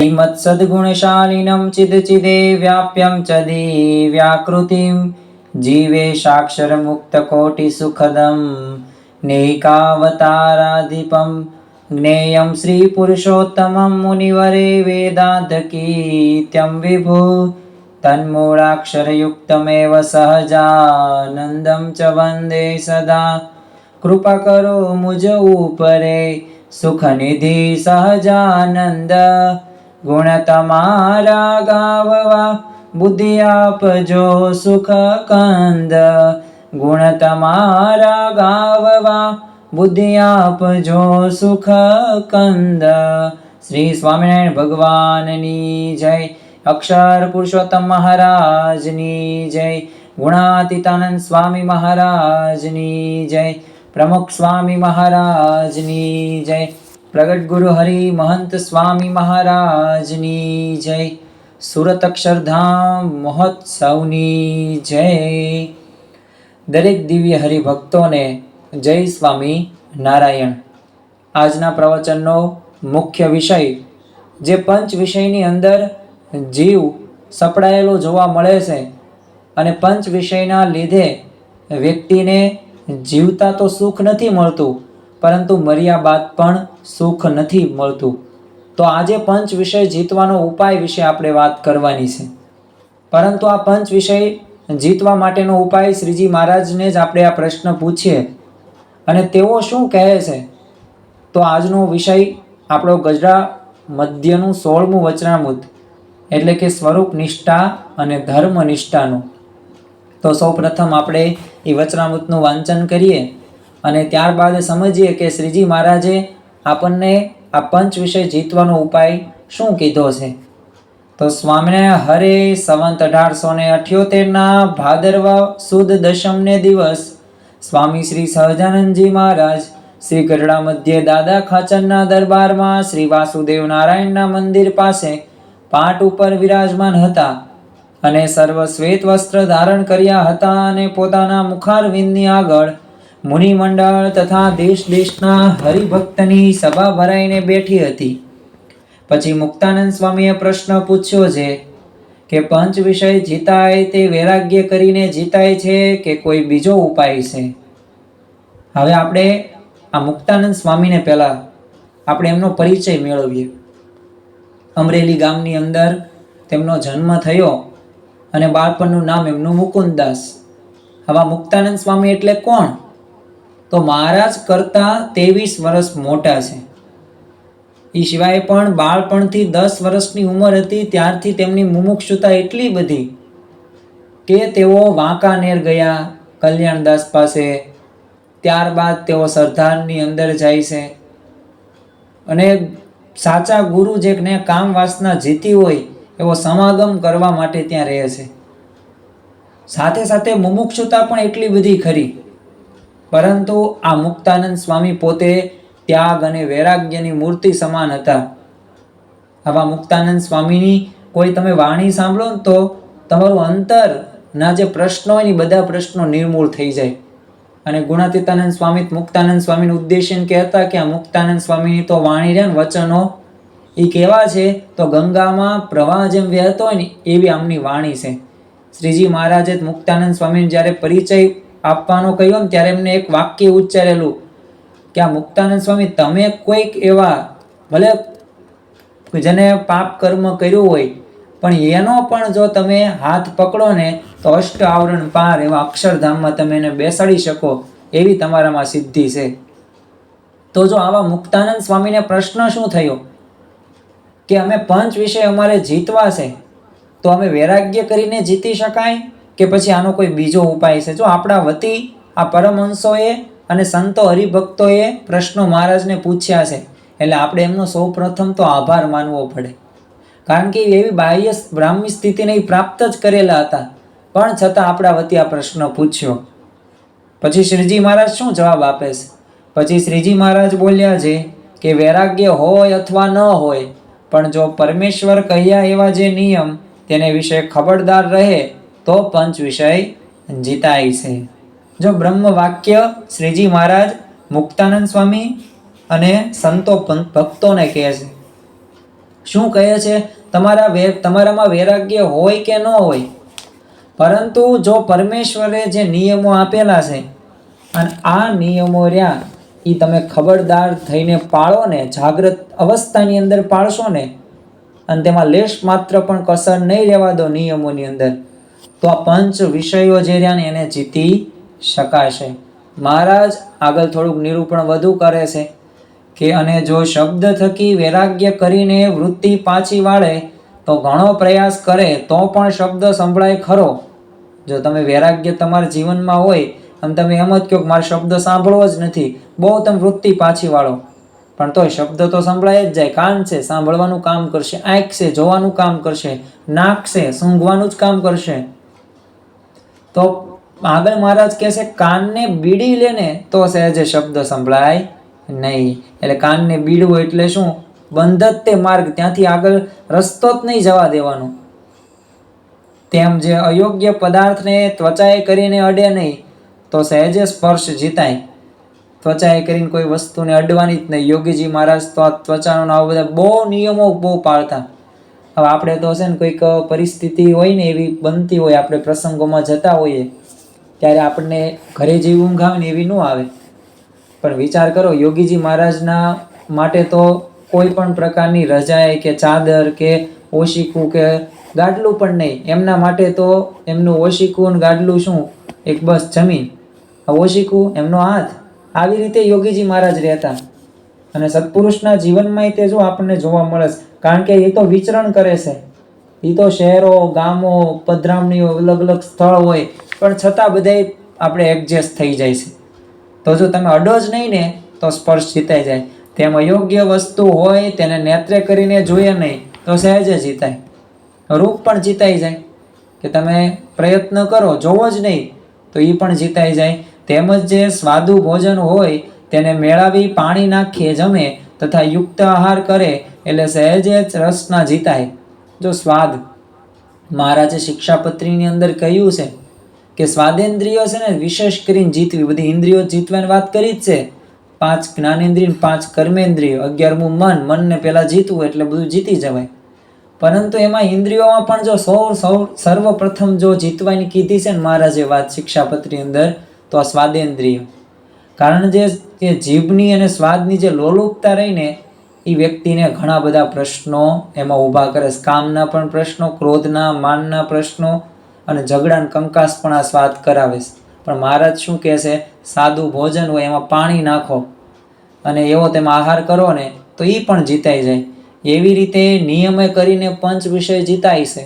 श्रीमत्सद्गुणशालिनं चिदचिदे व्याप्यं च दिव्याकृतिं जीवे साक्षरमुक्तकोटिसुखदं नेकावताराधिपं ज्ञेयं श्रीपुरुषोत्तमं मुनिवरे वेदान्तकीर्त्यं विभु तन्मूलाक्षरयुक्तमेव सहजानन्दं च वन्दे सदा। कृपा करो मुझ ऊपरे सुखनिधि सहजानंद गुण तमारा गाववा बुद्धि आपजो सुख कंद गुण तमारा गाववा बुद्धि आपजो सुख कंद। श्री स्वामिनारायण भगवाननी जय। अक्षर पुरुषोत्तम महाराजनी जय। गुणातीतानंद स्वामी महाराजनी जय। प्रमुख स्वामी महाराजनी जय। प्रगट गुरु हरि महंत स्वामी महाराजनी जय। सूरत अक्षरधाम महोत्सवनी जय। दरेक दिव्य हरिभक्तों ने जय स्वामी नारायण। आजना प्रवचनનો मुख्य विषय जे पंच विषयनी अंदर जीव सपડાયેલો જોવા મળે છે અને पंच विषयना લીધे વ્યક્તિને જીવતા તો સુખ નથી મળતું પરંતુ મર્યા બાદ પણ સુખ નથી મળતું। તો આજે पंच विषय જીતવાનો ઉપાય વિશે આપણે વાત કરવાની છે। પરંતુ આ पंच विषय જીતવા માટેનો ઉપાય શ્રીજી મહારાજને જ આપણે આ પ્રશ્ન પૂછીએ અને તેઓ શું કહે છે। તો આજનો વિષય આપણો ગજરા મધ્યનું 16મું વચનામૃત એટલે કે સ્વરૂપ નિષ્ઠા અને ધર્મ નિષ્ઠાનું। તો સૌ પ્રથમ આપણે એ વચનામૃતનું વાંચન કરીએ અને ત્યારબાદ સમજીએ કે શ્રીજી મહારાજે આપણને આ पंच વિષય જીતવાનો ઉપાય શું કીધો છે। તો સ્વામિનારાયણ હરે સંવંત 1878ના ભાદરવા સુદ દશમને દિવસ સ્વામી શ્રી સહજાનંદજી મહારાજ શ્રી ગઢડા મધ્ય દાદા ખાચરના દરબારમાં શ્રી વાસુદેવ નારાયણના મંદિર પાસે પાટ ઉપર વિરાજમાન હતા અને સર્વ શ્વેત વસ્ત્ર ધારણ કર્યા હતા અને પોતાના મુખારવિંદની આગળ મુનિ મંડળ તથા દેશ દેશના હરિભક્તની સભા ભરાઈને બેઠી હતી। પછી મુક્તાનંદ સ્વામીએ પ્રશ્ન પૂછ્યો છે કે पंच વિષય જીતાય તે વૈરાગ્ય કરીને જીતાય છે કે કોઈ બીજો ઉપાય છે। હવે આપણે આ મુક્તાનંદ સ્વામીને પહેલા આપણે એમનો પરિચય મેળવીએ। અમરેલી ગામની અંદર તેમનો જન્મ થયો અને બાળપણનું નામ એમનું મુકુંદાસ। હવે મુક્તાનંદ સ્વામી એટલે કોણ? તો મહારાજ કરતા 23 વર્ષ મોટા છે। એ સિવાય પણ બાળપણથી 10 વર્ષની ઉંમર હતી ત્યારથી તેમની મુમુક્ષુતા એટલી બધી કે તેઓ વાંકાનેર ગયા કલ્યાણદાસ પાસે, ત્યારબાદ તેઓ સરદારની અંદર જાય છે અને સાચા ગુરુ જેને કામ વાસના જીતી હોય એવો સમાગમ કરવા માટે ત્યાં રહે છે। સાથે સાથે મુમુક્ષુતા પણ એટલી બધી ખરી, પરંતુ આ મુક્તાનંદ સ્વામી પોતે ત્યાગ અને વૈરાગ્યની મૂર્તિ સમાન હતા। આવા મુક્તાનંદ સ્વામીની કોઈ તમે વાણી સાંભળો ને તો તમારું અંતરના જે પ્રશ્નો હોય ને બધા પ્રશ્નો નિર્મૂળ થઈ જાય। અને ગુણાતીતાનંદ સ્વામી મુક્તાનંદ સ્વામીનું ઉદ્દેશ્ય કહેતા કે આ મુક્તાનંદ સ્વામીની તો વાણી રહે વચનો એ કેવા છે તો ગંગામાં પ્રવાહ જેમ વહેતો હોય ને એવી આમની વાણી છે। શ્રીજી મહારાજે મુક્તાનંદ સ્વામીને જ્યારે પરિચય આપવાનો કહ્યો ને ત્યારે એમને એક વાક્ય ઉચ્ચારેલું કે આ મુક્તાનંદ સ્વામી તમે કોઈક એવા ભલે જેને પાપ કર્મ કર્યું હોય પણ એનો પણ જો તમે હાથ પકડો ને તો અષ્ટ આવરણ પાર એવા અક્ષરધામમાં તમે એને બેસાડી શકો એવી તમારામાં સિદ્ધિ છે। તો જો આવા મુક્તાનંદ સ્વામીને પ્રશ્ન શું થયો કે અમે पंच વિષય અમારે જીતવા છે તો અમે વૈરાગ્ય કરીને જીતી શકાય કે પછી આનો કોઈ બીજો ઉપાય છે। જો આપણા વતી આ પરમહંસોએ અને સંતો હરિભક્તોએ પ્રશ્નો મહારાજને પૂછ્યા છે એટલે આપણે એમનો સૌ પ્રથમ તો આભાર માનવો પડે, કારણ કે એવી બાહ્ય બ્રાહ્મી સ્થિતિને પ્રાપ્ત જ કરેલા હતા પણ છતાં આપણા વતી આ પ્રશ્ન પૂછ્યો। પછી શ્રીજી મહારાજ શું જવાબ આપે છે? પછી શ્રીજી મહારાજ બોલ્યા છે કે વૈરાગ્ય હોય અથવા ન હોય પણ જો પરમેશ્વર કહ્યા એવા જે નિયમ તેને વિશે ખબરદાર રહે તો पंच વિષય જીતાય છે। જો બ્રહ્મ વાક્ય શ્રીજી મહારાજ મુક્તાનંદ સ્વામી અને સંતો ભક્તોને કહે છે। શું કહે છે? તમારામાં વૈરાગ્ય હોય કે ન હોય, પરંતુ જો પરમેશ્વરે જે નિયમો આપેલા છે અને આ નિયમો રહ્યા એ તમે ખબરદાર થઈને પાળો ને, જાગ્રત અવસ્થાની અંદર પાળશો ને, અને તેમાં લેશ માત્ર પણ કસર નહીં રહેવા દો નિયમોની અંદર, તો આ પંચ વિષયો જે રહ્યા ને એને જીતી શકાશે. મહારાજ આગળ થોડુંક નિરૂપણ વધુ કરે છે કે અને જો શબ્દ થકી વૈરાગ્ય કરીને વૃત્તિ પાછી વાળે તો ઘણો પ્રયાસ કરે તો પણ શબ્દ સંભળાય ખરો. જો તમે વૈરાગ્ય તમારા જીવનમાં હોય અને તમે એમ જ કહો કે મારે શબ્દ સાંભળવો જ નથી, બહુ તમે વૃત્તિ પાછી વાળો, પણ તોય શબ્દ તો સંભળાય જ જાય. કાન છે સાંભળવાનું કામ કરશે, આંખ છે જોવાનું કામ કરશે, નાક છે સૂંઘવાનું જ કામ કરશે. તો આગળ મહારાજ કહે છે કાનને બીડી લે ને તો સહેજે શબ્દ સંભળાય નહીં. એટલે કાનને બીડવું એટલે શું? બંધ જ તે માર્ગ, ત્યાંથી આગળ રસ્તો જ નહીં જવા દેવાનો. તેમ જે અયોગ્ય પદાર્થને ત્વચાએ કરીને અડે નહીં તો સહેજે સ્પર્શ જીતાય. ત્વચાએ કરીને કોઈ વસ્તુને અડવાની જ નહીં. યોગીજી મહારાજ તો આ ત્વચાનો આવા બધા બહુ નિયમો બહુ પાળતા. હવે આપણે તો છે ને કોઈક પરિસ્થિતિ હોય ને એવી બનતી હોય, આપણે પ્રસંગોમાં જતા હોઈએ ત્યારે આપણને ઘરે જેવી ઊંઘ આવે ને એવી ન આવે. પણ વિચાર કરો, યોગીજી મહારાજના માટે તો કોઈ પણ પ્રકારની રજાઈ કે ચાદર કે ઓશીકું કે ગાડલું પણ નહીં. એમના માટે તો એમનું ઓશીકું અને ગાડલું શું? એક બસ જમીન, ઓશીકું એમનો હાથ. આવી રીતે યોગીજી મહારાજ રહેતા. અને સત્પુરુષના જીવનમાં તે જો આપણને જોવા મળે, કારણ કે એ તો વિચરણ કરે છે. એ તો શહેરો ગામો પધરામણીઓ અલગ અલગ સ્થળ હોય, પણ છતાં બધાય આપણે એડજસ્ટ થઈ જાય છે. તો જો તમે અડો જ નહીં ને તો સ્પર્શ જીતાઈ જાય. તેમ અયોગ્ય વસ્તુ હોય તેને નેત્રે કરીને જોઈએ નહીં તો સહેજે જીતાય. રૂપ પણ જીતાઈ જાય કે તમે પ્રયત્ન કરો, જોવો જ નહીં તો એ પણ જીતાઈ જાય. તેમજ જે સ્વાદુ ભોજન હોય તેને મેળવી પાણી નાખીએ જમે તથા યુક્ત આહાર કરે એટલે સહેજે જ રસના જીતાય. જો સ્વાદ, મહારાજે શિક્ષાપત્રીની અંદર કહ્યું છે કે સ્વાદેન્દ્રિયો છે ને વિશેષ કરીને જીતવી. બધી ઇન્દ્રિયો જીતવાની વાત કરી જ છે. 5 જ્ઞાનેન્દ્રિય, 5 કર્મેન્દ્રિયો, 11મું મન. મનને પહેલા જીતવું એટલે બધું જીતી જવાય. પરંતુ એમાં ઇન્દ્રિયોમાં પણ જો સર્વપ્રથમ જો જીતવાની કીધી છે ને મહારાજે વાત શિક્ષાપત્રી અંદર, તો આ સ્વાદેન્દ્રિય. કારણ જે જીભની અને સ્વાદની જે લોલુપતા રહીને એ વ્યક્તિને ઘણા બધા પ્રશ્નો એમાં ઊભા કરે છે. કામના પણ પ્રશ્નો, ક્રોધના, માનના પ્રશ્નો અને ઝઘડા કંકાસ પણ આ સ્વાદ કરાવે છે. પણ મહારાજ શું કહે છે? સાદું ભોજન હોય એમાં પાણી નાખો અને એવો તેમાં આહાર કરો ને તો એ પણ જીતાઈ જાય. એવી રીતે નિયમે કરીને પંચ વિષય જીતાય છે.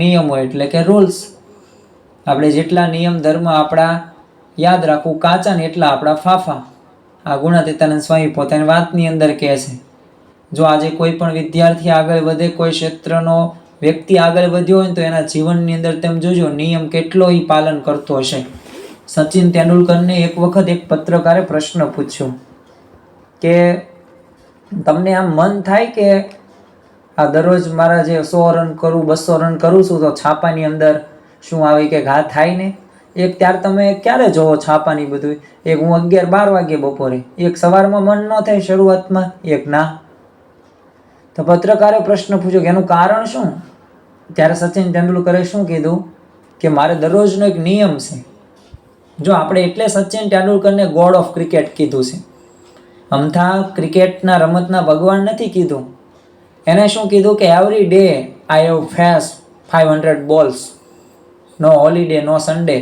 નિયમો એટલે કે રૂલ્સ. આપણે જેટલા નિયમ ધર્મ આપણા યાદ રાખવું કાચા ને એટલા આપણા ફાફા. આ ગુણાતીતાનંદ સ્વામી પોતાની વાતની અંદર કહે છે. જો આજે કોઈ પણ વિદ્યાર્થી આગળ વધે, કોઈ ક્ષેત્રનો વ્યક્તિ આગળ વધ્યો હોય તો એના જીવનની અંદર તેમ જોજો નિયમ કેટલો ઈ પાલન કરતો હશે. સચિન તેંડુલકરને એક વખત એક પત્રકારે પ્રશ્ન પૂછ્યો કે તમને આમ મન થાય કે આ દરરોજ મારા જે 100 રન કરું 200 રન કરું છું તો છાપાની અંદર શું આવે કે ઘા થાય ને? એક ત્યાર તમે ક્યારે જોવો છાપાની બધું? એક હું 11-12 વાગે બપોરે, એક સવારમાં મન ન થાય શરૂઆતમાં, એક ના. તો પત્રકારે પ્રશ્ન પૂછ્યો કે એનું કારણ શું? ત્યારે સચિન તેંડુલકરે શું કીધું કે મારે દરરોજનો એક નિયમ છે. જો આપણે એટલે સચિન તેંડુલકરને ગોડ ઓફ ક્રિકેટ કીધું છે. અમથા ક્રિકેટના રમતના ભગવાન નથી કીધું. એને શું કીધું કે every day I have face 500 balls, no holiday no Sunday.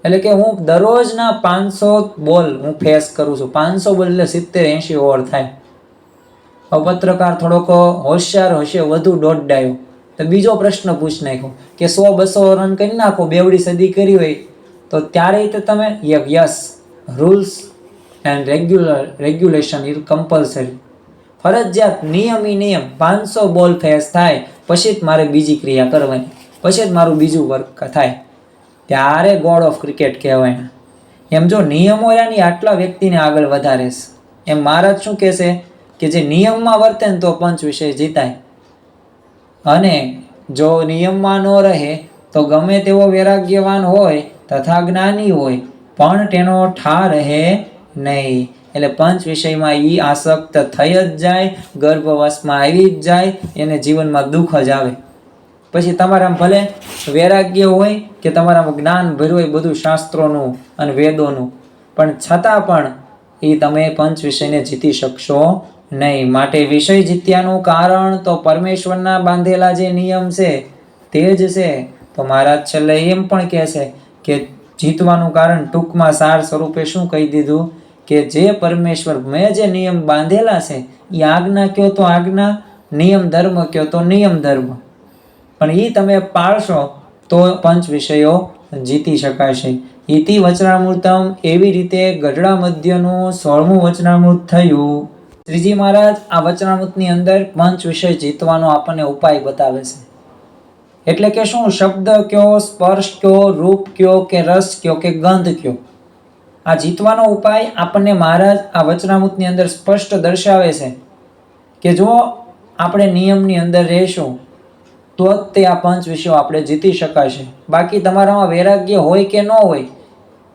એટલે કે હું દરરોજના 500 બોલ હું ફેસ કરું છું. 500 બોલ એટલે 70-80 ઓવર થાય. હવે પત્રકાર થોડોક હોશિયાર હશે, વધુ દોડાયો તો બીજો પ્રશ્ન પૂછ નાખ્યો કે 100-200 રન કરી નાખો, બેવડી સદી કરી હોય તો ત્યારે તો તમે yes, rules and regulation is compulsory. ફરજિયાત નિયમ 500 બોલ ફેસ થાય પછી જ મારે બીજી ક્રિયા કરવાની, પછી જ મારું બીજું વર્ક થાય, ત્યારે ગોડ ઓફ ક્રિકેટ કહેવાય. એમ જો નિયમો એની આટલા વ્યક્તિને આગળ વધારે છે. એમ મહારાજ શું કહેશે કે જે નિયમમાં વર્તે ને તો પંચ વિષય જીતાય, અને જો નિયમમાં ન રહે તો ગમે તેવો વૈરાગ્યવાન હોય તથા જ્ઞાની હોય પણ તેનો ઠા રહે નહીં. એટલે પંચ વિષયમાં એ આસક્ત થઈ જ જાય, ગર્ભવશમાં આવી જ જાય, એને જીવનમાં દુઃખ જ આવે. પછી તમારામાં ભલે વૈરાગ્ય હોય કે તમારામાં જ્ઞાન ભર્યું હોય બધું શાસ્ત્રોનું અને વેદોનું, પણ છતાં પણ એ તમે પંચ વિષયને જીતી શકશો નહીં. માટે વિષય જીત્યાનું કારણ તો પરમેશ્વરના બાંધેલા જે નિયમ છે તે જ છે. તો મહારાજ છેલ્લે એમ પણ કહે છે કે જીતવાનું કારણ ટૂંકમાં સાર સ્વરૂપે શું કહી દીધું કે જે પરમેશ્વર મેં જે નિયમ બાંધેલા છે એ આજ્ઞા કયો તો આજ્ઞા, નિયમ ધર્મ કયો તો નિયમ ધર્મ, પણ એ તમે પાળશો તો પંચ વિષયો જીતી શકાશે. ઇતિ વચનામૃતમ, એવી રીતે ગઢડા મધ્યનું 16મું વચનામૃત થયું. શ્રીજી મહારાજ આ વચનામૃતની અંદર પંચ વિષય જીતવાનો આપણને ઉપાય બતાવે છે. એટલે કે શું, શબ્દ કયો, સ્પર્શ કયો, રૂપ કયો કે રસ કયો કે ગંધ કયો, આ જીતવાનો ઉપાય આપણને મહારાજ આ વચનામૃતની અંદર સ્પષ્ટ દર્શાવે છે કે જો આપણે નિયમની અંદર રહેશું તો જ તે આ પંચ વિષયો આપણે જીતી શકાશે. બાકી તમારામાં વૈરાગ્ય હોય કે ન હોય,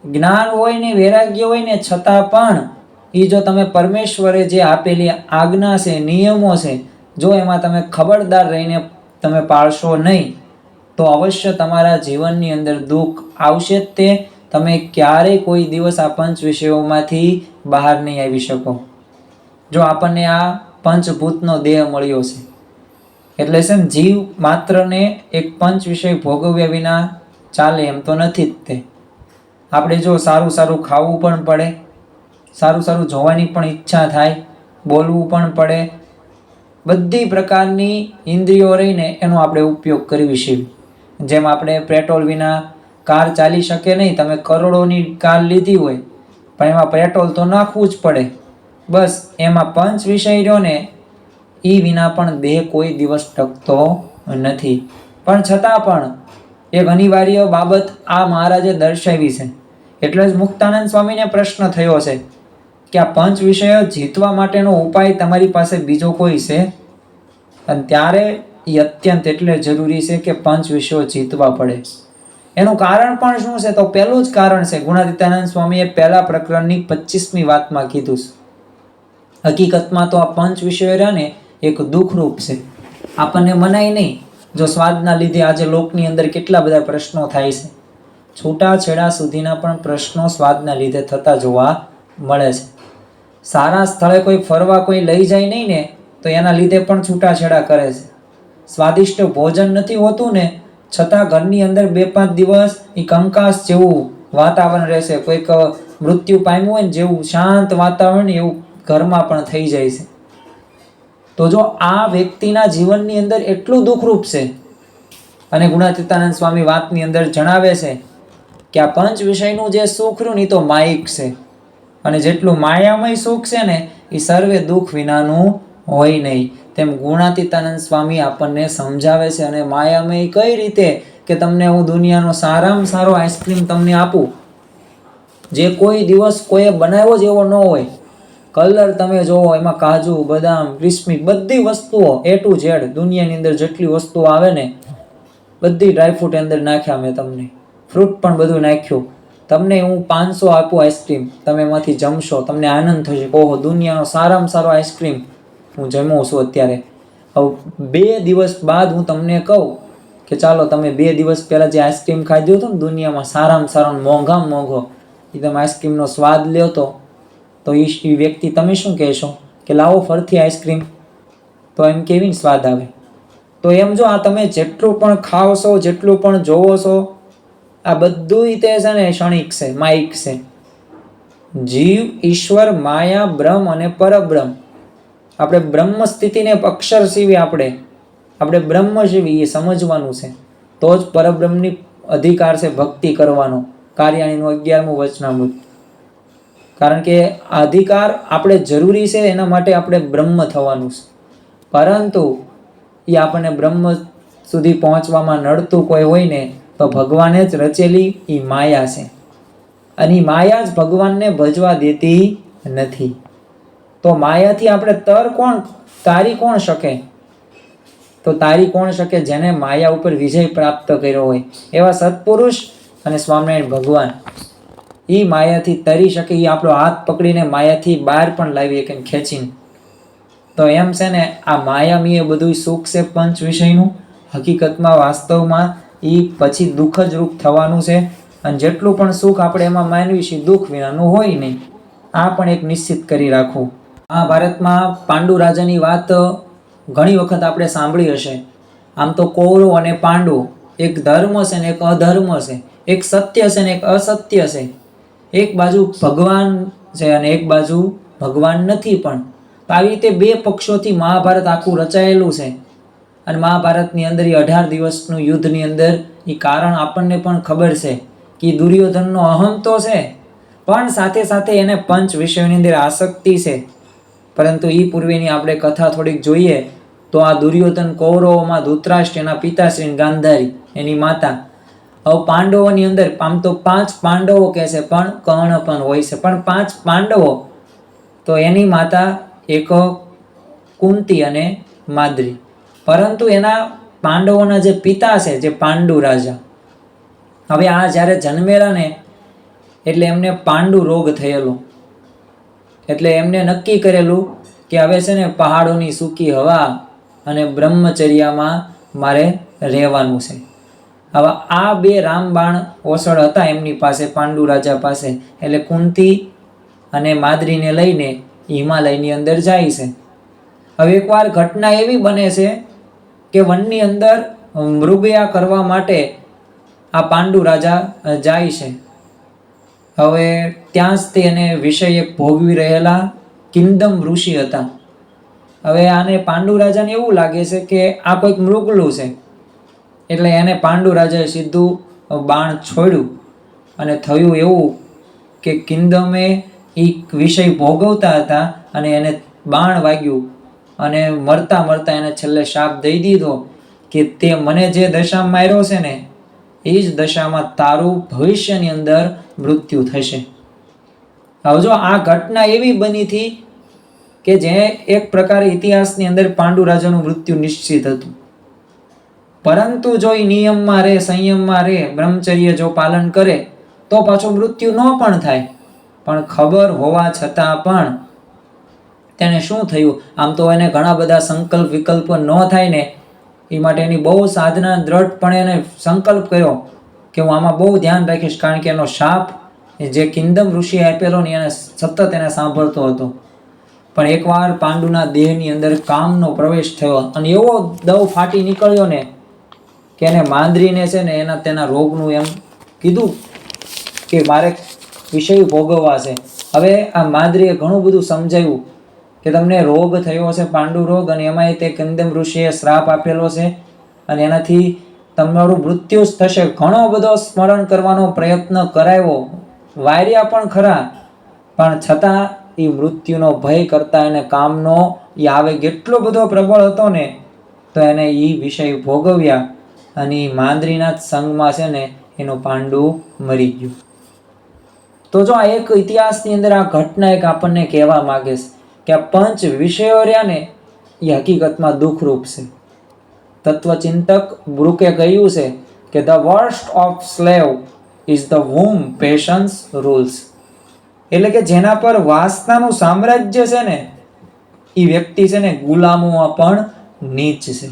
જ્ઞાન હોય ને વૈરાગ્ય હોય ને છતાં પણ એ જો તમે પરમેશ્વરે જે આપેલી આજ્ઞા છે, નિયમો છે, જો એમાં તમે ખબરદાર રહીને તમે પાળશો નહીં તો અવશ્ય તમારા જીવનની અંદર દુઃખ આવશે જ. તે તમે ક્યારેય કોઈ દિવસ આ પંચ વિષયોમાંથી બહાર નહીં આવી શકો. જો આપણને આ પંચભૂતનો દેહ મળ્યો છે એટલે છે ને, જીવ માત્રને એક પંચ વિષય ભોગવ્યા વિના ચાલે એમ તો નથી જ. તે આપણે જો સારું સારું ખાવું પણ પડે, સારું સારું જોવાની પણ ઈચ્છા થાય, બોલવું પણ પડે, બધી પ્રકારની ઇન્દ્રિયો રહીને એનો આપણે ઉપયોગ કરવી છે. જેમ આપણે પેટ્રોલ વિના કાર ચાલી શકે નહીં. તમે કરોડોની કાર લીધી હોય પણ એમાં પેટ્રોલ તો નાખવું જ પડે. બસ એમાં પંચ વિષય રહ્યો ને એ વિના પણ દેહ કોઈ દિવસ ટકતો નથી. પણ છતાં પણ એક અનિવાર્ય બાબત આ મહારાજે દર્શાવી છે. એટલે જ મુક્તાનંદ સ્વામીને પ્રશ્ન થયો છે કે આ પંચ વિષયો જીતવા માટેનો ઉપાય તમારી પાસે બીજો કોઈ છે? અને ત્યારે એ અત્યંત એટલે જરૂરી છે કે પંચ વિષયો જીતવા પડે. એનું કારણ પણ શું છે? તો પહેલું જ કારણ છે ગુણાતીતાનંદ સ્વામીએ પહેલા પ્રકરણની 25મી વાતમાં કીધું છે. હકીકતમાં તો આ પંચ વિષયો રહ્યા ને એક દુઃખરૂપ છે. આપણને મનાય નહીં. જો સ્વાદના લીધે આજે લોકની અંદર કેટલા બધા પ્રશ્નો થાય છે. છૂટાછેડા સુધીના પણ પ્રશ્નો સ્વાદના લીધે થતા જોવા મળે છે. સારા સ્થળે કોઈ ફરવા કોઈ લઈ જાય નહીં ને તો એના લીધે પણ છૂટાછેડા કરે છે. સ્વાદિષ્ટ ભોજન નથી હોતું ને છતાં ઘરની અંદર 2-5 દિવસ એ કંકાસ જેવું વાતાવરણ રહેશે. કોઈક મૃત્યુ પામ્યું હોય ને જેવું શાંત વાતાવરણ એવું ઘરમાં પણ થઈ જાય છે. તો જો આ વ્યક્તિના જીવનની અંદર એટલું દુઃખરૂપ છે. અને ગુણાતીતાનંદ સ્વામી વાતની અંદર જણાવે છે કે આ પંચ વિષયનું જે સુખ રહ્યું ને તો માયિક છે, અને જેટલું માયામય સુખ છે ને એ સર્વે દુઃખ વિનાનું હોય નહીં. તેમ ગુણાતીતાનંદ સ્વામી આપણને સમજાવે છે. અને માયામય કઈ રીતે કે તમને હું દુનિયાનો સારામાં સારો આઈસ્ક્રીમ તમને આપું, જે કોઈ દિવસ કોઈએ બનાવ્યો જ એવો ન હોય. કલર તમે જોવો, એમાં કાજુ, બદામ, કિસમિસ બધી વસ્તુઓ A to Z દુનિયાની અંદર જેટલી વસ્તુઓ આવે ને બધી ડ્રાયફ્રૂટ અંદર નાખ્યા. મેં તમને ફ્રૂટ પણ બધું નાખ્યું. તમને હું 500 આપું આઈસ્ક્રીમ, તમે એમાંથી જમશો, તમને આનંદ થશે. ઓહો, દુનિયાનો સારામાં સારો આઈસ્ક્રીમ હું જમું છું અત્યારે. હવે 2 દિવસ બાદ હું તમને કહું કે ચાલો તમે 2 દિવસ પહેલાં જે આઈસ્ક્રીમ ખાધ્યો હતો ને દુનિયામાં સારામાં સારો મોંઘામાં મોંઘો, એ તમે આઈસ્ક્રીમનો સ્વાદ લ્યો તો એ વ્યક્તિ તમે શું કહેશો કે લાવો ફરથી આઈસ્ક્રીમ, તો એમ કેવી સ્વાદ આવે. તો એમ જો આ તમે જેટલું પણ ખાવશો, જેટલું પણ જોવો છો, આ બધું તે છે ને ક્ષણિક છે, માયિક છે. જીવ, ઈશ્વર, માયા, બ્રહ્મ અને પરબ્રહ્મ, આપણે બ્રહ્મ સ્થિતિને અક્ષર સીવી આપણે બ્રહ્મ સીવી એ સમજવાનું છે. તો જ પરબ્રહ્મની અધિકાર છે ભક્તિ કરવાનો. કાર્યાણીનું 11મું વચનામૃત. કારણ કે આ અધિકાર આપણે જરૂરી છે, એના માટે આપણે બ્રહ્મ થવાનું છે. પરંતુ એ આપણને બ્રહ્મ સુધી પહોંચવામાં નડતું કોઈ હોય ને તો ભગવાને જ રચેલી એ માયા છે. અને એ માયા જ ભગવાનને ભજવા દેતી નથી. તો માયાથી આપણે તારી કોણ શકે? તો તારી કોણ શકે? જેને માયા ઉપર વિજય પ્રાપ્ત કર્યો હોય એવા સત્પુરુષ અને સ્વામિનારાયણ ભગવાન. એ માયાથી તરી શકે, એ આપણો હાથ પકડીને માયાથી બહાર પણ લાવીએ કે ખેંચીને. તો એમ છે ને આ માયામી એ બધું સુખ છે પંચ વિષયનું, હકીકતમાં વાસ્તવમાં એ પછી દુઃખ જ રૂપ થવાનું છે. અને જેટલું પણ સુખ આપણે એમાં માનવી છીએ દુઃખ વિનાનું હોય નહીં, આ પણ એક નિશ્ચિત કરી રાખવું. મહાભારતમાં પાંડુ રાજાની વાત ઘણી વખત આપણે સાંભળી હશે. આમ તો કૌરવ અને પાંડુ એક ધર્મ છે ને એક અધર્મ છે, એક સત્ય છે ને એક અસત્ય છે, એક બાજુ ભગવાન છે અને એક બાજુ ભગવાન નથી. પણ આવી રીતે બે પક્ષોથી મહાભારત આખું રચાયેલું છે. અને મહાભારતની અંદર એ 18 દિવસનું યુદ્ધની અંદર એ કારણ આપણને પણ ખબર છે કે દુર્યોધનનો અહમ તો છે, પણ સાથે સાથે એને પંચ વિષયોની અંદર આસક્તિ છે. પરંતુ એ પૂર્વેની આપણે કથા થોડીક જોઈએ તો આ દુર્યોધન કૌરવોમાં ધૃતરાષ્ટ્ર, એના પિતાશ્રી ગાંધારી એની માતા. હવે પાંડવોની અંદર આમ તો 5 પાંડવો કહે છે, પણ કર્ણ પણ હોય છે, પણ 5 પાંડવો તો એની માતા એક કુંતી અને માદ્રી. પરંતુ એના પાંડવોના જે પિતા છે, જે પાંડુ રાજા, હવે આ જ્યારે જન્મેલા ને એટલે એમને પાંડુ રોગ થયેલો. એટલે એમને નક્કી કરેલું કે હવે છે ને પહાડોની સૂકી હવા અને બ્રહ્મચર્યામાં મારે રહેવાનું છે. હવે આ બે રામબાણ ઓસળ હતા એમની પાસે, પાંડુ રાજા પાસે. એટલે કુંતી અને માદ્રીને લઈને હિમાલયની અંદર જાય છે. હવે એકવાર ઘટના એવી બને છે કે વનની અંદર મૃગયા કરવા માટે આ પાંડુ રાજા જાય છે. હવે ત્યાં જ તેને વિષય એક ભોગવી રહેલા કિંદમ ઋષિ હતા. હવે આને પાંડુ રાજાને એવું લાગે છે કે આ કોઈક મૃગલું છે, એટલે એને પાંડુ રાજાએ સીધું બાણ છોડ્યું. અને થયું એવું કે કિંદમે એ વિષય ભોગવતા હતા અને એને બાણ વાગ્યું અને મરતા મરતા એને છેલ્લે શાપ દઈ દીધો કે તે મને જે દશામાં માર્યો છે ને એ જ દશામાં તારું ભવિષ્યની અંદર મૃત્યુ થશે. હવે જો આ ઘટના એવી બની હતી કે જે એક પ્રકારે ઇતિહાસની અંદર પાંડુ રાજાનું મૃત્યુ નિશ્ચિત હતું. પરંતુ જો એ નિયમમાં રહે, સંયમમાં રહે, બ્રહ્મચર્ય જો પાલન કરે તો પાછું મૃત્યુ ન પણ થાય. પણ ખબર હોવા છતાં પણ તેને શું થયું, આમ તો એને ઘણા બધા સંકલ્પ વિકલ્પ ન થાય ને એ માટે એની બહુ સાધના, દ્રઢપણે એને સંકલ્પ કર્યો કે હું આમાં બહુ ધ્યાન રાખીશ. કારણ કે એનો શાપ જે કિંદમ ઋષિએ આપેલો ને એને સતત એને સાંભળતો હતો. પણ એકવાર પાંડુના દેહની અંદર કામનો પ્રવેશ થયો અને એવો દવ ફાટી નીકળ્યો ને કે એને માંદરીને છે ને તેના રોગનું એમ કીધું કે મારે વિષય ભોગવવા છે. હવે આ માંદરીએ ઘણું બધું સમજાવ્યું કે તમને રોગ થયો છે, પાંડુ રોગ, અને એમાંય તે કિંદમ ઋષિએ શ્રાપ આપેલો છે અને એનાથી તમારું મૃત્યુ જ થશે. ઘણો બધો સ્મરણ કરવાનો પ્રયત્ન કરાવ્યો, વાર્યા પણ ખરા, પણ છતાં એ મૃત્યુનો ભય કરતા એને કામનો એ આવે કેટલો બધો પ્રબળ હતો ને તો એને એ વિષય ભોગવ્યા અને માંદરીના જ સંગમાં છે ને એનો પાંડુ મરી ગયું. તો જો આ એક ઇતિહાસની અંદર આ ઘટના એક આપણને કહેવા માંગે છે કે આ પંચ વિષયો રહ્યા ને એ હકીકતમાં દુઃખરૂપ છે. તત્વચિંતક બ્રુકે કહ્યું છે કે the worst of slave is the whom patience rules. એટલે કે જેના પર વાસનાનું સામ્રાજ્ય છે ને એ વ્યક્તિ છે ને ગુલામોમાં પણ નીચ છે.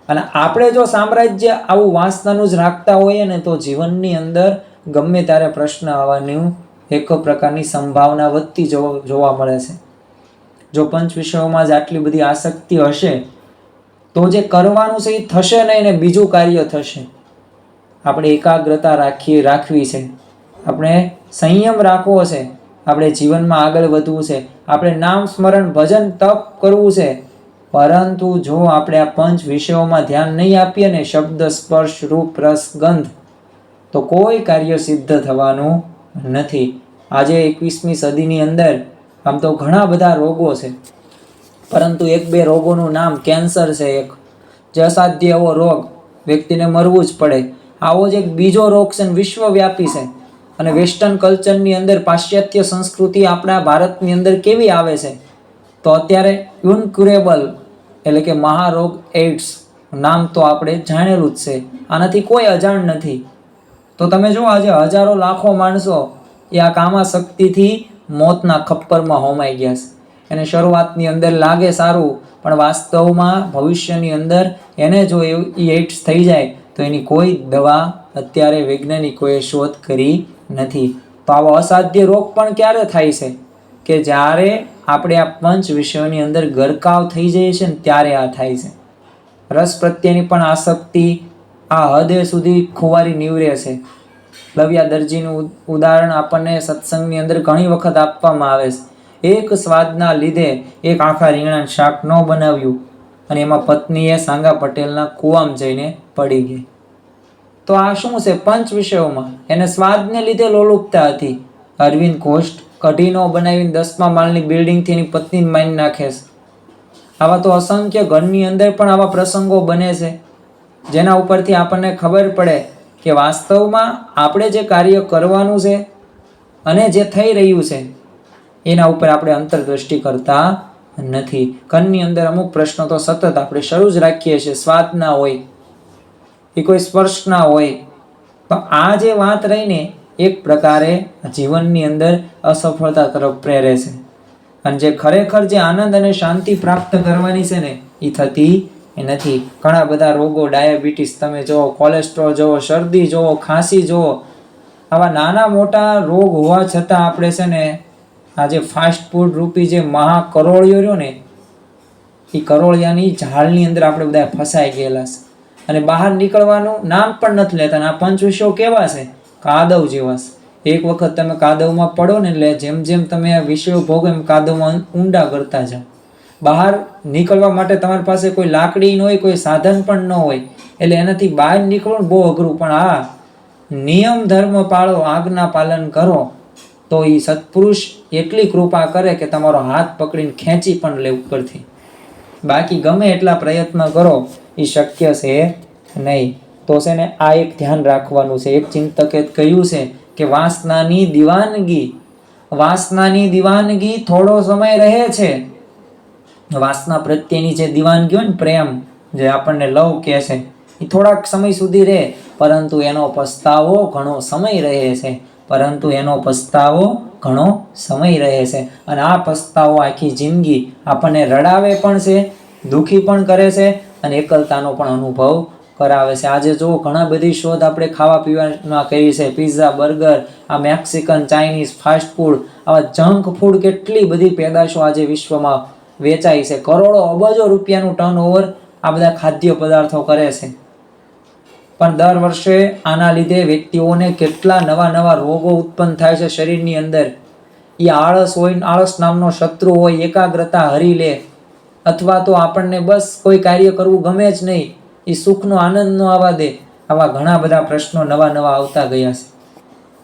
અને આપણે જો સામ્રાજ્ય આવું વાસનાનું જ રાખતા હોઈએ ને તો જીવનની અંદર ગમે ત્યારે પ્રશ્ન આવવાની એક પ્રકારની સંભાવના વધતી જોવા મળે છે. જો પંચ વિષયોમાં જ આટલી બધી આસક્તિ હશે તો જે કરવાનું છે એ થશે નહીં ને બીજું કાર્ય થશે. આપણે એકાગ્રતા રાખવી છે, આપણે સંયમ રાખવો છે, આપણે જીવનમાં આગળ વધવું છે, આપણે નામ સ્મરણ, ભજન, તપ કરવું છે. પરંતુ જો આપણે આ પંચ વિષયોમાં ધ્યાન નહીં આપીએ ને, શબ્દ, સ્પર્શ, રૂપ, રસ, ગંધ, તો કોઈ કાર્ય સિદ્ધ થવાનું નથી. આજે 21મી સદીની અંદર આમ તો ઘણા બધા રોગો છે, પરંતુ 1-2 રોગોનું નામ કેન્સર છે, એક જે અસાધ્ય એવો રોગ, વ્યક્તિને મરવું જ પડે. આવો જ એક બીજો રોગ છે, વિશ્વવ્યાપી છે. અને વેસ્ટર્ન કલ્ચરની અંદર પાશ્ચાત્ય સંસ્કૃતિ આપણા ભારતની અંદર કેવી આવે છે તો અત્યારે ઇનક્યુરેબલ એટલે કે મહારોગ એઇડ્સ નામ તો આપણે જાણેલું જ છે. આનાથી કોઈ અજાણ નથી. તો તમે જુઓ આજે હજારો લાખો માણસો એ આ કામાશક્તિથી મોતના ખપ્પરમાં હોમાઈ ગયા છે. એને શરૂઆતની અંદર લાગે સારું, પણ વાસ્તવમાં ભવિષ્યની અંદર એને જો એ એઇડ્સ થઈ જાય તો એની કોઈ દવા અત્યારે વૈજ્ઞાનિકોએ શોધ કરી નથી. તો આવો અસાધ્ય રોગ પણ ક્યારે થાય છે? કે જ્યારે આપણે આ પંચ વિષયોની અંદર ગરકાવ થઈ જઈએ છીએ ને ત્યારે આ થાય છે. રસ પ્રત્યેની પણ આસક્તિ આ હદે સુધી ખુવારી નીવરે છે. લવ્યા દરજીનું ઉદાહરણ આપણને સત્સંગની અંદર ઘણી વખત આપવામાં આવે છે. એક સ્વાદના લીધે એક આખા રીંગણાનું શાક ન બનાવ્યું અને એમાં પત્નીએ સાંગા પટેલના કૂવામાં જઈને પડી ગઈ. તો આ શું છે? પંચ વિષયોમાં એને સ્વાદને લીધે લોલુપતા હતી. અરવિંદ ઘોષ કઢી ન બનાવીને 10મા માળની બિલ્ડિંગથી એની પત્નીને મારી નાખે છે. આવા તો અસંખ્ય ઘરની અંદર પણ આવા પ્રસંગો બને છે, જેના ઉપરથી આપણને ખબર પડે કે વાસ્તવમાં આપણે જે કાર્ય કરવાનું છે અને જે થઈ રહ્યું છે એના ઉપર આપણે અંતરદ્રષ્ટિ કરતા નથી. ઘરની અંદર અમુક પ્રશ્નો તો સતત આપણે શરૂ જ રાખીએ છીએ. સ્વાદ ના હોય, એ કોઈ સ્પર્શ ના હોય. તો આ જે વાત રહીને એક પ્રકારે જીવનની અંદર અસફળતા તરફ પ્રેરે છે. અને જે ખરેખર જે આનંદ અને શાંતિ પ્રાપ્ત કરવાની છે ને એ થતી નથી. ઘણા બધા રોગો, ડાયાબિટીસ તમે જુઓ, કોલેસ્ટ્રોલ જુઓ, શરદી જુઓ, ખાંસી જુઓ, આવા નાના મોટા રોગ હોવા છતાં આપણે છે ને આ જે ફાસ્ટ ફૂડ રૂપી જે મહાકરોળિયો રહ્યો ને એ કરોળિયાની ઝાડની અંદર આપણે બધા ફસાઈ ગયેલા છે અને બહાર નીકળવાનું નામ પણ નથી લેતા. આ પંચ વિષયો કેવા છે? કાદવ જેવા છે. એક વખત તમે કાદવમાં પડો ને એટલે જેમ જેમ તમે આ વિષયો ભોગો એમ કાદવમાં ઊંડા કરતા જાઓ. બહાર નીકળવા માટે તમારી પાસે કોઈ લાકડી ન હોય, કોઈ સાધન પણ ન હોય, એટલે એનાથી બહાર નીકળવું બહુ અઘરું. પણ આ નિયમ ધર્મ પાળો, આજ્ઞા પાલન કરો તો એ સત્પુરુષ એટલી કૃપા કરે કે તમારો હાથ પકડીને ખેંચી પણ લે ઉપરથી. બાકી ગમે એટલા પ્રયત્ન કરો એ શક્ય છે નહીં. તો છે ને આ એક ધ્યાન રાખવાનું છે. એક ચિંતકે કહ્યું છે કે વાસનાની દીવાનગી થોડો સમય રહે છે. વાસના પ્રત્યેની જે દીવાનગી હોય ને, પ્રેમ જે આપણને લવ કહે છે, એ થોડાક સમય સુધી રહે, પરંતુ એનો પસ્તાવો ઘણો સમય રહે છે. અને આ પસ્તાવો આખી જિંદગી આપણને રડાવે પણ છે, દુઃખી પણ કરે છે અને એકલતાનો પણ અનુભવ કરાવે છે. આજે જો ઘણા બધી શોધ આપણે ખાવા પીવાના કરી છે. પિઝા, બર્ગર, આ મેક્સિકન, ચાઇનીઝ, ફાસ્ટ ફૂડ, આવા જંક ફૂડ, કેટલી બધી પેદાશો આજે વિશ્વમાં વેચાય છે. કરોડો અબજો રૂપિયાનું ટર્નઓવર આ બધા ખાદ્ય પદાર્થો કરે છે. પણ દર વર્ષે આના લીધે વ્યક્તિઓને કેટલા નવા નવા રોગો ઉત્પન્ન થાય છે શરીરની અંદર. એ આળસ હોય, આળસ નામનો શત્રુ હોય, એકાગ્રતા હરી લે, અથવા તો આપણને બસ કોઈ કાર્ય કરવું ગમે જ નહીં, એ સુખનો આનંદ ન આવવા દે. આવા ઘણા બધા પ્રશ્નો નવા નવા આવતા ગયા છે.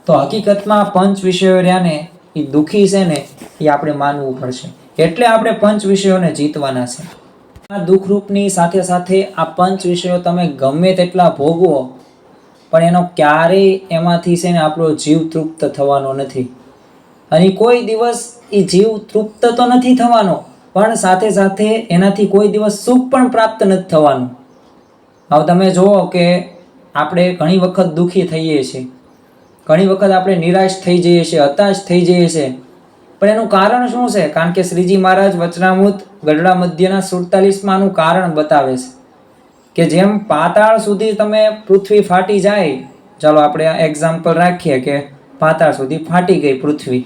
તો હકીકતમાં પંચ વિષયો રહ્યા ને એ દુઃખી છે ને એ આપણે માનવું પડશે. એટલે આપણે પંચ વિષયોને જીતવાના છે. આ દુઃખરૂપની સાથે સાથે આ પંચ વિષયો તમે ગમે તેટલા ભોગવો, પણ એનો ક્યારેય એમાંથી છે ને આપણો જીવ તૃપ્ત થવાનો નથી. અને કોઈ દિવસ એ જીવ તૃપ્ત તો નથી થવાનો, પણ સાથે સાથે એનાથી કોઈ દિવસ સુખ પણ પ્રાપ્ત નથી થવાનું. હવે તમે જુઓ કે આપણે ઘણી વખત દુઃખી થઈએ છીએ, ઘણી વખત આપણે નિરાશ થઈ જઈએ છીએ, હતાશ થઈ જઈએ છીએ. પણ એનું કારણ શું છે? કારણ કે શ્રીજી મહારાજ વચનામૃત ગઢડા મધ્યના 47માં કારણ બતાવે છે કે જેમ પાતાળ સુધી તમે પૃથ્વી ફાટી જાય, ચાલો આપણે આ એક્ઝામ્પલ રાખીએ કે પાતાળ સુધી ફાટી ગઈ પૃથ્વી,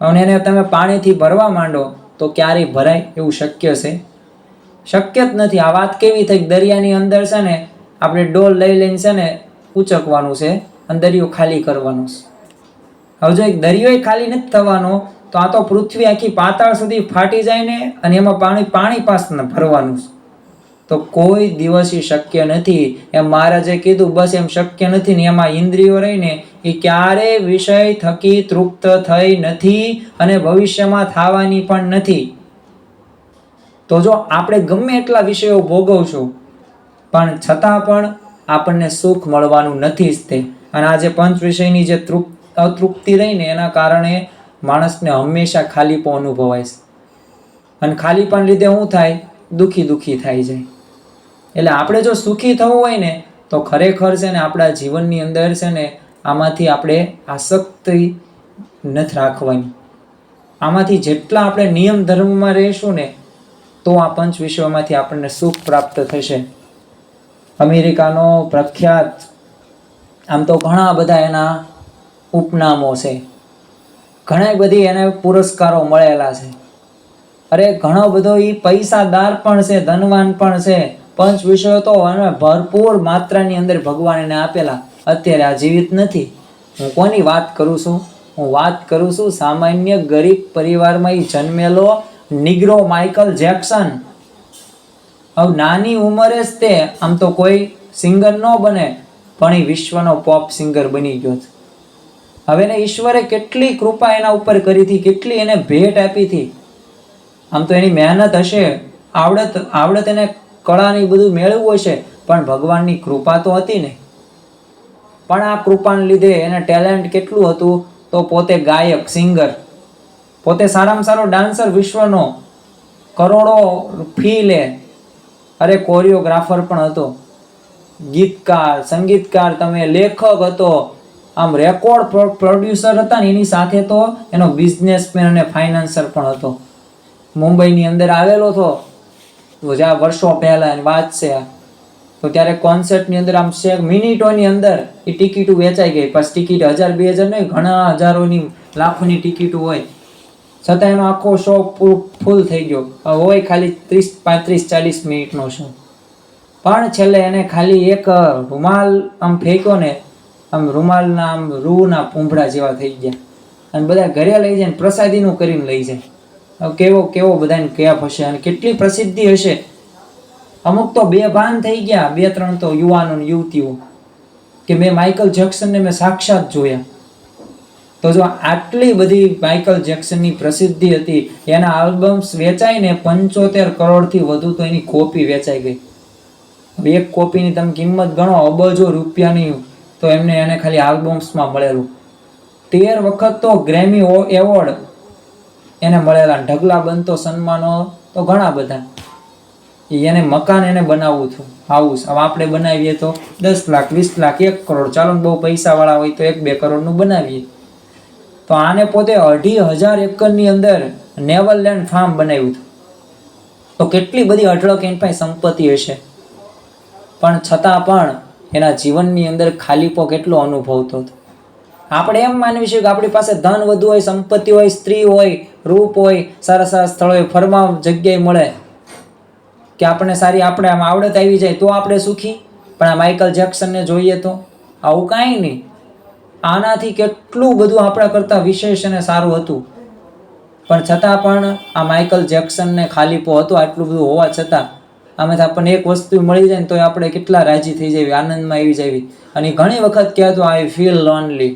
અને એને તમે પાણીથી ભરવા માંડો તો ક્યારેય ભરાય એવું શક્ય છે? શક્ય જ નથી. આ વાત કેવી થઈ? દરિયાની અંદર છે ને આપણે ડોલ લઈ લઈને છે ને ઉચકવાનું છે અને દરિયો ખાલી કરવાનો છે. હવે જો એક દરિયો ખાલી નથી થવાનો, તો આ તો પૃથ્વી આખી પાતાળ સુધી ફાટી જાય ને અને એમાં પાણી પાસને ભરવાનું છે. તો કોઈ દિવસ શક્ય નથી. એમ મહારાજે કીધું, બસ એમ શક્ય નથી ને એમાં ઇન્દ્રિયો રહીને એ ક્યારેય વિષય થકી તૃપ્ત થઈ નથી અને ભવિષ્યમાં થવાની પણ નથી. તો જો આપણે ગમે એટલા વિષયો ભોગવશું પણ છતાં પણ આપણને સુખ મળવાનું નથી જ તે. અને આ જે પંચ વિષયની જે અતૃપ્તિ રહીને એના કારણે માણસને હંમેશા ખાલીપો અનુભવાય છે. અને ખાલીપણ લીધે શું થાય? દુઃખી થાય જાય. એટલે આપણે જો સુખી થવું હોય ને તો ખરેખર છે ને આપણા જીવનની અંદર છે ને આમાંથી આપણે આસક્તિ નથી રાખવાની. આમાંથી જેટલા આપણે નિયમ ધર્મમાં રહીશું ને તો આ પંચ વિશ્વમાંથી આપણને સુખ પ્રાપ્ત થશે. અમેરિકાનો પ્રખ્યાત, આમ તો ઘણા બધા એના ઉપનામો છે, ઘણી બધી એને પુરસ્કારો મળેલા છે. અરે ઘણો બધો એ પૈસાદાર પણ છે, ધનવાન પણ છે. પંચ વિષયો તો ભરપૂર માત્રાની અંદર ભગવાન એને આપેલા. અત્યારે આ જીવિત નથી. હું કોની વાત કરું છું? હું વાત કરું છું સામાન્ય ગરીબ પરિવારમાં જન્મેલો નિગ્રો માઇકલ જેક્સન. હવે નાની ઉંમરે જ તે, આમ તો કોઈ સિંગર ન બને પણ એ વિશ્વનો પોપ સિંગર બની ગયો. હવે એને ઈશ્વરે કેટલી કૃપા એના ઉપર કરી હતી, કેટલી એને ભેટ આપી હતી. આમ તો એની મહેનત હશે, આવડત એને કળાની બધું મેળવવું હશે, પણ ભગવાનની કૃપા તો હતી ને. પણ આ કૃપાને લીધે એને ટેલેન્ટ કેટલું હતું, તો પોતે ગાયક, સિંગર, પોતે સારામાં સારો ડાન્સર વિશ્વનો, કરોડો ફી લે. અરે કોરિયોગ્રાફર પણ હતો, ગીતકાર, સંગીતકાર, તમે લેખક હતો, આમ રેકોર્ડ પ્રોડ્યુસર હતા ને એની સાથે તો એનો બિઝનેસમેન અને ફાઇનાન્સર પણ હતો. મુંબઈની અંદર આવેલો હતો, જ્યાં વર્ષો પહેલા એની વાત છે. તો ત્યારે કોન્સર્ટની અંદર આમ મિનિટોની અંદર એ ટિકિટો વેચાઈ ગઈ. પછી ટિકિટ 1000-2000 નહીં, ઘણા હજારોની, લાખોની ટિકિટો હોય, છતાં એનો આખો શો ફૂલ થઈ ગયો. હોય ખાલી 30-35-40 મિનિટનો શો, પણ છેલ્લે એને ખાલી એક રૂમાલ આમ ફેંક્યો ને, આમ રૂમાલના આમ રૂના પૂંભળા જેવા થઈ ગયા. અને બધા ઘરે લઈ જાય, પ્રસાદીનું કરીને લઈ જાય. કેવો બધાને કેપ હશે અને કેટલી પ્રસિદ્ધિ હશે. અમુક તો બેભાન થઈ ગયા, 2-3 તો યુવાનો ને યુવતીઓ, કે મેં માઇકલ જેક્સનને મેં સાક્ષાત જોયા. તો જો આટલી બધી માઇકલ જેક્સનની પ્રસિદ્ધિ હતી, એના આલ્બમ્સ વેચાઈને 75 કરોડથી વધુ તો એની કોપી વેચાઈ ગઈ. એક કોપીની તમે કિંમત ગણો, અબજો રૂપિયાની, તો એને ખાલી આલ્બમ્સમાં મળેલું. 13 વખત તો ગ્રેમી એવોર્ડ એને મળેલા. ઢગલા બનતો સન્માનો તો ઘણા બધા. એને મકાન એને બનાવવું હતું, હાઉસ. હવે આપણે બનાવીએ તો 10 લાખ, 20 લાખ, 1 કરોડ, ચાલો બહુ પૈસાવાળા હોય તો 1-2 કરોડનું બનાવીએ. તો આને પોતે 2,500 એકરની અંદર નેવરલેન્ડ ફાર્મ બનાવ્યું હતું. તો કેટલી બધી અઢળક એની પાસે સંપત્તિ હશે, પણ છતાં પણ એના જીવનની અંદર ખાલીપો કેટલો અનુભવતો હતો. આપણે એમ માનવી છે કે આપણી પાસે ધન વધુ હોય, સંપત્તિ હોય, સ્ત્રી હોય, રૂપ હોય, સારા સારા સ્થળોએ ફરવા જગ્યાએ મળે, કે આપણે આપણે આમ આવડત આવી જાય તો આપણે સુખી. પણ આ માઇકલ જેક્સનને જોઈએ તો આવું કાંઈ નહીં. આનાથી કેટલું બધું આપણા કરતાં વિશેષ અને સારું હતું, પણ છતાં પણ આ માઇકલ જેક્સનને ખાલીપો હતો. આટલું બધું હોવા છતાં આમાંથી આપણને એક વસ્તુ મળી જાય ને તો આપણે કેટલા રાજી થઈ જાય, આનંદમાં આવી જાય. અને ઘણી વખત કહેતો, આઈ ફીલ લોનલી,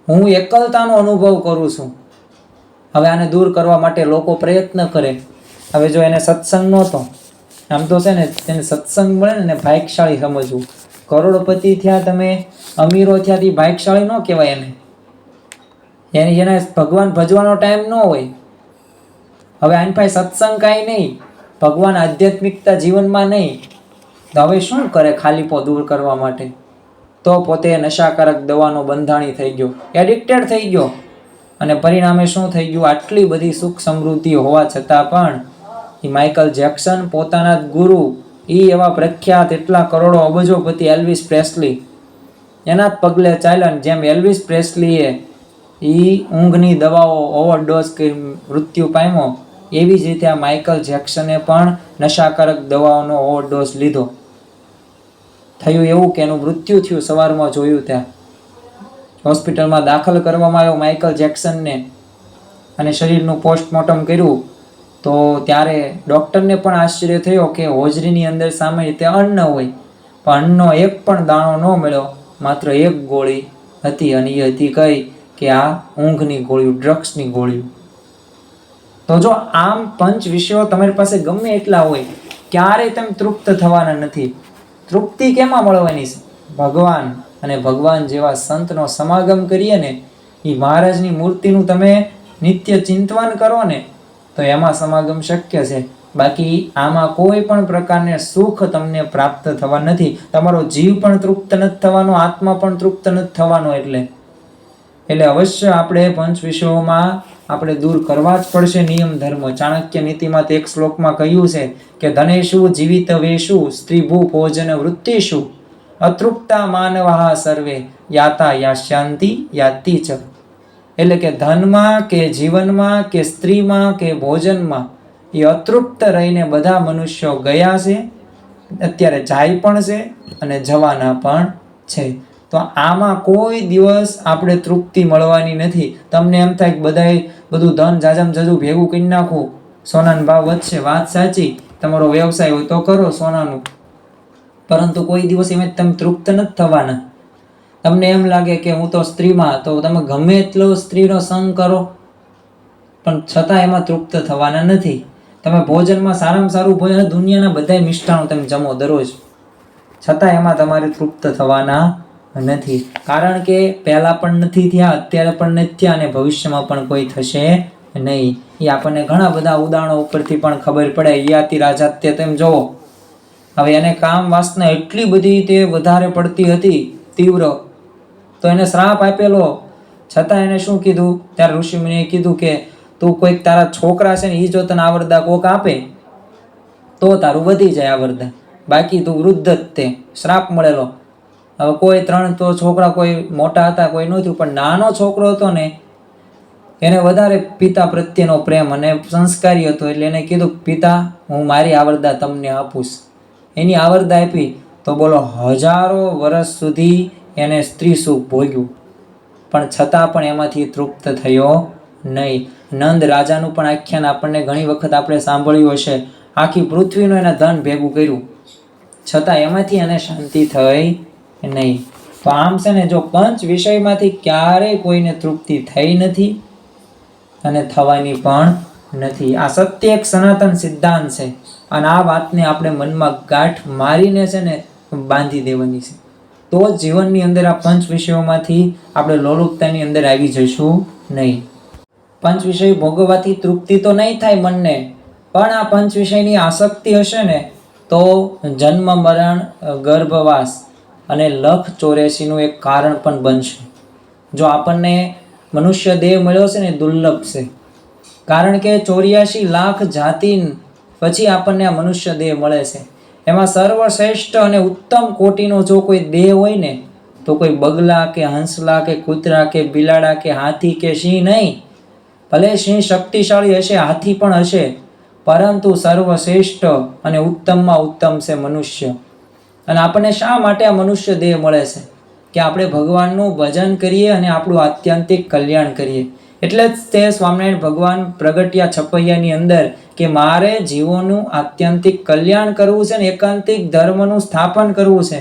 હું એકલતાનો અનુભવ કરું છું. હવે આને દૂર કરવા માટે લોકો પ્રયત્ન કરે. હવે જો એને સત્સંગ નહોતો, આમ તો છે ને તેને સત્સંગ મળે ને ભાગ્યશાળી સમજવું. કરોડપતિ થયા તમે, અમીરો થયા, તે ભાગ્યશાળી ન કહેવાય એને ભગવાન ભજવાનો ટાઈમ ન હોય. હવે આની પાસે સત્સંગ કાંઈ નહીં, ભગવાન આધ્યાત્મિકતા જીવનમાં નહીં, તો હવે શું કરે ખાલીપો દૂર કરવા માટે? તો પોતે નશાકારક દવાનો બંધાણી થઈ ગયો, એડિક્ટેડ થઈ ગયો. અને પરિણામે શું થઈ ગયું? આટલી બધી સુખ સમૃદ્ધિ હોવા છતાં પણ એ માઇકલ જેક્સન પોતાના જ ગુરુ, એ એવા પ્રખ્યાત એટલા કરોડો અબજોપતિ એલ્વિસ પ્રેસ્લી, એના જ પગલે ચાલ્યા. જેમ એલ્વિસ પ્રેસ્લીએ ઊંઘની દવાઓ ઓવરડોઝ કરી મૃત્યુ પામ્યો, એવી જ રીતે આ માઇકલ જેક્સને પણ નશાકારક દવાઓનો ઓવરડોઝ લીધો. થયું એવું કે એનું મૃત્યુ થયું. સવારમાં જોયું ત્યાં હોસ્પિટલમાં દાખલ કરવામાં આવ્યો માઇકલ જેક્સનને, અને શરીરનું પોસ્ટમોર્ટમ કર્યું. તો ત્યારે ડૉક્ટરને પણ આશ્ચર્ય થયો કે હોજરીની અંદર સામાન્ય રીતે અન્ન હોય, પણ અન્નનો એક પણ દાણો ન મળ્યો. માત્ર એક ગોળી હતી, અને એ હતી કઈ? કે આ ઊંઘની ગોળીઓ, ડ્રગ્સની ગોળીઓ. તો જો આમ પંચ વિષયો તમારી પાસે ગમે એટલા હોય, ક્યારેય તમે તૃપ્ત થવાના નથી. તૃપ્તિ કેમાં મળવાની છે? ભગવાન અને ભગવાન જેવા સંતનો સમાગમ કરીએ ને, એ મહારાજની મૂર્તિનું તમે નિત્ય ચિંતન કરો ને, તો એમાં સમાગમ શક્ય છે. બાકી આમાં કોઈ પણ પ્રકારને સુખ તમને પ્રાપ્ત થવા નથી. તમારો જીવ પણ તૃપ્ત નથી થવાનો, આત્મા પણ તૃપ્ત નથી થવાનો. એટલે એટલે અવશ્ય આપણે પંચ વિષયોમાં આપણે દૂર કરવા જ પડશે નિયમ ધર્મ. ચાણક્ય નીતિમાં તે એક શ્લોકમાં કહ્યું છે કે ધનેશુ જીવિત વેશુ સ્ત્રી ભૂ ભોજન વૃત્તિષુ અતૃપ્તા માનવા સર્વે યાતા યાશ્યાંતિ યાતિ ચ. એટલે કે ધનમાં કે જીવનમાં કે સ્ત્રીમાં કે ભોજનમાં એ અતૃપ્ત રહીને બધા મનુષ્યો ગયા છે, અત્યારે જાય પણ છે અને જવાના પણ છે. તો આમાં કોઈ દિવસ આપણે તૃપ્તિ મળવાની નથી. તમને એમ થાય કે બધાએ બધું ધન જાજમ જજુ ભેગું કરી નાખવું, સોનાનો ભાવ વધશે, વાત સાચી, તમારો વ્યવસાય હોય તો કરો સોનાનું, પરંતુ કોઈ દિવસ એમ તમે તૃપ્ત નથી થવાના. તમને એમ લાગે કે હું તો સ્ત્રીમાં, તો તમે ગમે એટલો સ્ત્રીનો સંગ કરો પણ છતાં એમાં તૃપ્ત થવાના નથી. તમે ભોજનમાં સારામાં સારું ભોજન, દુનિયાના બધા મિષ્ટાણો તમે જમો દરરોજ, છતાં એમાં તમારે તૃપ્ત થવાના નથી. કારણ કે પહેલા પણ નથી થયા, અત્યારે પણ નથી થયા અને ભવિષ્યમાં પણ કોઈ થશે નહીં. એ આપણને ઘણા બધા ઉદાહરણો ઉપરથી પણ ખબર પડે. યાતિ રાજાત્ય તેમ જોવો. હવે એને કામ વાસના એટલી બધી તે વધારે પડતી હતી, તીવ્ર, તો એને શ્રાપ આપેલો. છતાં એને શું કીધું, ત્યારે ઋષિમુનિએ કીધું કે તું કોઈક તારા છોકરા છે ને એ જો તને આવરદા કોક આપે તો તારું વધી જાય આવરદા, બાકી તું વૃદ્ધ જ તે, શ્રાપ મળેલો. હવે કોઈ 3 તો છોકરા, કોઈ મોટા હતા કોઈ નહોતું, પણ નાનો છોકરો હતો ને એને વધારે પિતા પ્રત્યેનો પ્રેમ અને સંસ્કારી હતો. એટલે એને કીધું પિતા હું મારી આવરદા તમને આપું. એની આવરદા આપી તો બોલો 1000 વર્ષ સુધી એને સ્ત્રી સુખ ભોગ્યું, પણ છતાં પણ એમાંથી તૃપ્ત થયો નહીં. નંદ રાજાનું પણ આખ્યાન આપણને ઘણી વખત આપણે સાંભળ્યું હશે. આખી પૃથ્વીનું એને ધન ભેગું કર્યું, છતાં એમાંથી એને શાંતિ થઈ નહીં. તો આમ છે ને, જો પંચ વિષયમાંથી ક્યારેય કોઈને તૃપ્તિ થઈ નથી અને થવાની પણ નથી. આ સત્ય એક સનાતન સિદ્ધાંત છે અને આ વાતને આપણે મનમાં ગાંઠ મારીને છે ને બાંધી દેવાની છે. તો જ જીવનની અંદર આ પંચ વિષયોમાંથી આપણે લોલુપતાની અંદર આવી જઈશું નહીં. પંચ વિષય ભોગવવાથી તૃપ્તિ તો નહીં થાય મનને, પણ આ પંચ વિષયની આસક્તિ હશે ને તો જન્મ મરણ ગર્ભવાસ અને 1,84નું એક કારણ પણ બનશે. જો આપણને મનુષ્ય દેહ મળ્યો છે ને દુર્લભ છે, કારણ કે 84 લાખ જાતિ પછી આપણને આ મનુષ્ય દેહ મળે છે. એમાં સર્વશ્રેષ્ઠ અને ઉત્તમ કોટીનો જો કોઈ દેહ હોય ને તો કોઈ બગલા કે હંસલા કે કૂતરા કે બિલાડા કે હાથી કે સિંહ નહીં. ભલે સિંહ શક્તિશાળી હશે, હાથી પણ હશે, પરંતુ સર્વશ્રેષ્ઠ અને ઉત્તમમાં ઉત્તમ છે મનુષ્ય. અને આપણને શા માટે આ મનુષ્ય દેહ મળે છે? કે આપણે ભગવાનનું ભજન કરીએ અને આપણું આત્યંતિક કલ્યાણ કરીએ. એટલે જ તે સ્વામિનારાયણ ભગવાન પ્રગટ્યા છપૈયાની અંદર કે મારે જીવોનું આત્યંતિક કલ્યાણ કરવું છે ને એકાંતિક ધર્મનું સ્થાપન કરવું છે.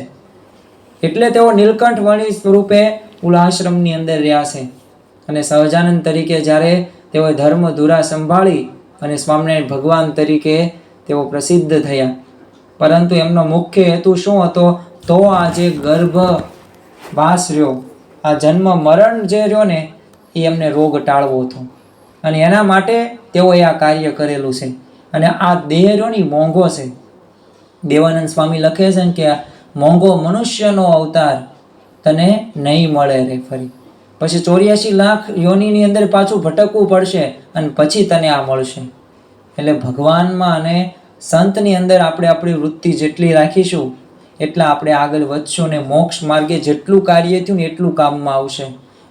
એટલે તેઓ નીલકંઠ વણી સ્વરૂપે ઉલાશ્રમની અંદર રહ્યા છે. અને સહજાનંદ તરીકે જ્યારે તેઓ ધર્મ ધુરા સંભાળી અને સ્વામિનારાયણ ભગવાન તરીકે તેઓ પ્રસિદ્ધ થયા, પરંતુ એમનો મુખ્ય હેતુ શું હતો? તો આ જે ગર્ભવાસ રહ્યો, આ જન્મ મરણ જે રહ્યો ને એ એમને રોગ ટાળવો હતો અને એના માટે તેઓએ આ કાર્ય કરેલું છે. અને આ દેહ રહ્યો ને મોંઘો છે. દેવાનંદ સ્વામી લખે છે ને કે મોંઘો મનુષ્યનો અવતાર તને નહીં મળે રે ફરી. પછી 84 લાખ યોનિની અંદર પાછું ભટકવું પડશે અને પછી તને આ મળશે. એટલે ભગવાનમાં અને સંતની અંદર આપણે આપણી વૃત્તિ જેટલી રાખીશું એટલા આપણે આગળ વધશું ને મોક્ષ માર્ગે જેટલું કાર્ય થયું ને એટલું કામમાં આવશે.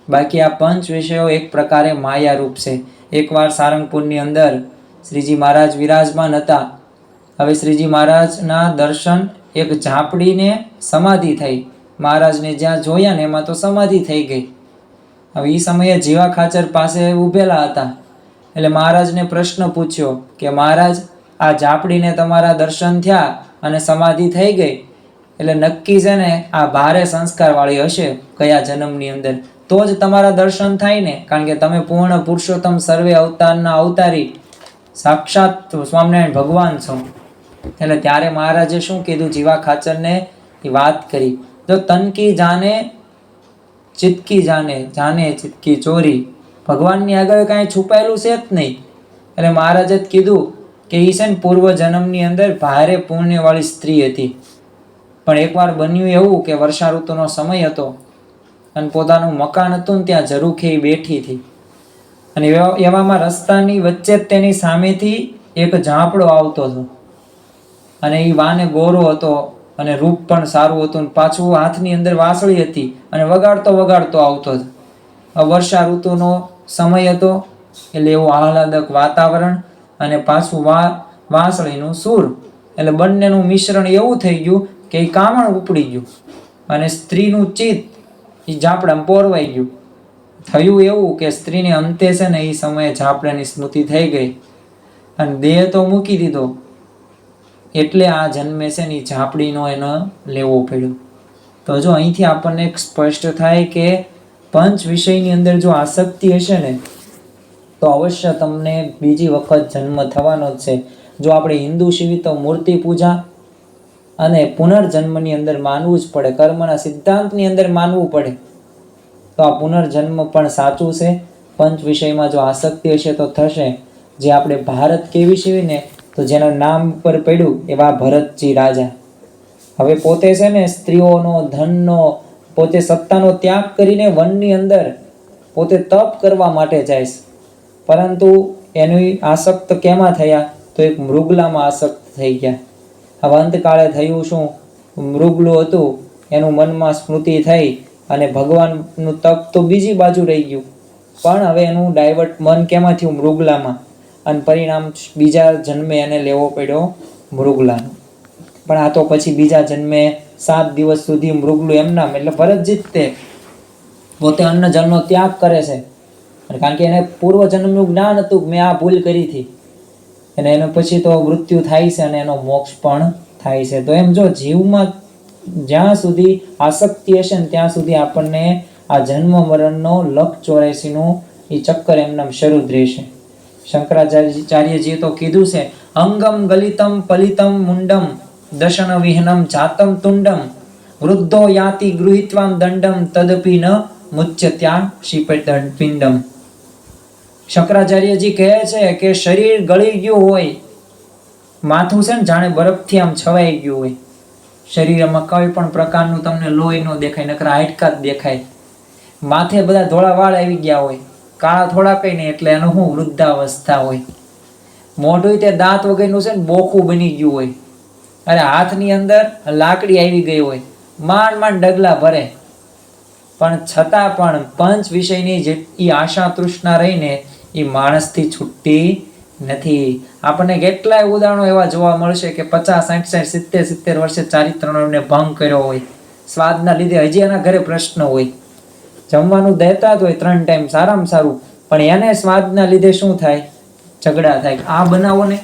બાકી આ પંચ વિષયો એક પ્રકારે માયારૂપ છે. એકવાર સારંગપુરની અંદર શ્રીજી મહારાજ વિરાજમાન હતા. હવે શ્રીજી મહારાજના દર્શન, એક ઝાંપડીને સમાધિ થઈ. મહારાજને જ્યાં જોયા ને એમાં તો સમાધિ થઈ ગઈ. હવે એ સમયે જીવા ખાચર પાસે ઊભેલા હતા. એટલે મહારાજને પ્રશ્ન પૂછ્યો કે મહારાજ, આ ઝાંપડીને તમારા દર્શન થયા અને સમાધિ થઈ ગઈ, એટલે નક્કી છે ને આ ભારે સંસ્કારવાળી હશે કયા જન્મની અંદર, તો જ તમારા દર્શન થાય ને, કારણ કે તમે પૂર્ણ પુરુષોત્તમ સર્વે અવતારના અવતારી સાક્ષાત સ્વામિનારાયણ ભગવાન છો. એટલે ત્યારે મહારાજે શું કીધું? જીવા ખાચરને એ વાત કરી, જો તનકી જાને ચિતકી જાને, જાને ચિતકી ચોરી. ભગવાનની આગળ કાંઈ છુપાયેલું છે જ નહીં. એટલે મહારાજે જ કીધું કે એ છે ને પૂર્વ જન્મની અંદર ભારે પુણ્યવાળી સ્ત્રી હતી. પણ એકવાર બન્યું એવું કે વર્ષા ઋતુનો સમય હતો અને પોતાનું મકાન હતું ને ત્યાં ઝરૂખે બેઠી હતી. અને એવામાં રસ્તાની વચ્ચે જ તેની સામેથી એક ઝાંપડો આવતો હતો. અને એ વાને ગોરો હતો અને રૂપ પણ સારું હતું, પાછું હાથની અંદર વાંસળી હતી અને વગાડતો વગાડતો આવતો હતો. વર્ષા ઋતુનો સમય હતો એટલે એવું આહલાદક વાતાવરણ અને પાછું વાંસળીનું સૂર, એટલે બંનેનું મિશ્રણ એવું થઈ ગયું કે એ કામણ ઉપડી ગયું અને સ્ત્રીનું ચિત્ત એ ઝાપડામાં પોરવાઈ ગયું. થયું એવું કે સ્ત્રીને અંતે છે ને એ સમયે ઝાપડાની સ્મૃતિ થઈ ગઈ અને દેહ તો મૂકી દીધો, એટલે આ જન્મે છે ને ઝાપડીનો એનો લેવો પડ્યો. તો જો અહીંથી આપણને સ્પષ્ટ થાય કે પંચ વિષયની અંદર જો આસક્તિ હશે ને તો અવશ્ય તમને બીજી વખત જન્મ થવાનો જ છે. જો આપણે હિન્દુ છીએ તો મૂર્તિ પૂજા અને પુનર્જન્મની અંદર માનવું જ પડે, કર્મના સિદ્ધાંતની અંદર માનવું પડે. તો આ પુનર્જન્મ પણ સાચું છે. પંચ વિષયમાં જો આસક્તિ હશે તો થશે. જે આપણે ભારત કેવી છીએ ને તો જેના નામ પર પડ્યું એવા ભરતજી રાજા. હવે પોતે છે ને સ્ત્રીઓનો, ધનનો, પોતે સત્તાનો ત્યાગ કરીને વનની અંદર પોતે તપ કરવા માટે જાય છે. પરંતુ એની આસક્ત કેમાં થયા તો એક મૃગલામાં આસક્ત થઈ ગયા. હવે અંતકાળે થયું શું, મૃગલું હતું એનું મનમાં સ્મૃતિ થઈ અને ભગવાનનું તપ તો બીજી બાજુ રહી ગયું, પણ હવે એનું ડાયવર્ટ મન કેમાં થયું, મૃગલામાં, અને પરિણામ બીજા જન્મે એને લેવો પડ્યો મૃગલાનો. પણ આ તો પછી બીજા જન્મે 7 દિવસ સુધી મૃગલું એમનામ, એટલે ભરતજી તે પોતે અન્ન જળનો ત્યાગ કરે છે, કારણ કે એને પૂર્વજન્મનું જ્ઞાન હતું કે મેં આ ભૂલ કરી હતી, અને એના પછી તો મૃત્યુ થાય છે અને એનો મોક્ષ પણ થાય છે. તો એમ જો જીવમાં જ્યાં સુધી આસક્તિ હશે ને ત્યાં સુધી આપણને આ જન્મ મરણનો લખ 84નું એ ચક્કર એમનામ શરૂ જ રહેશે. શંકરાચાર્યજીએ તો કીધું છે, અંગમ ગલિતમ પલિતમ મુંડમ દશન વિહનમ જાતમ તુંડમ વૃદ્ધો યાતિ ગૃહિત્વામ દંડમ તદપી ન મુચ્યત્યા પિંડમ. શંકરાચાર્યજી કહે છે કે શરીર ગળી ગયું હોય, માથું છે ને જાણે બરફથી આમ છવાઈ ગયું હોય, શરીરમાં કોઈ પણ પ્રકારનું તમને લોહી ન દેખાય, નકરા હાડકા જ દેખાય, માથે બધા ધોળા વાળ આવી ગયા હોય, કાળા થોડા કઈ નહીં, એટલે એનું શું વૃદ્ધાવસ્થા હોય. મોઢું તે દાંત વગરનું છે ને બોખું બની ગયું હોય, અરે હાથની અંદર લાકડી આવી ગઈ હોય, માંડ માંડ ડગલા ભરે, પણ છતાં પણ પંચ વિષયની જેટલી આશા તૃષ્ણા રહીને એ માણસથી છૂટતી નથી. આપણને કેટલાય ઉદાહરણો એવા જોવા મળશે કે 50, 60, 60, 70 વર્ષે ચારિત્રનો ભંગ કર્યો હોય, સ્વાદના લીધે હજી એના ઘરે પ્રશ્ન હોય, જમવાનું દેતા જ હોય 3 ટાઈમ સારામાં સારું, પણ એને સ્વાદના લીધે શું થાય, ઝઘડા થાય, આ બનાવો ને.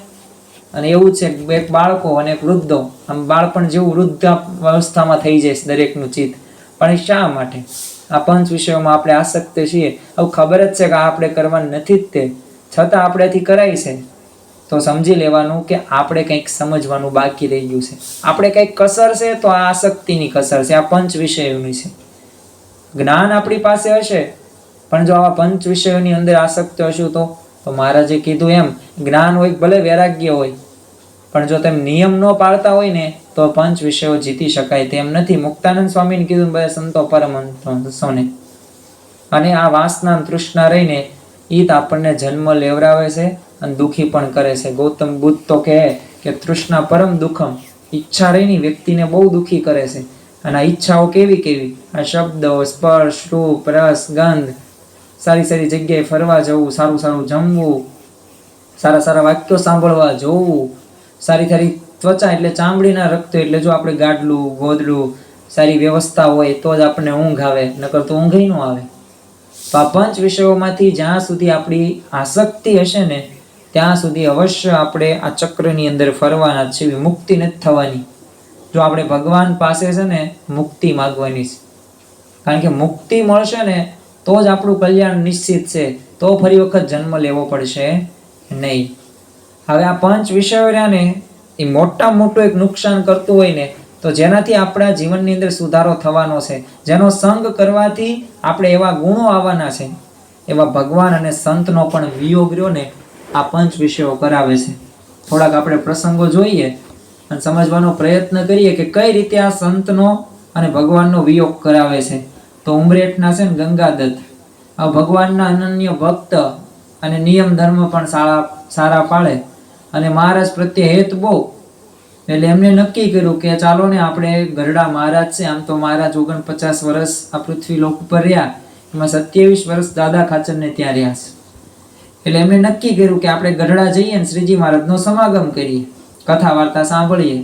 અને એવું છે એક બાળકો અને એક વૃદ્ધો, આમ બાળપણ જેવું વૃદ્ધ અવસ્થામાં થઈ જાય દરેકનું ચિત્ત. પણ એ શા માટે? આ પંચ વિષયોમાં આપણે આસક્ત છીએ. હવે ખબર જ છે કે આપણે કરવાનું નથી જ, તે છતાં આપણેથી કરાય છે. તો સમજી લેવાનું કે આપણે કંઈક સમજવાનું બાકી રહી ગયું છે, આપણે કંઈક કસર છે, તો આ આસક્તિની કસર છે, આ પંચ વિષયોની છે. જ્ઞાન આપણી પાસે હશે, પણ જો આવા પંચ વિષયોની અંદર આસક્ત હશું તો મહારાજે કીધું એમ જ્ઞાન હોય ભલે વૈરાગ્ય હોય, પણ જો તેમ નિયમ ન પાળતા હોય ને તો પંચ વિષયો જીતી શકાય તેમ નથી. મુક્તાનંદ સ્વામીને કીધું બધા સંતો પરમહંસોને. અને આ વાસના તૃષ્ણા રહીને ઈ આપણને જન્મ લેવરાવે છે અને દુઃખી પણ કરે છે. ગૌતમ બુદ્ધ તો કહે કે તૃષ્ણા પરમ દુઃખમ, ઈચ્છા રહીને વ્યક્તિને બહુ દુઃખી કરે છે. અને આ ઈચ્છાઓ કેવી કેવી, આ શબ્દો, સ્પર્શ, રૂપ, રસ, ગંધ, સારી સારી જગ્યાએ ફરવા જવું, સારું સારું જમવું, સારા સારા વાક્યો સાંભળવા, જોવું, સારી સારી ત્વચા એટલે ચામડીના રખતો, એટલે જો આપણે ગાડલું ગોદડું સારી વ્યવસ્થા હોય તો જ આપણને ઊંઘ આવે, નકર તો ઊંઘ ન આવે. તો આ પંચ વિષયોમાંથી જ્યાં સુધી આપણી આસક્તિ હશે ને ત્યાં સુધી અવશ્ય આપણે આ ચક્રની અંદર ફરવાના જ છે, મુક્તિ નથી થવાની. જો આપણે ભગવાન પાસે છે ને મુક્તિ માગવાની છે, કારણ કે મુક્તિ મળશે ને તો જ આપણું કલ્યાણ નિશ્ચિત છે, તો ફરી વખત જન્મ લેવો પડશે નહીં. હવે આ પંચ વિષયો રહ્યા ને એ મોટામાં મોટું એક નુકસાન કરતું હોય ને તો જેનાથી આપણા જીવનની અંદર સુધારો થવાનો છે, જેનો સંગ કરવાથી આપણે એવા ગુણો આવવાના છે, એવા ભગવાન અને સંતનો પણ વિયોગ રહ્યો ને આ પંચ વિષયો કરાવે છે. થોડાક આપણે પ્રસંગો જોઈએ અને સમજવાનો પ્રયત્ન કરીએ કે કઈ રીતે આ સંતનો અને ભગવાનનો વિયોગ કરાવે છે. તો ઉમરેઠના છે ને ગંગાદત્ત આ ભગવાનના અનન્ય ભક્ત અને નિયમ ધર્મ પણ સારા પાળે અને મહારાજ પ્રત્યે હેત બહુ, એટલે એમને નક્કી કર્યું કે ચાલો ને આપણે ગરડા મહારાજ છે, આમ તો મહારાજ 49 વર્ષ આ પૃથ્વી લોક ઉપર રહ્યા, એમાં 27 વર્ષ દાદા ખાચરને ત્યાં રહ્યા છે. એટલે એમણે નક્કી કર્યું કે આપણે ગઢડા જઈએ ને શ્રીજી મહારાજનો સમાગમ કરીએ, કથા વાર્તા સાંભળીએ,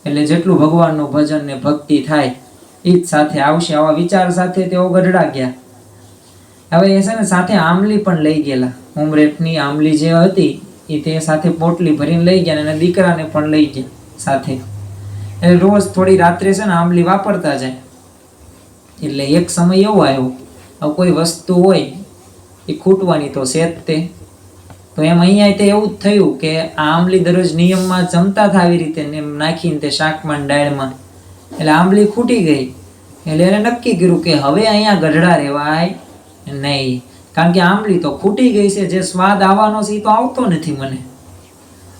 એટલે જેટલું ભગવાનનું ભજન ને ભક્તિ થાય એ જ સાથે આવશે. આવા વિચાર સાથે તેઓ ગઢડા ગયા. હવે એ છે ને સાથે આંબલી પણ લઈ ગયેલા, ઉમરેઠની આંબલી જે હતી એ તે સાથે પોટલી ભરીને લઈ ગયા અને દીકરાને પણ લઈ ગયા સાથે. એટલે રોજ થોડી રાત્રે છે ને આંબલી વાપરતા જાય. એટલે એક સમય એવો આવ્યો, કોઈ વસ્તુ હોય એ ખૂટવાની તો છે જ તે. તો એમ અહીંયા તે એવું જ થયું કે આ આંબલી દરરોજ નિયમમાં જમતા હતા આવી રીતે નાખીને તે શાકમાં દાળમાં, એટલે આંબલી ખૂટી ગઈ. એટલે એને નક્કી કર્યું કે હવે અહીંયા ગઢડા રહેવાય નહીં, કારણ કે આંબલી તો ખૂટી ગઈ છે, જે સ્વાદ આવવાનો છે એ તો આવતો નથી મને.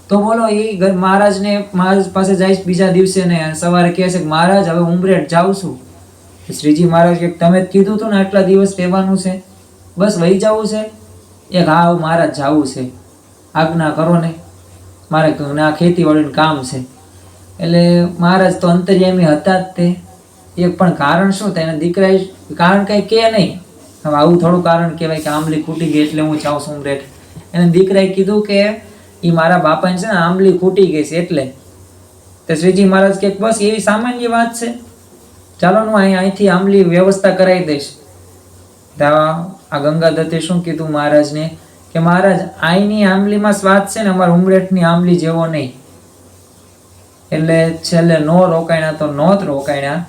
તો બોલો એ મહારાજ પાસે જાય બીજા દિવસે ને સવારે કહે છે કે મહારાજ હવે ઉમરેઠ જાઉં છું. શ્રીજી મહારાજ કે તમે જ કીધું હતું ને આટલા દિવસ રહેવાનું છે, બસ વહી જવું છે? એક હા મહારાજ જવું છે, આજ્ઞા કરો ને, મારે ના ખેતીવાડીનું કામ છે. એટલે મહારાજ તો અંતર્યામી હતા જ તે, એક પણ કારણ શું થાય, એના દીકરાએ કારણ કંઈ કે નહીં. હવે આવું થોડું કારણ કહેવાય કે આંબલી ખૂટી ગઈ એટલે હું જાઉં છું ઉમરેઠ. એને દીકરાએ કીધું કે એ મારા બાપાને છે ને આંબલી ખૂટી ગઈ છે એટલે. તો શ્રીજી મહારાજ કે બસ એવી સામાન્ય વાત છે, ચાલો હું અહીંથી આંબલી વ્યવસ્થા કરાવી દઈશ. આ ગંગાદત્તે શું કીધું મહારાજને કે મહારાજ અહીંની આંબલીમાં સ્વાદ છે ને અમારા ઉમરેઠની આંબલી જેવો નહીં. એટલે છેલ્લે નો રોકાણ્યા તો નો જ રોકાણ્યા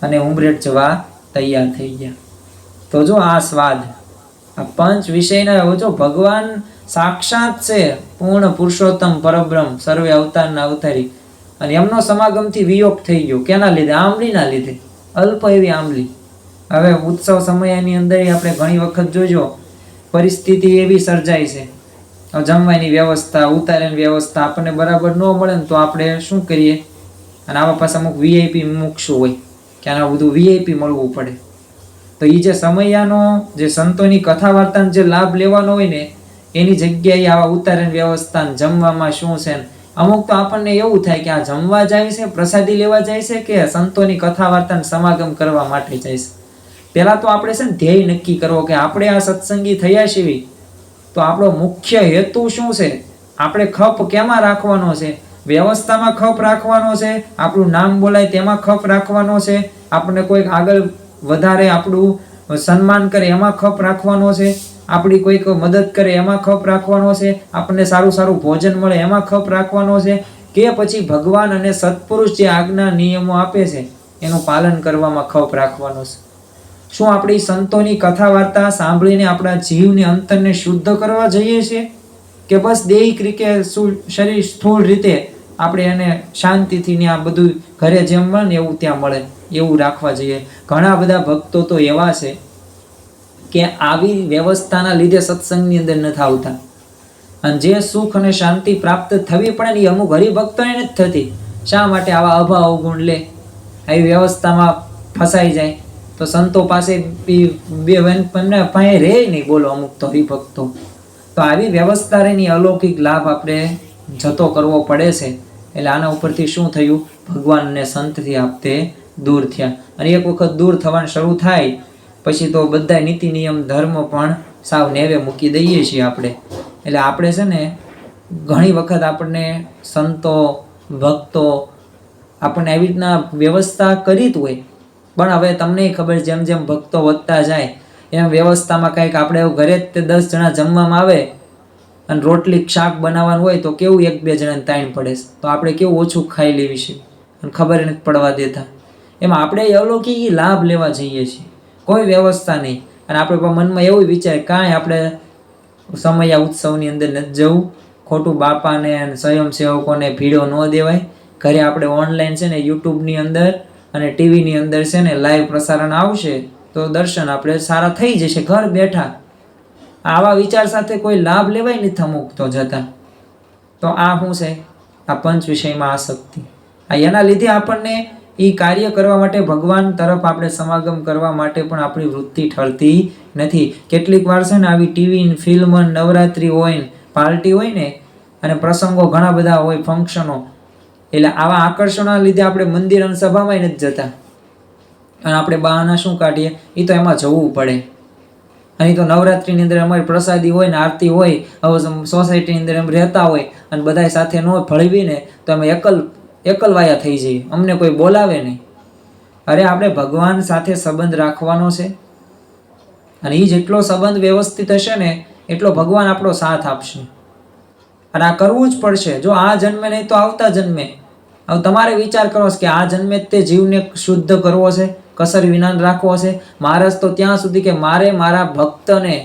અને ઉમરેઠ જવા તૈયાર થઈ ગયા. તો જો આ સ્વાદ, આ પંચ વિષયના જો ભગવાન સાક્ષાત છે, પૂર્ણ પુરુષોત્તમ પરબ્રહ્મ સર્વે અવતારના અવતારી, અને એમનો સમાગમથી વિયોગ થઈ ગયો. કેના લીધે? આંબલીના લીધે. અલ્પ એવી આંબલી. હવે ઉત્સવ સમયની અંદર આપણે ઘણી વખત જોજો પરિસ્થિતિ એવી સર્જાય છે, જમવાની વ્યવસ્થા, ઉતારેની વ્યવસ્થા આપણને બરાબર ન મળે ને તો આપણે શું કરીએ, અને આવા પાસે અમુક વીઆઈપી મૂકશું હોય કે આના બધું વીઆઈપી મળવું પડે. તો એ જે સમયાનો જે સંતોની કથા વાર્તાનો જે લાભ લેવાનો હોય ને એની જગ્યાએ આવા ઉતારેની વ્યવસ્થા, જમવામાં શું છે, અમુક તો આપણને એવું થાય કે આ જમવા જાય છે, પ્રસાદી લેવા જાય છે કે સંતોની કથા વાર્તાનો સમાગમ કરવા માટે જાય છે. પહેલા તો આપણે છે ને ધ્યેય નક્કી કરવો કે આપણે આ સત્સંગી થયા છીએ તો આપણો મુખ્ય હેતુ શું છે, આપણે ખપ કેમાં રાખવાનો છે, વ્યવસ્થામાં ખપ રાખવાનો છે, આપણું નામ બોલાય તેમાં ખપ રાખવાનો છે, આપણને કોઈક આગળ વધારે આપણું સન્માન કરે એમાં ખપ રાખવાનો છે, આપણી કોઈક મદદ કરે એમાં ખપ રાખવાનો છે, આપણને સારું સારું ભોજન મળે એમાં ખપ રાખવાનો છે, કે પછી ભગવાન અને સત્પુરુષ જે આજ્ઞા નિયમો આપે છે એનું પાલન કરવામાં ખપ રાખવાનો છે. શું આપણી સંતોની કથા વાર્તા સાંભળીને આપણા જીવને અંતરને શુદ્ધ કરવા જઈએ છીએ કે બસ દેહિક રીતે શરીર સ્થૂળ રીતે આપણે એને શાંતિથી આ બધું ઘરે જેમ મળે ને એવું ત્યાં મળે એવું રાખવા જોઈએ? ઘણા બધા ભક્તો તો એવા છે કે આવી વ્યવસ્થાના લીધે સત્સંગની અંદર નથી આવતા, અને જે સુખ અને શાંતિ પ્રાપ્ત થવી પડે ને એ અમુક હરિભક્તોને નથી થતી. શા માટે? આવા અભાવ અવગુણ લે, આવી વ્યવસ્થામાં ફસાઈ જાય તો સંતો પાસે પાસે રહે નહીં. બોલો અમુક તો હરિભક્તો તો આવી વ્યવસ્થા રહીને અલૌકિક લાભ આપણે જતો કરવો પડે છે. એટલે આના ઉપરથી શું થયું? ભગવાન અને સંતથી આપતે દૂર થયા, અને એક વખત દૂર થવાનું શરૂ થાય પછી તો બધા નીતિ નિયમ ધર્મ પણ સાવ નેવે મૂકી દઈએ છીએ આપણે. એટલે આપણે છે ને ઘણી વખત આપણને સંતો ભક્તો આપણને આવી રીતના વ્યવસ્થા કરી જ હોય, પણ હવે તમને ખબર જેમ જેમ ભક્તો વધતા જાય એમ વ્યવસ્થામાં કંઈક આપણે ઘરે જ તે 10 જણા જમવામાં આવે અને રોટલી શાક બનાવવાનું હોય તો કેવું 1-2 જણાને તાણ પડે છે, તો આપણે કેવું ઓછું ખાઈ લેવી છે અને ખબર નથી પડવા દેતા. એમાં આપણે અલૌકિક લાભ લેવા જઈએ છીએ, કોઈ વ્યવસ્થા નહીં, અને આપણે મનમાં એવું વિચાર કાંઈ આપણે સમય ઉત્સવની અંદર નથી જવું, ખોટું બાપાને અને સ્વયંસેવકોને ભીડો ન દેવાય. ઘરે આપણે ઓનલાઈન છે ને યુટ્યુબની અંદર અને ટીવીની અંદર છે ને લાઈવ પ્રસારણ આવશે તો દર્શન આપણે સારા થઈ જશે ઘર બેઠા. આવા વિચાર સાથે કોઈ લાભ લેવાય નથી અમુક તો જતા. તો આ શું છે? આ પંચ વિષયમાં આસક્તિ. આ એના લીધે આપણને એ કાર્ય કરવા માટે, ભગવાન તરફ આપણે સમાગમ કરવા માટે પણ આપણી વૃત્તિ ઠરતી નથી. કેટલીક વાર છે ને આવી ટીવી, ફિલ્મ, નવરાત્રિ હોય, પાર્ટી હોય ને, અને પ્રસંગો ઘણા બધા હોય, ફંક્શનો, એટલે આવા આકર્ષણના લીધે આપણે મંદિર અને સભામાં નથી જતા, અને આપણે બહાના શું કાઢીએ, એ તો એમાં જવું પડે. અહીં તો નવરાત્રિની અંદર અમારી પ્રસાદી હોય ને, આરતી હોય, હવે સોસાયટીની અંદર એમ રહેતા હોય અને બધા સાથે ન ભળવી ને તો અમે એકલવાયા થઈ જઈએ, અમને કોઈ બોલાવે નહીં. અરે આપણે ભગવાન સાથે સંબંધ રાખવાનો છે, અને એ જેટલો સંબંધ વ્યવસ્થિત હશે ને એટલો ભગવાન આપણો સાથ આપશે. અને આ કરવું જ પડશે. જો આ જન્મે નહીં તો આવતા જન્મે. હવે તમારે વિચાર કરો કે આ જન્મે તે જીવને શુદ્ધ કરવો છે, કસર વિનાન રાખવો છે. મહારાજ તો ત્યાં સુધી કે મારે મારા ભક્તને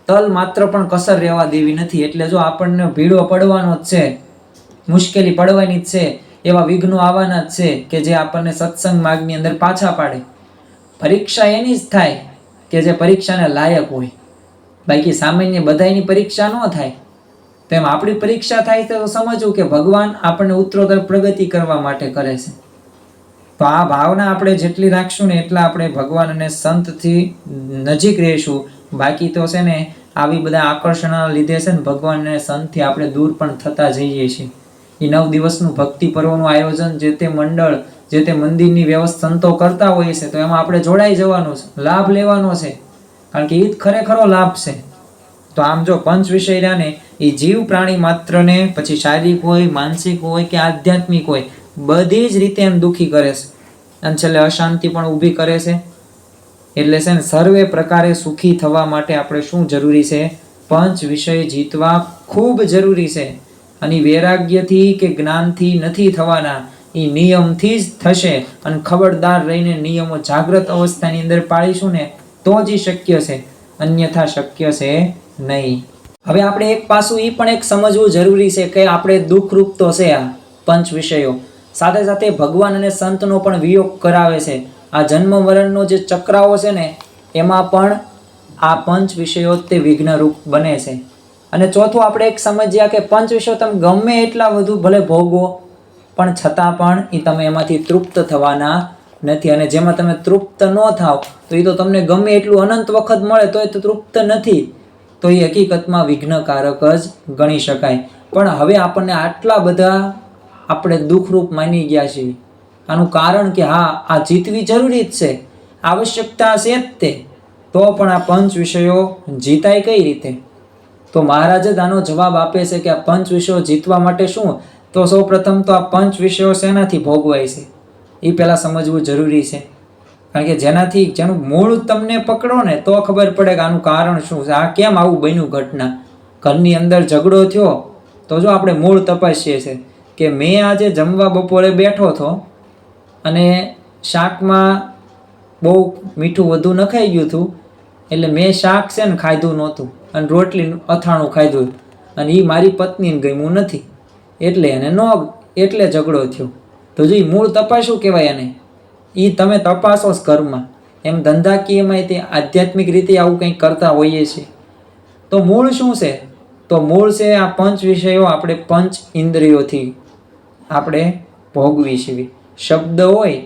તલ માત્ર પણ કસર રહેવા દેવી નથી. એટલે જો આપણને ભીડો પડવાનો જ છે, મુશ્કેલી પડવાની જ છે, એવા વિઘ્નો આવવાના જ છે કે જે આપણને સત્સંગ માર્ગની અંદર પાછા પાડે. પરીક્ષા એની જ થાય કે જે પરીક્ષાને લાયક હોય, બાકી સામાન્ય બધાની પરીક્ષા ન થાય. તેમ આપણી પરીક્ષા થાય તો સમજવું કે ભગવાન આપણને ઉત્તરોત્તર પ્રગતિ કરવા માટે કરે છે. તો આ ભાવના આપણે જેટલી રાખશું ને એટલા આપણે ભગવાન અને સંતથી નજીક રહીશું. બાકી તો છે ને આવી બધા આકર્ષણના લીધે છે ને ભગવાન અને સંતથી આપણે દૂર પણ થતા જઈએ છીએ. એ 9 દિવસનું ભક્તિ પર્વનું આયોજન જે તે મંડળ, જે તે મંદિરની વ્યવસ્થા સંતો કરતા હોય છે, તો એમાં આપણે જોડાઈ જવાનું છે, લાભ લેવાનો છે, કારણ કે એ જ ખરેખરો લાભ છે. તો આમ જો પંચ વિષય રહ્યા ને એ જીવ પ્રાણી માત્રને, પછી શારીરિક હોય, માનસિક હોય કે આધ્યાત્મિક હોય, બધી જ રીતે એમ દુઃખી કરે છે, અને છેલ્લે અશાંતિ પણ ઊભી કરે છે. એટલે છે ને સર્વે પ્રકારે સુખી થવા માટે આપણે શું જરૂરી છે? પંચ વિષય જીતવા ખૂબ જરૂરી છે. અને વૈરાગ્યથી કે જ્ઞાનથી નથી થવાના, એ નિયમથી જ થશે. અને ખબરદાર રહીને નિયમો જાગ્રત અવસ્થાની અંદર પાળીશું ને તો જ શક્ય છે, અન્યથા શક્ય છે નહીં. હવે આપણે એક પાસું એ પણ એક સમજવું જરૂરી છે કે આપણે દુઃખરૂપ તો છે આ પંચ વિષયો, સાથે સાથે ભગવાન અને સંતનો પણ વિયોગ કરાવે છે. આ જન્મ મરણનો જે ચક્રાઓ છે ને એમાં પણ આ પંચ વિષયો તે વિઘ્નરૂપ બને છે. અને ચોથું આપણે એક સમજ્યા કે પંચ વિષયો તમે ગમે એટલા વધુ ભલે ભોગવો, પણ છતાં પણ એ તમે એમાંથી તૃપ્ત થવાના નથી. અને જેમાં તમે તૃપ્ત ન થાવ તો એ તો તમને ગમે એટલું અનંત વખત મળે તો એ તો તૃપ્ત નથી, તો એ હકીકતમાં વિઘ્નકારક જ ગણી શકાય. પણ હવે આપણને આટલા બધા આપણે દુઃખરૂપ માની ગયા છીએ, આનું કારણ કે હા આ જીતવી જરૂરી જ છે, આવશ્યકતા છે જ તે, તો પણ આ પંચ વિષયો જીતાય કઈ રીતે? તો મહારાજ જ આનો જવાબ આપે છે કે આ પંચ વિષયો જીતવા માટે શું? તો સૌ પ્રથમ તો આ પંચ વિષયો શેનાથી ભોગવાય છે એ પહેલાં સમજવું જરૂરી છે. કારણ કે જેનું મૂળ તમને પકડો ને તો ખબર પડે કે આનું કારણ શું છે, આ કેમ આવું બન્યું ઘટના. ઘરની અંદર ઝઘડો થયો તો જો આપણે મૂળ તપાસીએ છીએ કે મેં આજે જમવા બપોરે બેઠો હતો અને શાકમાં બહુ મીઠું વધુ નખાઈ ગયું હતું, એટલે મેં શાક છે ને ખાધું નહોતું અને રોટલી અથાણું ખાધું, અને એ મારી પત્નીને ગમ્યું નથી એટલે ઝઘડો થયો. તો જો એ મૂળ તપાસવું કહેવાય એને, એ તમે તપાસો જ કર્મમાં. એમ ધંધાકીયમાં તે આધ્યાત્મિક રીતે આવું કંઈક કરતા હોઈએ છીએ. તો મૂળ શું છે? તો મૂળ છે આ પંચ વિષયો આપણે પંચ ઇન્દ્રિયોથી આપણે ભોગવીએ છીએ. શબ્દ હોય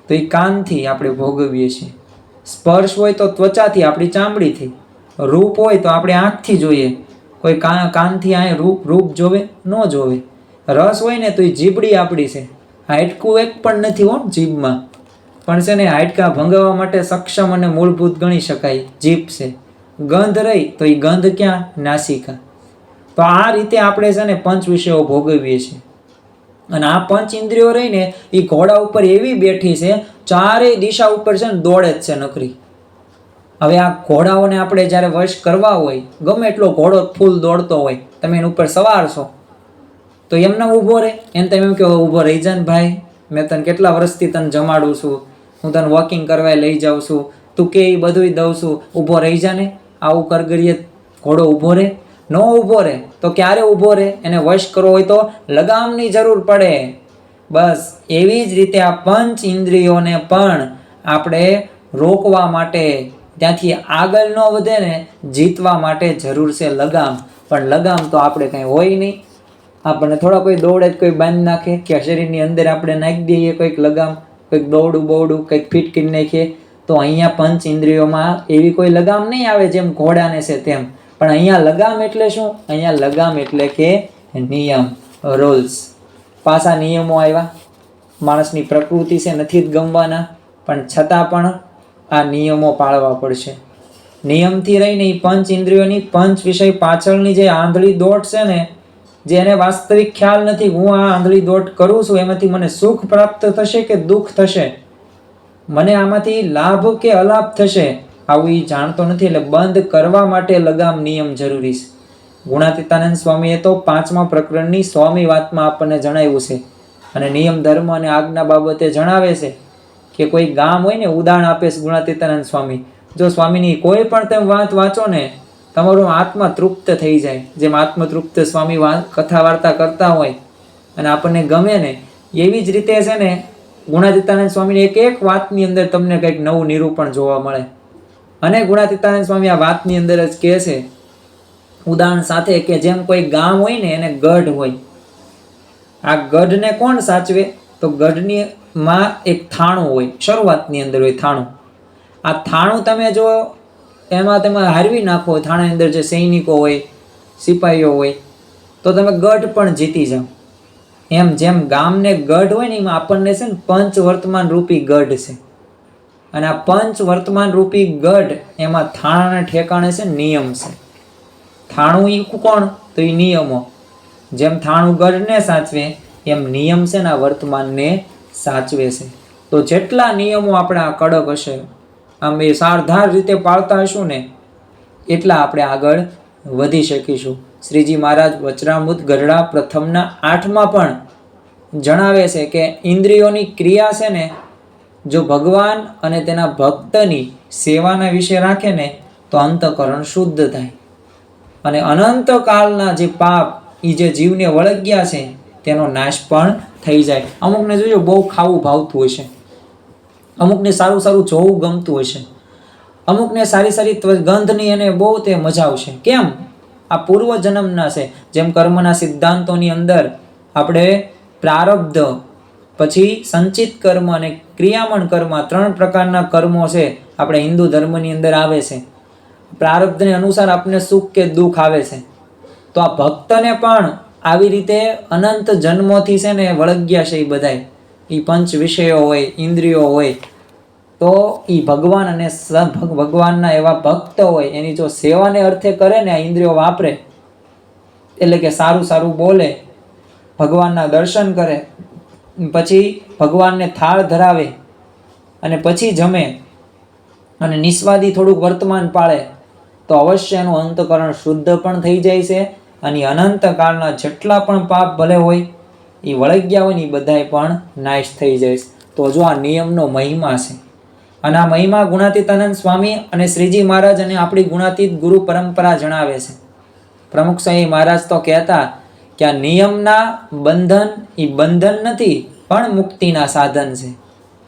તો એ કાનથી આપણે ભોગવીએ છીએ, સ્પર્શ હોય તો ત્વચાથી, આપણી ચામડીથી, રૂપ હોય તો આપણે આંખથી જોઈએ, કોઈ કાનથી આ રૂપ જોવે ન જોવે, રસ હોય ને તો એ જીભડી આપણી છે, હાડકું એક પણ નથી હો જીભમાં, પણ છે ને હાડકાં ભંગાવવા માટે સક્ષમ અને મૂળભૂત ગણી શકાય જીભ છે. ગંધ રહી તો એ ગંધ ક્યાં? નાસિકા. તો આ રીતે આપણે છે ને પંચ વિષયો ભોગવીએ છીએ. અને આ પંચ ઇન્દ્રિયો રહીને એ ઘોડા ઉપર એવી બેઠી છે, ચારેય દિશા ઉપર છે ને દોડે જ છે નકરી. હવે આ ઘોડાઓને આપણે જ્યારે વશ કરવા હોય, ગમે એટલો ઘોડો ફૂલ દોડતો હોય, તમે એની ઉપર સવાર છો તો એમને ઊભો રહે? એને તમે એમ કે ઊભો રહી જા ને ભાઈ, મેં તને કેટલા વર્ષથી તને જમાડું છું, હું તને વોકિંગ કરવા લઈ જાઉં છું, તું કે એ બધું દઉં છું, ઊભો રહી જા ને. આવું કરગરીએ ઘોડો ઊભો રહે? ન ઊભો રહે. તો ક્યારે ઊભો રહે? એને વશ કરવો હોય તો લગામની જરૂર પડે. બસ એવી જ રીતે આ પંચ ઇન્દ્રિયોને પણ આપણે રોકવા માટે, ત્યાંથી આગળ ન વધે ને જીતવા માટે જરૂર છે લગામ. પણ લગામ તો આપણે કંઈ હોય નહીં. આપણને થોડા કોઈ દોડે કોઈ બાંધી નાખે કે શરીરની અંદર આપણે નાખી દઈએ કોઈક લગામ, કંઈક દોડું બોડું કંઈક ફિટ કરી નાખીએ, તો અહીંયા પંચ ઇન્દ્રિયોમાં એવી કોઈ લગામ નહીં આવે જેમ ઘોડાને છે તેમ. પણ અહીંયા લગામ એટલે શું? અહીંયા લગામ એટલે કે નિયમ, રૂલ્સ. પાછા નિયમો આવ્યા. માણસની પ્રકૃતિ છે નથી જ ગમવાના, પણ છતાં પણ આ નિયમો પાળવા પડશે. નિયમથી રહીને એ પંચ ઇન્દ્રિયોની પંચ વિષય પાછળની જે આંધળી દોટ છે ને, જેને વાસ્તવિક ખ્યાલ નથી હું આ આંધળી દોટ કરું છું એમાંથી મને સુખ પ્રાપ્ત થશે કે દુઃખ થશે, મને આમાંથી લાભ કે અલાભ થશે, આવું એ જાણતો નથી. એટલે બંધ કરવા માટે લગામ નિયમ જરૂરી છે. ગુણાતીતાનંદ સ્વામીએ તો 5મા પ્રકરણની 100મી વાતમાં આપણને જણાવ્યું છે. અને નિયમ ધર્મ અને આજ્ઞા બાબતે જણાવે છે કે કોઈ ગામ હોય ને, ઉદાહરણ આપે છે ગુણાતીતાનંદ સ્વામી, જો સ્વામીની કોઈ પણ તમે વાત વાંચો ને, તમારો આત્મા તૃપ્ત થઈ જાય. જેમ આત્મતૃપ્ત સ્વામી કથા વાર્તા કરતા હોય અને આપણને ગમે ને, એવી જ રીતે છે ને ગુણાતીતાનંદ સ્વામીની એક એક વાતની અંદર તમને કંઈક નવું નિરૂપણ જોવા મળે. અને ગુણાતીતાનંદ સ્વામી આ વાતની અંદર જ કહે છે ઉદાહરણ સાથે કે જેમ કોઈ ગામ હોય ને એને ગઢ હોય. આ ગઢને કોણ સાચવે? તો ગઢની માં એક થાણું હોય, શરૂઆતની અંદર હોય થાણું. આ થાણું તમે જો એમાં તમે હારવી નાખો, થાણાની અંદર જે સૈનિકો હોય, સિપાહીઓ હોય, તો તમે ગઢ પણ જીતી જાઓ. એમ જેમ ગામને ગઢ હોય ને, એમાં આપણને છે ને પંચ વર્તમાન રૂપી ગઢ છે. અને આ પંચ વર્તમાન રૂપી ગઢ, એમાં થાણાના ઠેકાણે છે નિયમ છે. થાણું એ કોણ? તો એ નિયમો. જેમ થાણું ગઢને સાચવે એમ નિયમ છે ને આ વર્તમાનને સાચવે છે. તો જેટલા નિયમો આપણા કડક હશે, આમ એ સારધાર રીતે પાળતા હશું ને, એટલા આપણે આગળ વધી શકીશું. શ્રીજી મહારાજ વચરામૃત ગઢડા પ્રથમના 8માં પણ જણાવે છે કે ઇન્દ્રિયોની ક્રિયા છે ને, જો ભગવાન અને તેના ભક્તની સેવાના વિશે રાખે ને, તો અંતઃકરણ શુદ્ધ થાય. અને અનંત કાળના જે પાપ એ જે જીવને વળગ્યા છે તેનો નાશ પણ થઈ જાય. અમુકને જોજો બહુ ખાવું ભાવતું હશે, અમુકને સારું સારું જોવું ગમતું હશે, અમુકને સારી સારી ગંધની એને બહુ તે મજા આવશે. કેમ? આ પૂર્વ જન્મના છે. જેમ કર્મના સિદ્ધાંતોની અંદર આપણે પ્રારબ્ધ, પછી સંચિત કર્મ અને ક્રિયામણ કર્મ, 3 પ્રકારના કર્મો છે આપણે હિન્દુ ધર્મની અંદર આવે છે. પ્રારબ્ધને અનુસાર આપણને સુખ કે દુઃખ આવે છે. તો આ ભક્તને પણ આવી રીતે અનંત જન્મોથી છે ને વળગ્યા છે એ બધાય, એ પંચ વિષયો હોય, ઇન્દ્રિયો હોય. તો એ ભગવાન અને ભગવાનના એવા ભક્ત હોય, એની જો સેવાને અર્થે કરે ને, આ ઇન્દ્રિયો વાપરે, એટલે કે સારું સારું બોલે, ભગવાનના દર્શન કરે, પછી ભગવાનને થાળ ધરાવે અને પછી જમે, અને નિસ્વાદી થોડુંક વર્તમાન પાળે, તો અવશ્ય એનું અંતઃકરણ શુદ્ધ પણ થઈ જાય છે. અને અનંત કાળના જેટલા પણ પાપ ભલે હોય, એ વળગ્યા હોય ને, એ બધાય પણ નાશ થઈ જાય છે. તો જો આ નિયમનો મહિમા છે. અને આ મહિમા ગુણાતીતાનંદ સ્વામી અને શ્રીજી મહારાજ અને આપણી ગુણાતીત ગુરુ પરંપરા જણાવે છે. પ્રમુખ સ્વામી મહારાજ તો કહેતા કે આ નિયમના બંધન એ બંધન નથી, પણ મુક્તિના સાધન છે.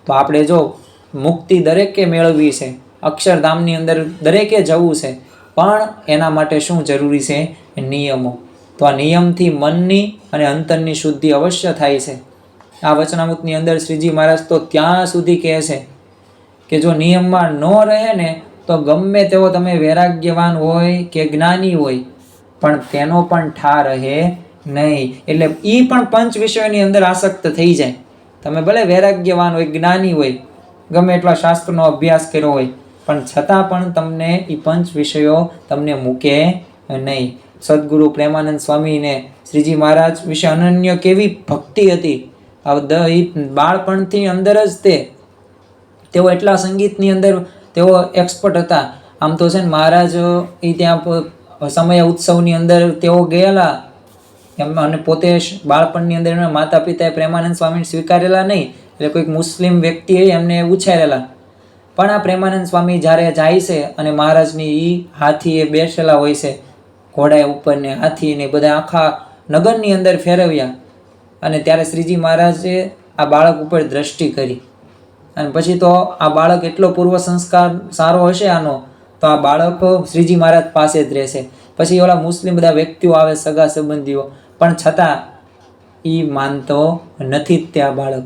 તો આપણે જો મુક્તિ દરેકે મેળવવી છે, અક્ષરધામની અંદર દરેકે જવું છે, પણ એના માટે શું જરૂરી છે? નિયમો. તો આ નિયમથી મનની અને અંતરની શુદ્ધિ અવશ્ય થાય છે. આ વચનામૃતની અંદર શ્રીજી મહારાજ તો ત્યાં સુધી કહે છે કે જો નિયમમાં ન રહે ને, તો ગમે તેવો તમે વૈરાગ્યવાન હોય કે જ્ઞાની હોય, પણ તેનો પણ ઠાર રહે નહીં. એટલે એ પણ પંચ વિષયોની અંદર આસક્ત થઈ જાય. તમે ભલે વૈરાગ્યવાન હોય, જ્ઞાની હોય, ગમે એટલા શાસ્ત્રનો અભ્યાસ કર્યો હોય, પણ છતાં પણ તમને એ પંચ વિષયો તમને મૂકે નહીં. સદગુરુ પ્રેમાનંદ સ્વામીને શ્રીજી મહારાજ વિશે અનન્ય કેવી ભક્તિ હતી. બાળપણથી અંદર જ તેઓ એટલા સંગીતની અંદર તેઓ એક્સપર્ટ હતા. આમ તો છે ને મહારાજ એ ત્યાં સમય ઉત્સવની અંદર તેઓ ગયેલા એમ, અને પોતે બાળપણની અંદર એમના માતા પિતાએ પ્રેમાનંદ સ્વામીને સ્વીકારેલા નહીં, એટલે કોઈક મુસ્લિમ વ્યક્તિએ એમને ઉછેરેલા. પણ આ પ્રેમાનંદ સ્વામી જ્યારે જાય છે અને મહારાજની એ હાથીએ બેસેલા હોય છે, ઘોડા ઉપર ને હાથી ને બધા આખા નગરની અંદર ફેરવ્યા, અને ત્યારે શ્રીજી મહારાજે આ બાળક ઉપર દ્રષ્ટિ કરી. અને પછી તો આ બાળક એટલો પૂર્વ સંસ્કાર સારો હશે આનો, તો આ બાળક શ્રીજી મહારાજ પાસે જ રહેશે. પછી ઓલા મુસ્લિમ બધા વ્યક્તિઓ આવે, સગા સંબંધીઓ, પણ છતાં એ માનતો નથી જ તે આ બાળક.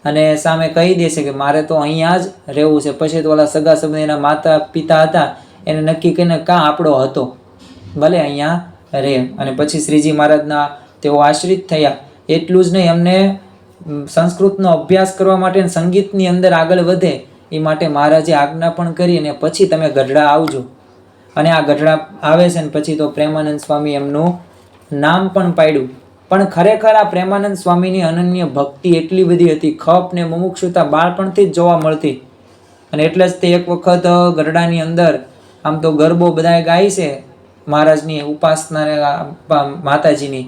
અને સામે કહી દેશે કે મારે તો અહીંયા જ રહેવું છે. પછી તો ઓલા સગા સંબંધીના માતા પિતા હતા એને નક્કી કરીને કાં આપણો હતો, ભલે અહીંયા રહે. અને પછી શ્રીજી મહારાજના તેઓ આશ્રિત થયા. એટલું જ નહીં, એમને સંસ્કૃતનો અભ્યાસ કરવા માટે સંગીતની અંદર આગળ વધે એ માટે મહારાજે આજ્ઞા પણ કરી અને પછી તમે ગઢડા આવજો. અને આ ગઢડા આવે છે ને પછી તો પ્રેમાનંદ સ્વામી એમનું નામ પણ પાડ્યું. પણ ખરેખર આ પ્રેમાનંદ સ્વામીની અનન્ય ભક્તિ એટલી બધી હતી, ખપ ને મુમુક્ષુતા બાળપણથી જ જોવા મળતી. અને એટલે જ તે એક વખત ગરડાની અંદર આમ તો ગરબો બધાએ ગાય છે મહારાજની ઉપાસના માતાજીની.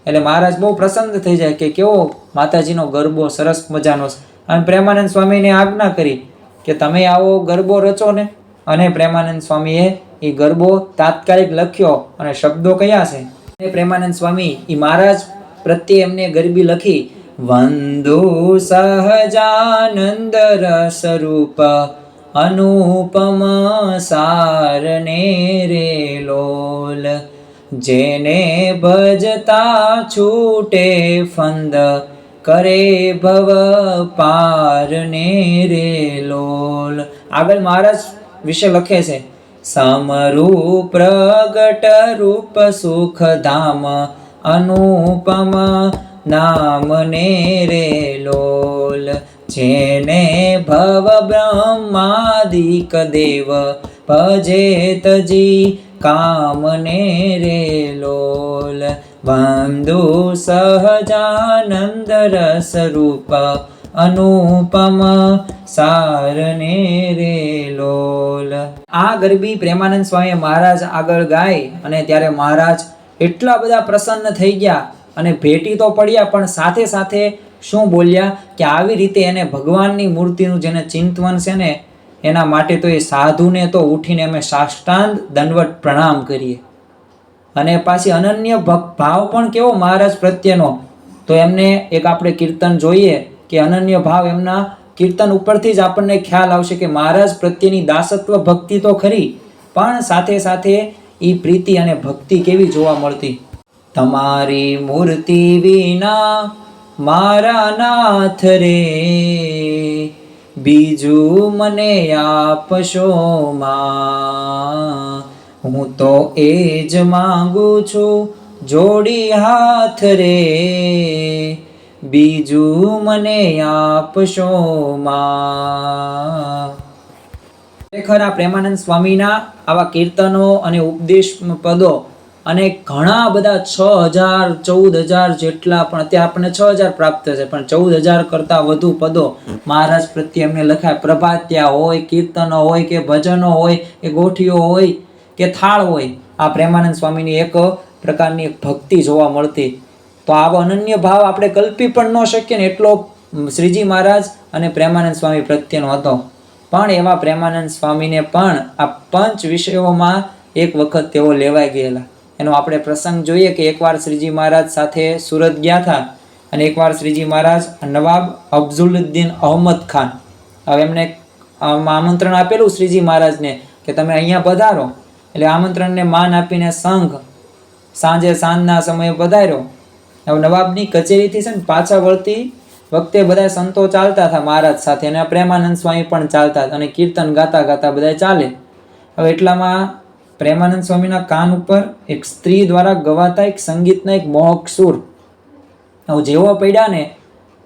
એટલે મહારાજ બહુ પ્રસન્ન થઈ જાય કે કેવો માતાજીનો ગરબો સરસ મજાનો છે. અને પ્રેમાનંદ સ્વામીને આજ્ઞા કરી કે તમે આવો ગરબો રચો ને. અને પ્રેમાનંદ સ્વામીએ એ ગરબો તાત્કાલિક લખ્યો. અને શબ્દો કયા છે? પ્રેમાનંદ સ્વામી એ મહારાજ પ્રત્યે એમને ગરબી લખી. વંદુ સહજાનંદ રસરૂપ અનુપમ સારને રે લોલ, જેને ભજતા છૂટે ફંદ કરે ભવ પારને રે લોલ. આગળ મહારાજ વિશે લખે છે. સમરૂપ પ્રગટ રૂપ સુખ ધામ અનુપમ નામ ને રે લોલ, જેને ભવ બ્રહ્માદિક દેવ ભજે તજી કામ ને રે લોલ. બંધુ સહજાનંદ રસ રૂપ અનુપમ સારને રે લોલ. આ ગરબી પ્રેમાનંદ સ્વામી મહારાજ આગળ ગાય અને ત્યારે મહારાજ એટલા બધા પ્રસન્ન થઈ ગયા અને ભેટી તો પડ્યા, પણ સાથે સાથે શું બોલ્યા કે આવી રીતે એને ભગવાનની મૂર્તિનું જેને ચિંતવન છે ને એના માટે તો એ સાધુને તો ઉઠીને અમે સાષ્ટાંગ દંડવત પ્રણામ કરીએ. અને પાછી અનન્ય ભાવ પણ કેવો મહારાજ પ્રત્યેનો. તો એમને એક આપણે કીર્તન જોઈએ કે અનન્ય ભાવ એમના કીર્તન ઉપરથી જ આપણને ખ્યાલ આવશે કે મહારાજ પ્રત્યેની દાસત્વ ભક્તિ તો ખરી, પણ સાથે સાથે એ પ્રીતિ અને ભક્તિ કેવી જોવા મળતી. તમારી મૂર્તિ વિના મારા નાથ રે, બીજું મને આપશો માં, હું તો એ જ માંગુ છું જોડી હાથ રે, બીજું મને આપશો માં. ખરેખર આ પ્રેમાનંદ સ્વામીના આવા કીર્તનો અને ઉપદેશ પદો અને ઘણા બધા 6,000 14,000 જેટલા, પણ અત્યારે આપણને 6,000 પ્રાપ્ત છે, પણ 14,000 કરતાં વધુ પદો મહારાજ પ્રત્યે એમને લખાય. પ્રભાત્યા હોય, કીર્તનો હોય કે ભજનો હોય કે ગોઠીઓ હોય કે થાળ હોય, આ પ્રેમાનંદ સ્વામીની એક પ્રકારની ભક્તિ જોવા મળતી. તો આવો અનન્ય ભાવ આપણે કલ્પી પણ ન શકીએ ને એટલો શ્રીજી મહારાજ અને પ્રેમાનંદ સ્વામી પ્રત્યેનો હતો. પણ એવા પ્રેમાનંદ સ્વામીને પણ આ પંચ વિષયોમાં એક વખત તેઓ લેવાઈ ગયેલા. એનો આપણે પ્રસંગ જોઈએ કે એકવાર શ્રીજી મહારાજ સાથે સુરત ગયા હતા અને એકવાર શ્રીજી મહારાજ નવાબ અફઝલુદ્દીન અહમદ ખાન, હવે એમને આમંત્રણ આપેલું શ્રીજી મહારાજને કે તમે અહીંયા પધારો. એટલે આમંત્રણને માન આપીને સંઘ સાંજના સમયે પધાર્યો. હવે નવાબની કચેરીથી છે ને પાછા વળતી વખતે બધા સંતો ચાલતા હતા મહારાજ સાથે, અને પ્રેમાનંદ સ્વામી પણ ચાલતા હતા અને કીર્તન ગાતા ગાતા બધા ચાલે. હવે એટલામાં પ્રેમાનંદ સ્વામીના કાન ઉપર એક સ્ત્રી દ્વારા ગવાતા એક સંગીતના એક મોહક સુર હવે જેવો પડ્યા ને,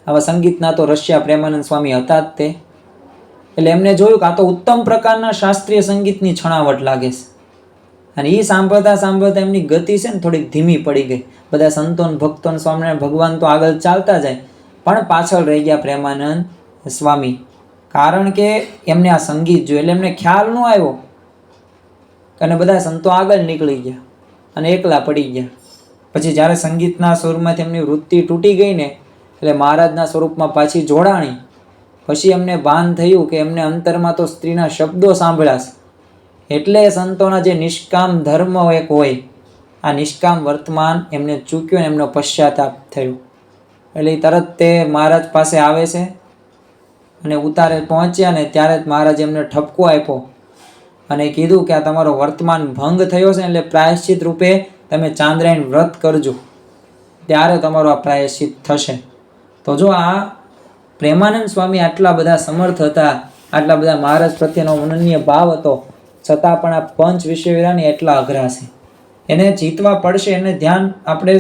આવા સંગીતના તો રશિયા પ્રેમાનંદ સ્વામી હતા જ તે. એટલે એમને જોયું કે આ તો ઉત્તમ પ્રકારના શાસ્ત્રીય સંગીતની છણાવટ લાગે છે. અને એ સાંભળતા સાંભળતા એમની ગતિ છે ને થોડીક ધીમી પડી ગઈ. બધા સંતો ભક્તો સ્વામિનારાયણ ભગવાન તો આગળ ચાલતા જાય, પણ પાછળ રહી ગયા પ્રેમાનંદ સ્વામી. કારણ કે એમને આ સંગીત જોયું એટલે એમને ખ્યાલ ન આવ્યો અને બધા સંતો આગળ નીકળી ગયા અને એકલા પડી ગયા. પછી જ્યારે સંગીતના સ્વરૂપમાંથી એમની વૃત્તિ તૂટી ગઈ ને એટલે મહારાજના સ્વરૂપમાં પાછી જોડાણી. પછી એમને ભાન થયું કે એમને અંતરમાં તો સ્ત્રીના શબ્દો સાંભળ્યા છે. એટલે સંતોના જે નિષ્કામ ધર્મ એક હોય, આ નિષ્કામ વર્તમાન એમને ચૂક્યો ને એમનો પશ્ચાતાપ થયો. એટલે તરત તે મહારાજ પાસે આવે છે અને ઉતારે પહોંચ્યા ને ત્યારે જ મહારાજ એમને ઠપકો આપ્યો અને કીધું કે આ તમારો વર્તમાન ભંગ થયો છે, એટલે પ્રાયશ્ચિત રૂપે તમે ચાંદ્રાયણ વ્રત કરજો, ત્યારે તમારો આ પ્રાયશ્ચિત થશે. તો જો આ પ્રેમાનંદ સ્વામી આટલા બધા સમર્થ હતા, આટલા બધા મહારાજ પ્રત્યેનો અનન્ય ભાવ હતો, છતાં પણ આ પંચ વિષયોને એટલા અઘરા છે. એને જીતવા પડશે, એને ધ્યાન આપણે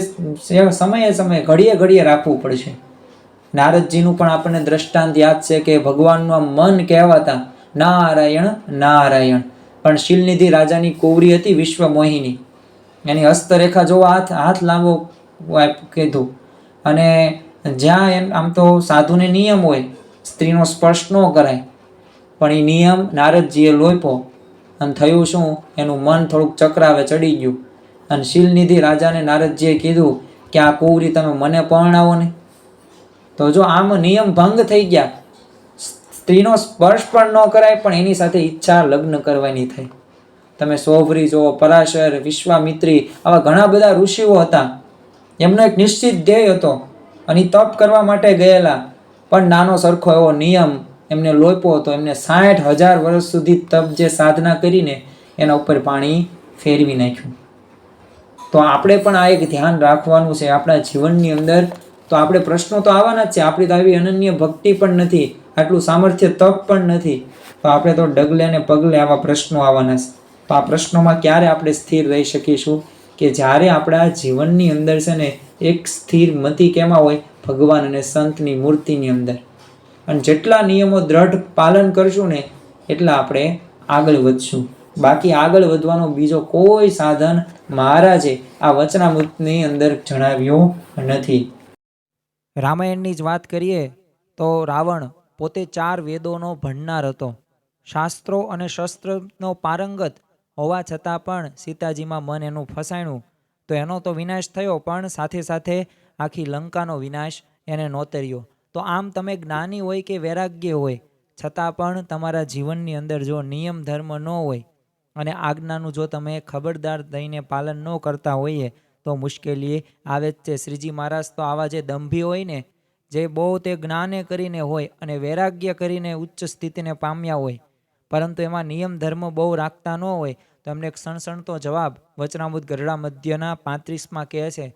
સમયે સમયે ઘડીએ ઘડીએ રાખવું પડશે. નારદજીનું પણ આપણને દ્રષ્ટાંત યાદ છે કે ભગવાનનું મન કહેવાતા નારાયણ નારાયણ, પણ શીલનિધિ રાજાની કુંવરી હતી વિશ્વમોહિની, એની હસ્તરેખા જોવા હાથ લાંબો કીધું. અને જ્યાં આમ તો સાધુને નિયમ હોય સ્ત્રીનો સ્પર્શ ન કરાય, પણ એ નિયમ નારદજીએ લોપ્યો અને થયું શું, એનું મન થોડુંક ચક્રાવે ચડી ગયું. અને શીલનિધિ રાજાને નારદજીએ કીધું કે આ કુંવરી તમે મને પરણાવો ને. તો જો આમ નિયમ ભંગ થઈ ગયા, સ્ત્રીનો સ્પર્શ પણ ન કરાય, પણ એની સાથે ઈચ્છા લગ્ન કરવાની થઈ. તમે સોભરી જુઓ, પરાશર, વિશ્વામિત્રી, આવા ઘણા બધા ઋષિઓ હતા. એમનો એક નિશ્ચિત ધ્યેય હતો અને તપ કરવા માટે ગયેલા, પણ નાનો સરખો એવો નિયમ એમને લોપ્યો હતો. એમને 60,000 વર્ષ સુધી તપ જે સાધના કરીને એના ઉપર પાણી ફેરવી નાખ્યું. તો આપણે પણ આ એક ધ્યાન રાખવાનું છે આપણા જીવનની અંદર. તો આપણે પ્રશ્નો તો આવવાના જ છે. આપણી તો આવી અનન્ય ભક્તિ પણ નથી, આટલું સામર્થ્ય તપ પણ નથી, તો આપણે તો ડગલે ને પગલે આવા પ્રશ્નો આવવાના છે. તો આ પ્રશ્નોમાં ક્યારે આપણે સ્થિર રહી શકીશું? કે જ્યારે આપણા જીવનની અંદર છે ને એક સ્થિર મતિ કેમાં હોય? ભગવાન અને સંતની મૂર્તિની અંદર. અને જેટલા નિયમો દ્રઢ પાલન કરશું ને એટલા આપણે આગળ વધશું. બાકી આગળ વધવાનો બીજો કોઈ સાધન મહારાજે આ વચનામૃતની અંદર જણાવ્યું નથી. રામાયણની જ વાત કરીએ તો રાવણ પોતે 4 વેદોનો ભણનાર હતો, શાસ્ત્રો અને શસ્ત્રનો પારંગત હોવા છતાં પણ સીતાજીમાં મન એનું ફસાણું, તો એનો તો વિનાશ થયો, પણ સાથે સાથે આખી લંકાનો વિનાશ એને નોતર્યો. તો આમ તમે જ્ઞાની હોય કે વૈરાગ્ય હોય, છતાં પણ તમારા જીવનની અંદર જો નિયમ ધર્મ ન હોય અને આજ્ઞાનું જો તમે ખબરદાર થઈને પાલન ન કરતા હોઈએ તો મુશ્કેલી આવે જ છે. શ્રીજી મહારાજ તો આવા જે દંભી હોય ને, જે બહુ તે જ્ઞાને કરીને હોય અને વૈરાગ્ય કરીને ઉચ્ચ સ્થિતિને પામ્યા હોય, પરંતુ એમાં નિયમ ધર્મ બહુ રાખતા ન હોય, તો એમને એક સણસણતો જવાબ વચનામૃત ગરડા મધ્યના 35માં કહે છે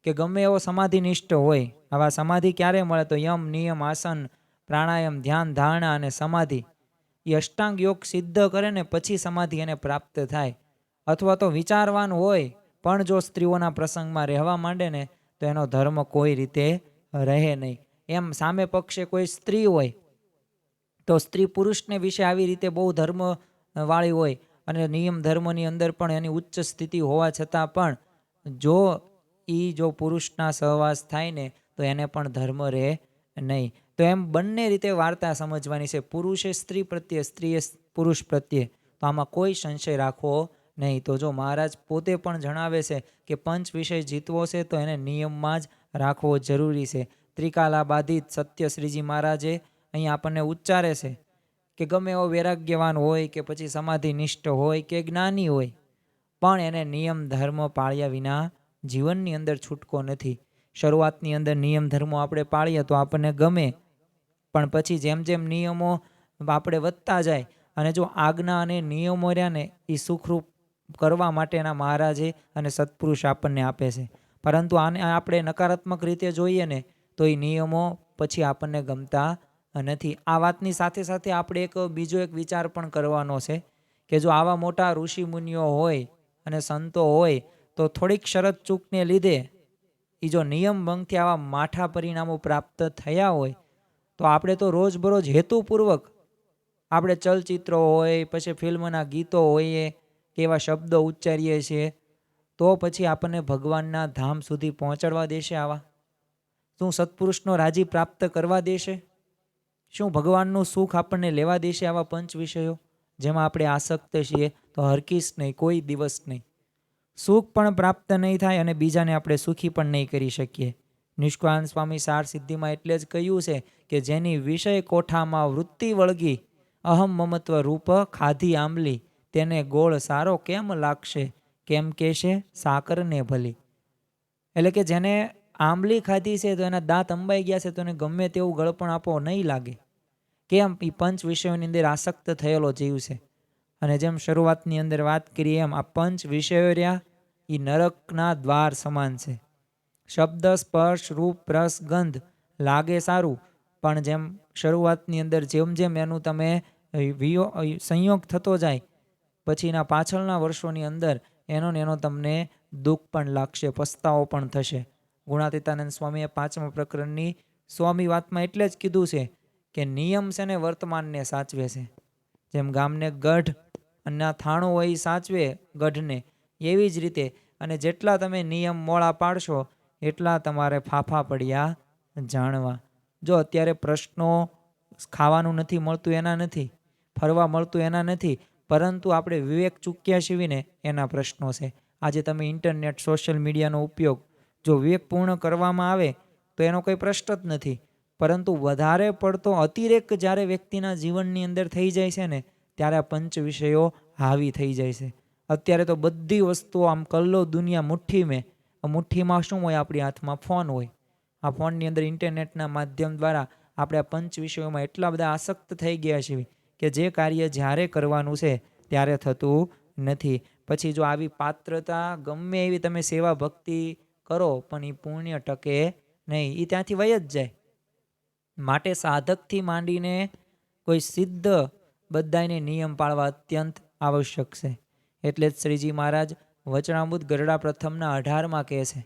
કે ગમે એવો સમાધિનિષ્ઠ હોય, આવા સમાધિ ક્યારે મળે? તો યમ નિયમ આસન પ્રાણાયામ ધ્યાન ધારણા અને સમાધિ, એ અષ્ટાંગ યોગ સિદ્ધ કરે ને પછી સમાધિ એને પ્રાપ્ત થાય. અથવા તો વિચારવાન હોય પણ જો સ્ત્રીઓના પ્રસંગમાં રહેવા માંડે ને તો એનો ધર્મ કોઈ રીતે રહે નહીં. એમ સામે પક્ષે કોઈ સ્ત્રી હોય તો સ્ત્રી પુરુષને વિશે આવી રીતે બહુ ધર્મ વાળી હોય અને નિયમ ધર્મની અંદર પણ એની ઉચ્ચ સ્થિતિ હોવા છતાં પણ જો પુરુષના સહવાસ થાય ને તો એને પણ ધર્મ રહે નહીં. તો એમ બંને રીતે વાર્તા સમજવાની છે, પુરુષે સ્ત્રી પ્રત્યે, સ્ત્રીએ પુરુષ પ્રત્યે. તો આમાં કોઈ સંશય રાખવો નહીં. તો જો મહારાજ પોતે પણ જણાવે છે કે પંચ વિષય જીતવો છે તો એને નિયમમાં જ રાખવો જરૂરી છે. ત્રિકાલા બાધિત સત્ય શ્રીજી મહારાજે અહીંયા આપણને ઉચ્ચારે છે કે ગમે એવો વૈરાગ્યવાન હોય કે પછી સમાધિનિષ્ઠ હોય કે જ્ઞાની હોય, પણ એને નિયમ ધર્મ પાળ્યા વિના જીવનની અંદર છૂટકો નથી. શરૂઆતની અંદર નિયમ ધર્મો આપણે પાળીએ તો આપણને ગમે, પણ પછી જેમ જેમ નિયમો આપણે વધતા જાય અને જો આજ્ઞા અને નિયમો રહ્યા ને એ સુખરૂપ કરવા માટેના મહારાજે અને સત્પુરુષ આપણને આપે છે. પરંતુ આને આપણે નકારાત્મક રીતે જોઈએ ને તો એ નિયમો પછી આપણને ગમતા નથી. આ વાતની સાથે સાથે આપણે બીજો એક વિચાર પણ કરવાનો છે કે જો આવા મોટા ઋષિ મુનિઓ હોય અને સંતો હોય તો થોડીક શરત ચૂકને લીધે એ જો નિયમ ભંગથી આવા માઠા પરિણામો પ્રાપ્ત થયા હોય તો આપણે તો રોજબરોજ હેતુપૂર્વક આપણે ચલચિત્રો હોય પછી ફિલ્મના ગીતો હોઈએ કે એવા શબ્દો ઉચ્ચારીએ છીએ, તો પછી આપણને ભગવાનના ધામ સુધી પહોંચાડવા દેશે? આવા શું સત્પુરુષનો રાજી પ્રાપ્ત કરવા દેશે? શું ભગવાનનું સુખ આપણને લેવા દેશે? આવા પંચ વિષયો જેમાં આપણે આસક્ત છીએ તો હરકીશ નહીં, કોઈ દિવસ નહીં. સુખ પણ પ્રાપ્ત નહીં થાય અને બીજાને આપણે સુખી પણ નહીં કરી શકીએ. નિષ્કાંત સ્વામી સાર સિદ્ધિમાં એટલે જ કહ્યું છે કે જેની વિષય કોઠામાં વૃત્તિ વળગી, અહમ મમત્વ રૂપ ખાધી આંબલી, તેને ગોળ સારો કેમ લાગશે, કેમ કહેશે સાકરને ભલી. એટલે કે જેને આંબલી ખાધી છે તો એના દાંત અંબાઈ ગયા છે તો એને ગમે તેવું ગળપણ આપો નહીં લાગે. કેમ? એ પંચ વિષયોની અંદર આસક્ત થયેલો જીવ છે. અને જેમ શરૂઆતની અંદર વાત કરીએ એમ આ પંચ વિષયો રહ્યા એ નરકના દ્વાર સમાન છે. શબ્દ સ્પર્શ રૂપ રસ ગંધ લાગે સારું પણ જેમ શરૂઆતની અંદર જેમ જેમ એનું તમે સંયોગ થતો જાય પછીના પાછળના વર્ષોની અંદર એનો ને એનો તમને દુઃખ પણ લાગશે, પસ્તાવો પણ થશે. ગુણાતીતાનંદ સ્વામીએ 5મા પ્રકરણની 100મી વાતમાં એટલે જ કીધું છે કે નિયમ છે ને વર્તમાનને સાચવે છે. જેમ ગામને ગઢ અને થાણું હોય સાચવે ગઢને, એવી જ રીતે અને જેટલા તમે નિયમ મોળા પાડશો એટલા તમારે ફાફા પડ્યા જાણવા. જો અત્યારે પ્રશ્નો ખાવાનું નથી મળતું એના નથી, ફરવા મળતું એના નથી, પરંતુ આપણે વિવેક ચૂક્યા છીવીને એના પ્રશ્નો છે. આજે તમે ઇન્ટરનેટ સોશિયલ મીડિયાનો ઉપયોગ જો વિવેકપૂર્ણ કરવામાં આવે તો એનો કોઈ પ્રશ્ન જ નથી. પરંતુ વધારે પડતો અતિરેક જ્યારે વ્યક્તિના જીવનની અંદર થઈ જાય છે ને ત્યારે આ પંચ વિષયો હાવી થઈ જાય છે. અત્યારે તો બધી વસ્તુઓ આમ કલ્લો દુનિયા મુઠ્ઠીમાં શું હોય? આપણી હાથમાં ફોન હોય. આ ફોનની અંદર ઇન્ટરનેટના માધ્યમ દ્વારા આપણે આ પંચ વિષયોમાં એટલા બધા આસક્ત થઈ ગયા છીએ કે જે કાર્ય જ્યારે કરવાનું છે ત્યારે થતું નથી. પછી જો આવી પાત્રતા ગમે એવી તમે સેવા ભક્તિ કરો પણ એ પુણ્ય ટકે નહીં, એ ત્યાંથી વય જ જાય. માટે સાધકથી માંડીને કોઈ સિદ્ધ બધાને નિયમ પાળવા અત્યંત આવશ્યક છે. એટલે જ શ્રીજી મહારાજ વચનામૃત ગરડા પ્રથમના 18માં કહે છે.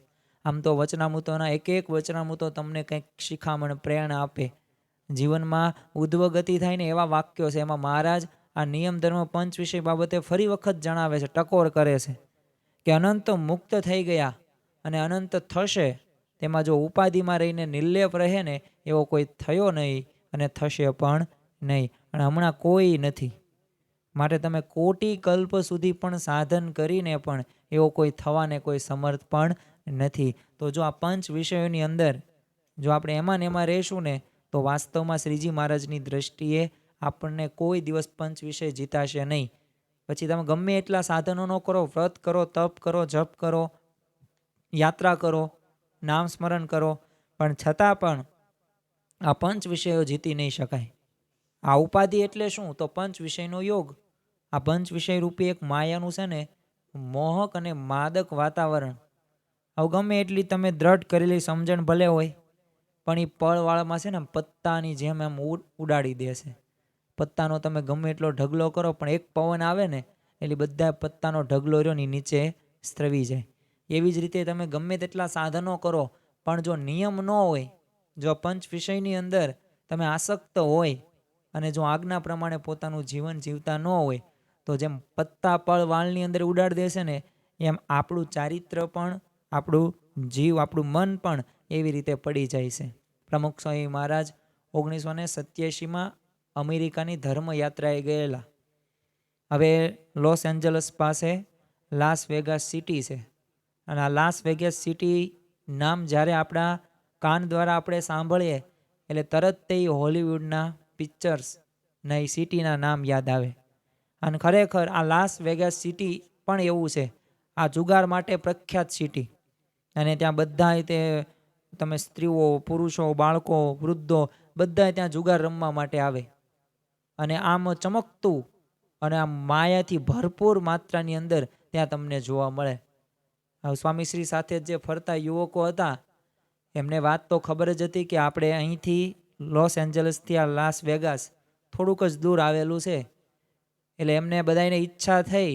આમ તો વચનામૃતોના એક એક વચનામૃતો તમને કંઈક શિખામણ પ્રેરણા આપે, જીવનમાં ઉદ્ધવગતિ થાય ને એવા વાક્યો છે. એમાં મહારાજ આ નિયમ ધર્મ પંચ વિષય બાબતે ફરી વખત જણાવે છે, ટકોર કરે છે કે અનંત મુક્ત થઈ ગયા અને અનંત થશે. તેમાં જો ઉપાધિમાં રહીને નિર્લેપ રહે ને એવો કોઈ થયો નહીં અને થશે પણ નહીં, અને હમણાં કોઈ નથી. માટે તમે કોટી કલ્પ સુધી પણ સાધન કરીને પણ એવો કોઈ થવાને કોઈ સમર્થ પણ નથી. તો જો આ પંચ વિષયોની અંદર જો આપણે એમાં ને એમાં રહીશું ને તો વાસ્તવમાં શ્રીજી મહારાજની દ્રષ્ટિએ આપણને કોઈ દિવસ પંચ વિષય જીતાશે નહીં. પછી તમે ગમે એટલા સાધનો ન કરો, વ્રત કરો, તપ કરો, જપ કરો, યાત્રા કરો, નામ સ્મરણ કરો, પણ છતાં પણ આ પંચ વિષયો જીતી નહીં શકાય. આ ઉપાધિ એટલે શું? તો પંચ વિષયનો યોગ. આ પંચ વિષય રૂપી એક માયાનું છે ને મોહક અને માદક વાતાવરણ. હવે ગમે એટલી તમે દ્રઢ કરેલી સમજણ ભલે હોય પણ એ પળવાળામાં છે ને પત્તાની જેમ એમ ઉડાડી દેશે. પત્તાનો તમે ગમે એટલો ઢગલો કરો પણ એક પવન આવે ને એટલે બધા પત્તાનો ઢગલો રહ્યો ને નીચે સ્ત્રવી જાય. એવી જ રીતે તમે ગમે તેટલા સાધનો કરો પણ જો નિયમ ન હોય, જો પંચ વિષયની અંદર તમે આસક્ત હોય અને જો આજ્ઞા પ્રમાણે પોતાનું જીવન જીવતા ન હોય તો જેમ પત્તા પળ વાળની અંદર ઉડાડી દેશે ને એમ આપણું ચારિત્ર પણ, આપણું જીવ, આપણું મન પણ એવી રીતે પડી જાય છે. પ્રમુખ સ્વામી મહારાજ 1987માં અમેરિકાની ધર્મયાત્રાએ ગયેલા. હવે લોસ એન્જલસ પાસે લાસ વેગાસ સિટી છે અને આ લાસ વેગાસ સિટી નામ જ્યારે આપણા કાન દ્વારા આપણે સાંભળીએ એટલે તરત તે હોલિવૂડના પિક્ચર્સના એ સિટીના નામ યાદ આવે. અને ખરેખર આ લાસ વેગાસ સિટી પણ એવું છે, આ જુગાર માટે પ્રખ્યાત સિટી. અને ત્યાં બધા તે તમે સ્ત્રીઓ, પુરુષો, બાળકો, વૃદ્ધો બધા ત્યાં જુગાર રમવા માટે આવે. અને આમ ચમકતું અને આમ માયાથી ભરપૂર માત્રાની અંદર ત્યાં તમને જોવા મળે. સ્વામીશ્રી સાથે જે ફરતા યુવકો હતા એમને વાત તો ખબર જ હતી કે આપણે અહીંથી લોસ એન્જલસથી આ લાસ વેગાસ થોડુંક જ દૂર આવેલું છે. એટલે એમને બધાને ઈચ્છા થઈ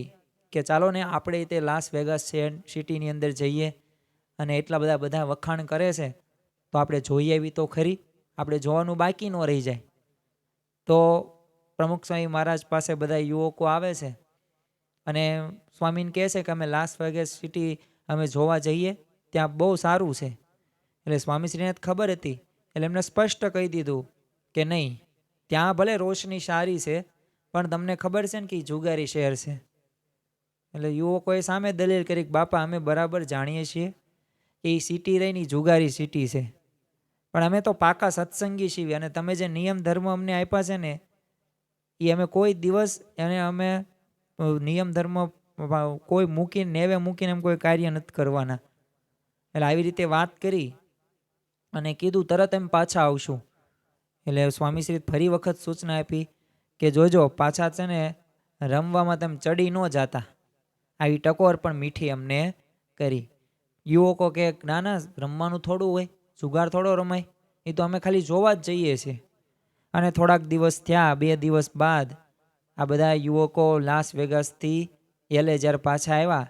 કે ચાલો ને આપણે તે લાસ વેગાસ સિટીની અંદર જઈએ અને એટલા બધા વખાણ કરે છે તો આપણે જોઈએ એવી તો ખરી, આપણે જોવાનું બાકી ન રહી જાય. તો પ્રમુખ સ્વામી મહારાજ પાસે બધા યુવકો આવે છે અને સ્વામીને કહે છે કે અમે લાસ વેગાસ સિટી અમે જોવા જઈએ, ત્યાં બહુ સારું છે. એટલે સ્વામીશ્રીને ખબર હતી એટલે એમને સ્પષ્ટ કહી દીધું કે નહીં, ત્યાં ભલે રોશની સારી છે પણ તમને ખબર છે ને કે જુગારી શહેર છે. એટલે યુવકોએ સામે દલીલ કરી કે બાપા અમે બરાબર જાણીએ છીએ એ સિટી રહીને જુગારી સિટી છે, પણ અમે તો પાકા સત્સંગી છીએ અને તમે જે નિયમ ધર્મ અમને આપ્યા છે ને એ અમે કોઈ દિવસ એને અમે નિયમ ધર્મ કોઈ મૂકીને નેવે મૂકીને એમ કોઈ કાર્ય નથી કરવાના. એટલે આવી રીતે વાત કરી અને કીધું તરત એમ પાછા આવશું. એટલે સ્વામીશ્રી ફરી વખત સૂચના આપી કે જોજો પાછા છે ને રમવામાં તેમ ચડી ન જાતા. આવી ટકોર પણ મીઠી અમને કરી. યુવકો કે ના ના રમવાનું થોડું હોય, જુગાર થોડો રમાય. એ તો અમે ખાલી જોવા જ જઈએ છીએ. અને થોડાક દિવસ થયા, 2 દિવસ બાદ આ બધા યુવકો લાસ વેગાસથી એલે જ્યારે પાછા આવ્યા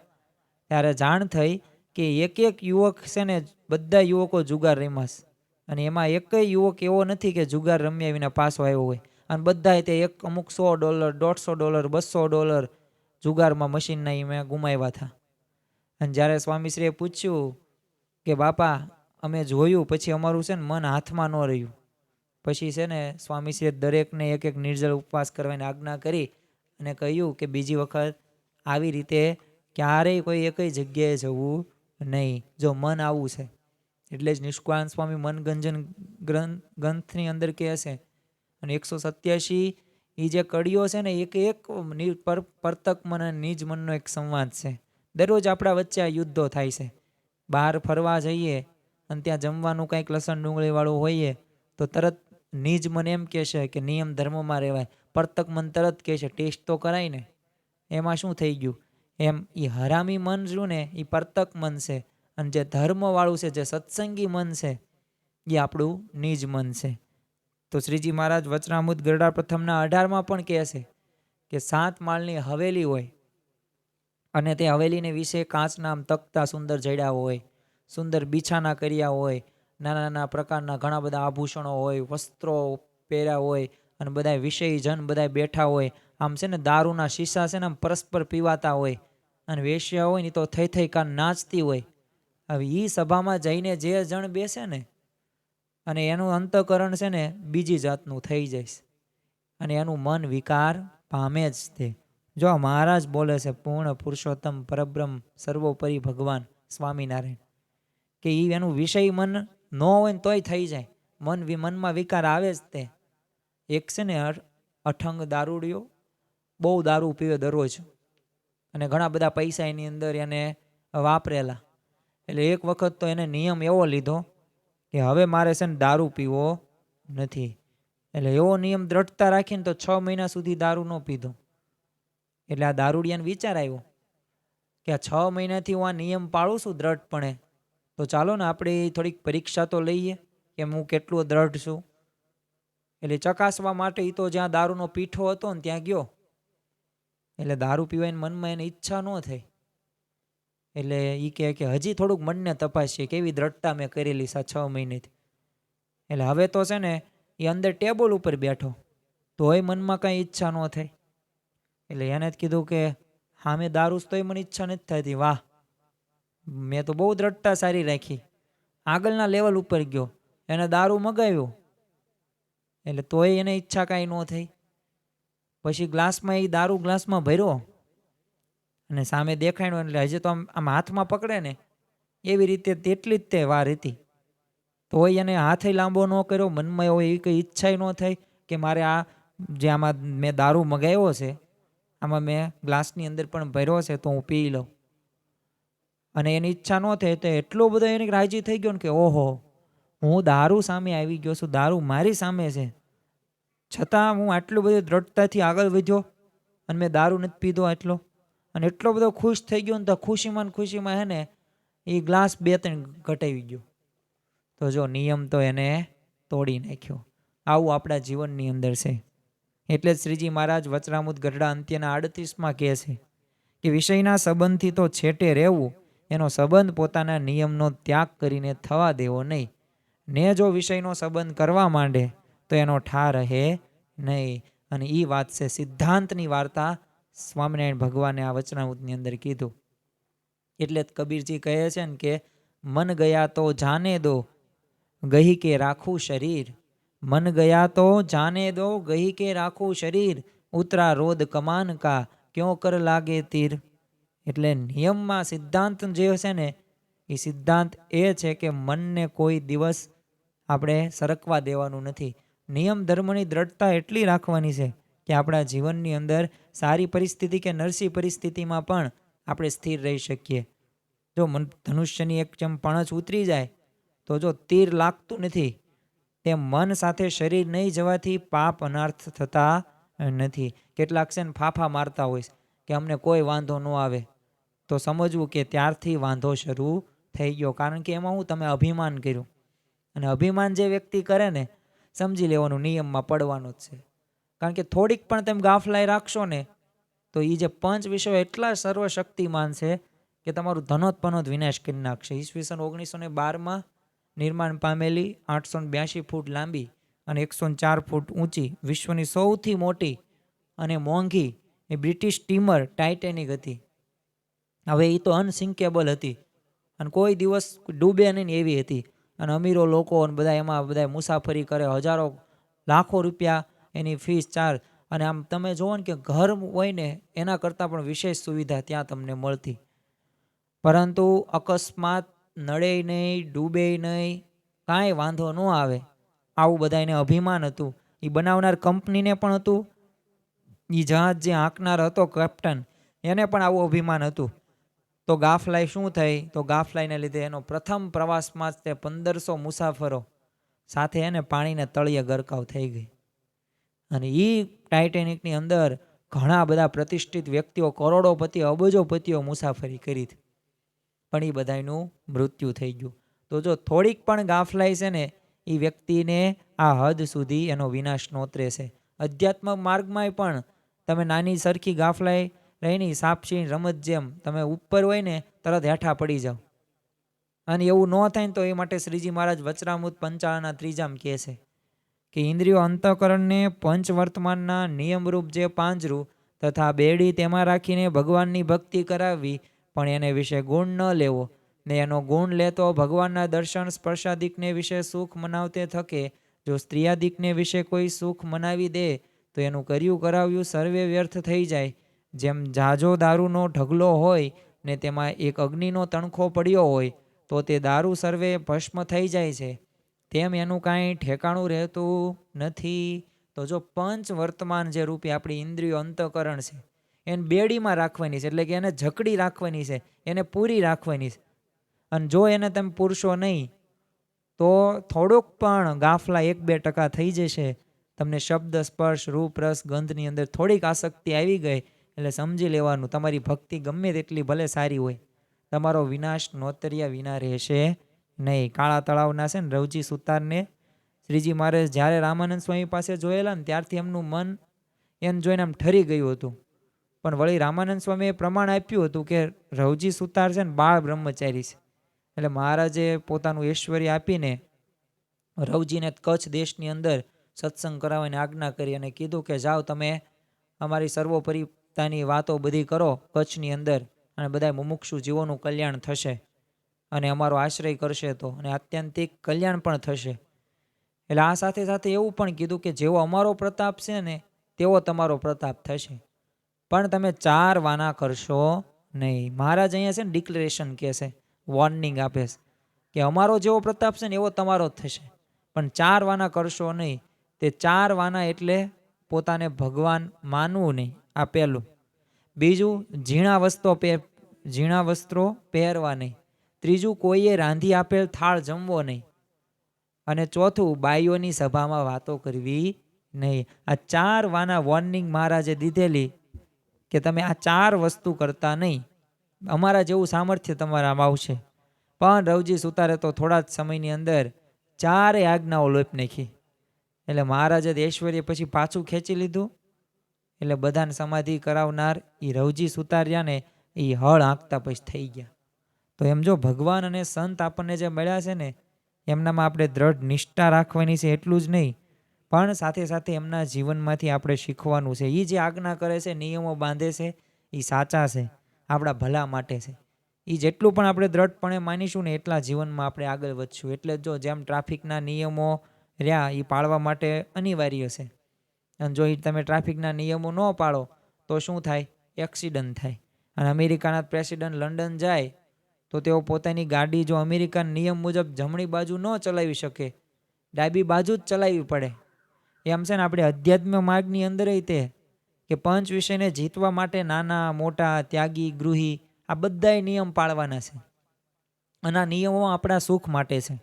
ત્યારે જાણ થઈ કે એક યુવક છે ને, બધા યુવકો જુગાર રમ્યા છે. અને એમાં એકય યુવક એવો નથી કે જુગાર રમ્યા વિના પાછો આવ્યો હોય. અને બધાએ તે અમુક $100, $150, $200 જુગારમાં મશીનના મેં ગુમાવ્યા હતા. અને જ્યારે સ્વામીશ્રીએ પૂછ્યું કે બાપા અમે જોયું, પછી અમારું છે ને મન હાથમાં ન રહ્યું. પછી છે ને સ્વામીશ્રીએ દરેકને એક નિર્જળ ઉપવાસ કરવાની આજ્ઞા કરી અને કહ્યું કે બીજી વખત આવી રીતે ક્યારેય કોઈ એકય જગ્યાએ જવું નહીં, જો મન આવું છે. એટલે જ નિષ્કુળાનંદ સ્વામી મનગંજન ગ્રંથની અંદર કહે છે, અને 187 એ જે કડીઓ છે ને, એક પરતક મન અને નિજ મનનો એક સંવાદ છે. દરરોજ આપણા વચ્ચે આ યુદ્ધો થાય છે. બહાર ફરવા જઈએ અને ત્યાં જમવાનું કંઈક લસણ ડુંગળીવાળું હોઈએ તો તરત નિજ મન એમ કહેશે કે નિયમ ધર્મમાં રહેવાય. પરતક મન તરત કહેશે ટેસ્ટ તો કરાય ને, એમાં શું થઈ ગયું. એમ એ હરામી મન શું ને, એ પરતક મન છે. અને જે ધર્મવાળું છે, જે સત્સંગી મન છે, એ આપણું નિજ મન છે. તો શ્રીજી મહારાજ વચનામૃત ગરડા પ્રથમના 18માં પણ કહે છે કે 7 માળની હવેલી હોય અને તે હવેલીને વિશે કાચના તકતા સુંદર જડ્યા હોય, સુંદર બિછાના કર્યા હોય, નાના નાના પ્રકારના ઘણા બધા આભૂષણો હોય, વસ્ત્રો પહેર્યા હોય, અને બધા વિષયજન બધા બેઠા હોય. આમ છે ને દારૂના શીશા છે ને આમ પરસ્પર પીવાતા હોય, અને વેશ્યા હોય ને તો થઈ કાન નાચતી હોય. હવે એ સભામાં જઈને જે જણ બેસે ને, અને એનું અંતઃકરણ છે ને બીજી જાતનું થઈ જાય, અને એનું મન વિકાર પામે જ તે. જો મહારાજ બોલે છે, પૂર્ણ પુરુષોત્તમ પરબ્રહ્મ સર્વોપરી ભગવાન સ્વામિનારાયણ, કે એનું વિષય મન ન હોય ને તોય થઈ જાય. મનમાં વિકાર આવે જ તે. એક છે ને અઠંગ દારૂડિયો, બહુ દારૂ પીવે દરરોજ, અને ઘણા બધા પૈસા એની અંદર એને વાપરેલા. એટલે એક વખત તો એને નિયમ એવો લીધો કે હવે મારે છે ને દારૂ પીવો નથી. એટલે એવો નિયમ દ્રઢતા રાખીને તો 6 મહિના સુધી દારૂ ન પીધો. એટલે આ દારૂડિયાને વિચાર આવ્યો કે આ 6 મહિનાથી હું આ નિયમ પાળું છું દ્રઢપણે, તો ચાલો ને આપણે થોડીક પરીક્ષા તો લઈએ કે હું કેટલું દ્રઢ છું. એટલે ચકાસવા માટે એ તો જ્યાં દારૂનો પીઠો હતો ને ત્યાં ગયો. એટલે દારૂ પીવાની મનમાં એને ઈચ્છા ન થઈ. એટલે એ કહે કે હજી થોડુંક મનને તપાસીએ કેવી દ્રઢતા મેં કરેલી 6 મહિનેથી. એટલે હવે તો છે ને એ અંદર ટેબલ ઉપર બેઠો, તોય મનમાં કાંઈ ઈચ્છા ન થઈ. એટલે એને જ કીધું કે હા મેં દારૂ તોય મને ઈચ્છા નથી થતી. વાહ, મેં તો બહુ દ્રઢતા સારી રાખી. આગળના લેવલ ઉપર ગયો, એને દારૂ મગાવ્યો, એટલે તોય એને ઈચ્છા કાંઈ ન થઈ. પછી ગ્લાસમાં એ દારૂ ગ્લાસમાં ભર્યો અને સામે દેખાડ્યો, એટલે હજી તો આમ હાથમાં પકડે ને એવી રીતે તેટલી જ તે વાર હતી. તોય એને હાથે લાંબો ન કર્યો. મનમાં એવી કંઈ ઈચ્છા ન થઈ કે મારે આ જે આમાં મેં દારૂ મગાવ્યો છે, આમાં મેં ગ્લાસની અંદર પણ ભર્યો છે તો હું પી લઉં. અને એની ઈચ્છા ન થઈ તો એટલો બધો એને રાજી થઈ ગયો ને કે ઓહો, હું દારૂ સામે આવી ગયો છું, દારૂ મારી સામે છે, છતાં હું આટલું બધું દ્રઢતાથી આગળ વધ્યો અને મેં દારૂ નથી પીધો એટલો. અને એટલો બધો ખુશ થઈ ગયો ને તો ખુશીમાં હે ને એ ગ્લાસ 2-3 ઘટાવી ગયો. તો જો નિયમ તો એને તોડી નાખ્યો. આવું આપણા જીવનની અંદર છે. એટલે જ શ્રીજી મહારાજ વચનામૃત ગરડા અંત્યના 38માં કહે છે કે વિષયના સંબંધથી તો છેટે રહેવું, એનો સંબંધ પોતાના નિયમનો ત્યાગ કરીને થવા દેવો નહીં. ને જો વિષયનો સંબંધ કરવા માંડે તો એનો ઠાર રહે નહીં. અને એ વાત છે સિદ્ધાંતની વાર્તા સ્વામિનારાયણ ભગવાને આ વચનામૃતની અંદર કીધું. એટલે જ કબીરજી કહે છે ને કે મન ગયા તો જાને દો, ગહી કે રાખું શરીર. મન ગયા તો જાને દો, ગહી કે રાખું શરીર. ઉતરા રોદ કમાન કા, ક્યોં કર લાગે તીર. એટલે નિયમમાં સિદ્ધાંત જે છે ને, એ સિદ્ધાંત એ છે કે મનને કોઈ દિવસ આપણે સરકવા દેવાનું નથી. નિયમ ધર્મની દ્રઢતા એટલી રાખવાની છે કે આપણા જીવનની અંદર સારી પરિસ્થિતિ કે નરસી પરિસ્થિતિમાં પણ આપણે સ્થિર રહી શકીએ. જો ધનુષ્યની એક જેમ પણછ ઉતરી જાય તો જો તીર લાગતું નથી, તેમ મન સાથે શરીર નહીં જવાથી પાપ અનર્થ થતા નથી. કેટલાક છે ને ફાફા મારતા હોય કે અમને કોઈ વાંધો ન આવે, તો સમજવું કે ત્યારથી વાંધો શરૂ થઈ ગયો. કારણ કે એમાં હું તમે અભિમાન કર્યું. અને અભિમાન જે વ્યક્તિ કરે ને, સમજી લેવાનું નિયમમાં પડવાનું જ છે. કારણ કે થોડીક પણ તમે ગાફલાઈ રાખશો ને તો એ જે પંચ વિષયો એટલા સર્વશક્તિમાન છે કે તમારું ધનોત્પનોત વિનાશ કરી નાખશે. ઈસવીસન 1912માં નિર્માણ પામેલી 882 ફૂટ લાંબી અને 104 ફૂટ ઊંચી વિશ્વની સૌથી મોટી અને મોંઘી એ બ્રિટિશ સ્ટીમર ટાઇટેનિક હતી. હવે એ તો અનસિંકેબલ હતી અને કોઈ દિવસ ડૂબે નહીં ને એવી હતી. અને અમીરો લોકો અને બધા એમાં બધા મુસાફરી કરે, હજારો લાખો રૂપિયા એની ફીસ ચાર્જ. અને આમ તમે જુઓ ને કે ઘર હોય ને એના કરતાં પણ વિશેષ સુવિધા ત્યાં તમને મળતી. પરંતુ અકસ્માત નડે નહીં, ડૂબે નહીં, કાંઈ વાંધો ન આવે, આવું બધા એને અભિમાન હતું. એ બનાવનાર કંપનીને પણ હતું, એ જહાજ જે હાંકનાર હતો કેપ્ટન એને પણ આવું અભિમાન હતું. તો ગાફલાઈ શું થઈ? તો ગાફલાઈને લીધે એનો પ્રથમ પ્રવાસમાં જ તે 1500 મુસાફરો સાથે એને પાણીને તળિયે ગરકાવ થઈ ગઈ. અને એ ટાઇટેનિકની અંદર ઘણા બધા પ્રતિષ્ઠિત વ્યક્તિઓ, કરોડોપતિ, અબજોપતિઓ મુસાફરી કરી હતી, પણ એ બધાનું મૃત્યુ થઈ ગયું. તો જો થોડીક પણ ગાફલાઈ છે ને એ વ્યક્તિને આ હદ સુધી એનો વિનાશ નોતરે છે. અધ્યાત્મ માર્ગમાંય પણ તમે નાની સરખી ગાફલાઈ રહીને સાપસીણ રમત જેમ તમે ઉપર હોય ને તરત હેઠા પડી જાઓ. અને એવું ન થાય ને તો એ માટે શ્રીજી મહારાજ વચરામૃત પંચાળના 3જામ કહે છે કે ઇન્દ્રિયો અંતઃકરણને પંચવર્તમાનના નિયમરૂપ જે પાંજરું તથા બેડી તેમાં રાખીને ભગવાનની ભક્તિ કરાવવી, પણ એને વિશે ગુણ ન લેવો ને એનો ગુણ લેતો ભગવાનના દર્શન સ્પર્શાદિકને વિશે સુખ મનાવતે થકે જો સ્ત્રીયાદિકને વિશે કોઈ સુખ મનાવી દે તો એનું કર્યું કરાવ્યું સર્વે વ્યર્થ થઈ જાય. જેમ જાજો દારૂનો ઢગલો હોય ને તેમાં એક અગ્નિનો તણખો પડ્યો હોય તો તે દારૂ સર્વે ભસ્મ થઈ જાય છે, તેમ એનું કાંઈ ઠેકાણું રહેતું નથી. તો જો પંચ વર્તમાન જે રૂપે આપણી ઇન્દ્રિયો અંતઃકરણ છે એને બેડીમાં રાખવાની છે, એટલે કે એને જકડી રાખવાની છે, એને પૂરી રાખવાની છે. અને જો એને તમે પૂરશો નહીં તો થોડુંક પણ ગાફલા 1-2% થઈ જશે. તમને શબ્દ, સ્પર્શ, રૂપ, રસ, ગંધની અંદર થોડીક આસક્તિ આવી ગઈ એટલે સમજી લેવાનું તમારી ભક્તિ ગમે તેટલી ભલે સારી હોય, તમારો વિનાશ નોતર્યા વિના રહેશે નહીં. કાળા તળાવના છે ને રવજી સુતારને શ્રીજી મહારાજ જ્યારે રામાનંદ સ્વામી પાસે જોયેલા ને ત્યારથી એમનું મન એને જોઈને આમ ઠરી ગયું હતું. પણ વળી રામાનંદ સ્વામીએ પ્રમાણ આપ્યું હતું કે રવજી સુતાર છે ને બાળ બ્રહ્મચારી છે. એટલે મહારાજે પોતાનું ઐશ્વર્ય આપીને રવજીને કચ્છ દેશની અંદર સત્સંગ કરાવવાની આજ્ઞા કરી અને કીધું કે જાઓ તમે અમારી સર્વોપરિતાની વાતો બધી કરો કચ્છની અંદર, અને બધા મુમુક્ષુ જીવોનું કલ્યાણ થશે અને અમારો આશ્રય કરશે તો, અને આત્યંતિક કલ્યાણ પણ થશે. એટલે આ સાથે સાથે એવું પણ કીધું કે જેવો અમારો પ્રતાપ છે ને તેવો તમારો પ્રતાપ થશે, પણ તમે 4 વાના કરશો નહીં. મહારાજ અહીંયા છે ને ડિક્લેરેશન કહે છે, વોર્નિંગ આપે છે કે અમારો જેવો પ્રતાપ છે ને એવો તમારો જ થશે, પણ 4 વાના કરશો નહીં. તે 4 વાના એટલે પોતાને ભગવાન માનવું નહીં, આ પહેલું. બીજું, ઝીણા વસ્ત્રો પહેરવા નહીં. ત્રીજું, કોઈએ રાંધી આપેલ થાળ જમવો નહીં. અને ચોથું, બાઈઓની સભામાં વાતો કરવી નહીં. આ 4 વાના વોર્નિંગ મહારાજે દીધેલી કે તમે આ 4 વસ્તુ કરતા નહીં. અમારા જેવું સામર્થ્ય તમારામાં આવશે. પણ રવજી સુતારે તો થોડા જ સમયની અંદર 4 આજ્ઞાઓ લોપ નાખી. એટલે મહારાજે ઐશ્વર્ય પછી પાછું ખેંચી લીધું. એટલે બધાને સમાધિ કરાવનાર એ રવજી સુતાર રહ્યા ને એ હળ આંકતા પછી થઈ ગયા. તો એમ જો ભગવાન અને સંત આપણને જે મળ્યા છે ને એમનામાં આપણે દ્રઢ નિષ્ઠા રાખવાની છે, એટલું જ નહીં પણ સાથે સાથે એમના જીવનમાંથી આપણે શીખવાનું છે. એ જે આજ્ઞા કરે છે, નિયમો બાંધે છે, એ સાચા છે, આપણા ભલા માટે છે. એ જેટલું પણ આપણે દ્રઢપણે માનીશું ને એટલા જીવનમાં આપણે આગળ વધશું. એટલે જો જેમ ટ્રાફિકના નિયમો રહ્યા એ પાળવા માટે અનિવાર્ય છે, અને જો એ તમે ટ્રાફિકના નિયમો ન પાળો તો શું થાય? એક્સિડન્ટ થાય. અને અમેરિકાના પ્રેસિડન્ટ લંડન જાય તો તેઓ પોતાની ગાડી જો અમેરિકન નિયમ મુજબ જમણી બાજુ ન ચલાવી શકે, ડાબી બાજુ જ ચલાવવી પડે. એમ છે ને આપણે અધ્યાત્મ માર્ગની અંદર તે કે પંચ વિષયને જીતવા માટે નાના મોટા, ત્યાગી, ગૃહી આ બધાય નિયમ પાળવાના છે. અને આ નિયમો આપણા સુખ માટે છે,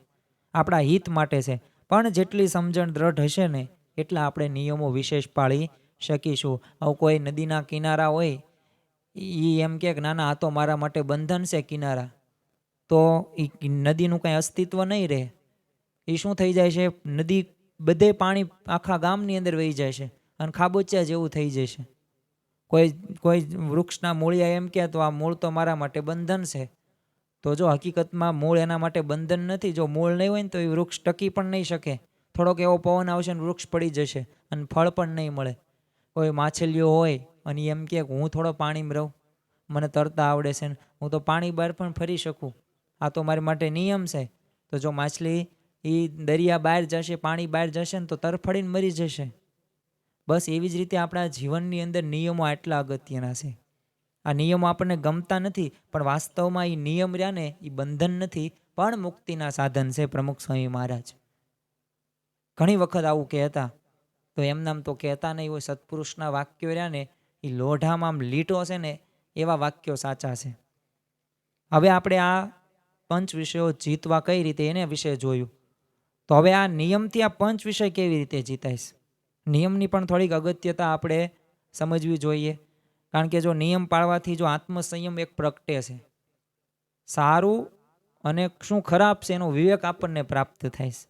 આપણા હિત માટે છે. પણ જેટલી સમજણ દ્રઢ હશે ને એટલા આપણે નિયમો વિશેષ પાળી શકીશું. હવે કોઈ નદીના કિનારા હોય એ એમ કે ના ના આ તો મારા માટે બંધન છે કિનારા, તો એ નદીનું કાંઈ અસ્તિત્વ નહીં રહે. એ શું થઈ જાય છે, નદી બધે પાણી આખા ગામની અંદર વહી જાય છે અને ખાબોચિયા જેવું થઈ જશે. કોઈ કોઈ વૃક્ષના મૂળિયા એમ કહે તો આ મૂળ તો મારા માટે બંધન છે. તો જો હકીકતમાં મૂળ એના માટે બંધન નથી. જો મૂળ નહીં હોય ને તો એ વૃક્ષ ટકી પણ નહીં શકે. થોડોક એવો પવન આવશે ને વૃક્ષ પડી જશે અને ફળ પણ નહીં મળે. કોઈ માછલીઓ હોય અને એમ કહે કે હું થોડો પાણીમાં રહું, મને તરતા આવડે છે ને હું તો પાણી બહાર પણ ફરી શકું, આ તો મારી માટે નિયમ છે. તો જો માછલી એ દરિયા બહાર જશે, પાણી બહાર જશે ને તો તરફડીને મરી જશે. બસ એવી જ રીતે આપણા જીવનની અંદર નિયમો આટલા અગત્યના છે. આ નિયમો આપણને ગમતા નથી, પણ વાસ્તવમાં એ નિયમ રહ્યા ને એ બંધન નથી પણ મુક્તિના સાધન છે. પ્રમુખ સ્વામી મહારાજ ઘણી વખત આવું કહેતા. તો એમનામ તો કહેતા નહીં હોય, સત્પુરુષના વાક્યો રહ્યા ને એ લોઢામાં આમ લીટો છે ને એવા વાક્યો સાચા છે. હવે આપણે આ પંચ વિષયો જીતવા કઈ રીતે એને વિશે જોયું. તો હવે આ નિયમથી આ પંચ વિષય કેવી રીતે જીતાઈશ, નિયમની પણ થોડીક અગત્યતા આપણે સમજવી જોઈએ. કારણ કે જો નિયમ પાળવાથી જો આત્મસંયમ એક પ્રગટે છે, સારું અને શું ખરાબ છે એનો વિવેક આપણને પ્રાપ્ત થાય છે.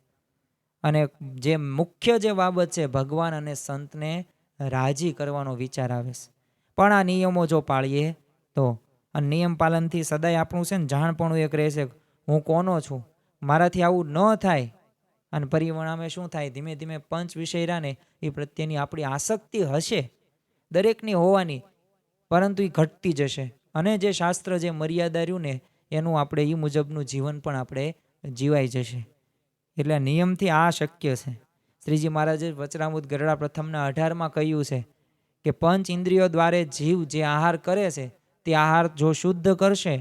અને જે મુખ્ય જે બાબત છે, ભગવાન અને સંતને રાજી કરવાનો વિચાર આવે છે. પણ આ નિયમો જો પાળીએ તો, અને નિયમ પાલનથી સદાય આપણું છે ને જાણપણું એક રહેશે, હું કોનો છું, મારાથી આવું ન થાય. અને પરિણામે શું થાય, ધીમે ધીમે પંચ વિષય રાને એ પ્રત્યેની આપણી આસક્તિ હશે દરેકની હોવાની, પરંતુ એ ઘટતી જશે. અને જે શાસ્ત્ર જે મર્યાદા રહ્યું ને એનું આપણે એ મુજબનું જીવન પણ આપણે જીવાઈ જશે. એટલે નિયમથી આ શક્ય છે. શ્રીજી મહારાજે વચરામૃત ગરડા પ્રથમના 18માં કહ્યું છે કે પંચ ઇન્દ્રિયો દ્વારે જીવ જે આહાર કરે છે તે આહાર જો શુદ્ધ કરશે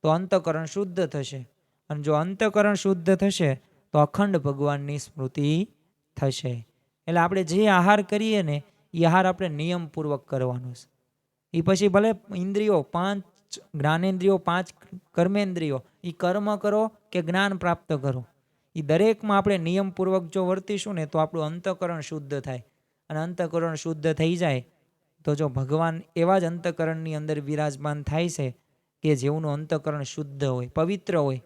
તો અંતઃકરણ શુદ્ધ થશે, અને જો અંતઃકરણ શુદ્ધ થશે તો અખંડ ભગવાનની સ્મૃતિ થશે. એટલે આપણે જે આહાર કરીએ ને એ આહાર આપણે નિયમપૂર્વક કરવાનો છે. એ પછી ભલે ઇન્દ્રિયો 5 જ્ઞાનેન્દ્રિયો 5 કર્મેન્દ્રિયો, એ કર્મ કરો કે જ્ઞાન પ્રાપ્ત કરો, એ દરેકમાં આપણે નિયમપૂર્વક જો વર્તીશું ને તો આપણું અંતઃકરણ શુદ્ધ થાય. અને અંતઃકરણ શુદ્ધ થઈ જાય તો જો ભગવાન એવા જ અંતઃકરણની અંદર વિરાજમાન થાય છે કે જેઓનું અંતઃકરણ શુદ્ધ હોય, પવિત્ર હોય,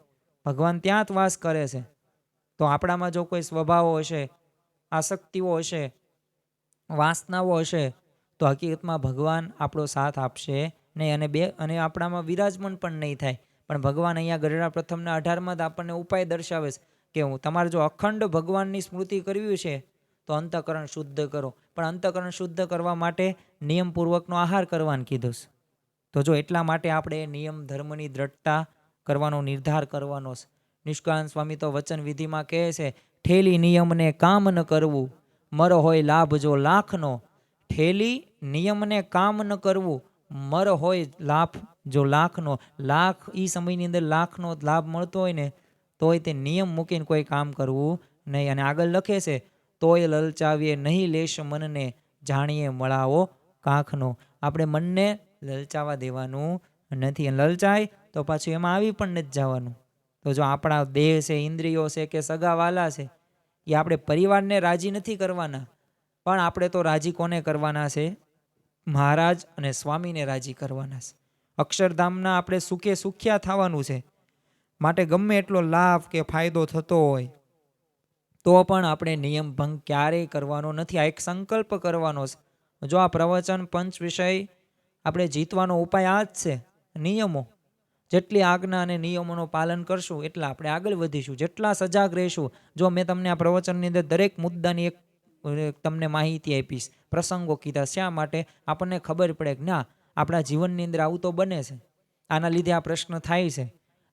ભગવાન ત્યાં જ વાસ કરે છે. તો આપણામાં જો કોઈ સ્વભાવો હશે, આસક્તિઓ હશે, વાસનાઓ હશે, તો હકીકતમાં ભગવાન આપણો સાથ આપશે નહીં, અને આપણામાં વિરાજમાન પણ નહીં થાય. પણ ભગવાન અહીંયા ગરડા પ્રથમના 18માં જ આપણને ઉપાય દર્શાવે છે કે હું તમારે જો અખંડ ભગવાનની સ્મૃતિ કરવી છે તો અંતઃકરણ શુદ્ધ કરો. પણ અંતઃકરણ શુદ્ધ કરવા માટે નિયમપૂર્વકનો આહાર કરવાનું કીધું છે. તો જો એટલા માટે આપણે નિયમ ધર્મની દ્રઢતા કરવાનો નિર્ધાર કરવાનો છે. નિષ્કાંત સ્વામી તો વચન વિધિમાં કહે છે, ઠેલી નિયમને કામ ન કરવું, મર હોય લાભ જો લાખનો. ઠેલી નિયમને કામ ન કરવું, મર હોય લાભ જો લાખનો. લાખ એ સમયની અંદર લાખનો લાભ મળતો હોય ને તોય તે નિયમ મૂકીને કોઈ કામ કરવું નહીં. અને આગળ લખે છે, તોય લલચાવીએ નહીં લેશ મનને, જાણીએ મળાવો કાંખનો. આપણે મનને લલચાવા દેવાનું નથી, અને લલચાય તો પાછું એમાં આવી પણ નથી જવાનું. તો જો આપણા દેહ છે, ઇન્દ્રિયો છે કે સગાવાલા છે, એ આપણે પરિવારને રાજી નથી કરવાના, પણ આપણે તો રાજી કોને કરવાના છે? મહારાજ અને સ્વામીને રાજી કરવાના છે. અક્ષરધામના આપણે સુખે સુખ્યા થવાનું છે. માટે ગમે એટલો લાભ કે ફાયદો થતો હોય તો પણ આપણે નિયમ ભંગ ક્યારેય કરવાનો નથી. આ એક સંકલ્પ કરવાનો છે. જો આ પ્રવચન પંચ વિષય આપણે જીતવાનો ઉપાય આ જ છે, નિયમો. જેટલી આજ્ઞા અને નિયમોનું પાલન કરશું એટલા આપણે આગળ વધીશું, જેટલા સજાગ રહીશું. જો મેં તમને આ પ્રવચનની અંદર દરેક મુદ્દાની એક તમને માહિતી આપીશ, પ્રસંગો કીધા, શા માટે આપણને ખબર પડે કે ના આપણા જીવનની અંદર આવું તો બને છે, આના લીધે આ પ્રશ્ન થાય છે.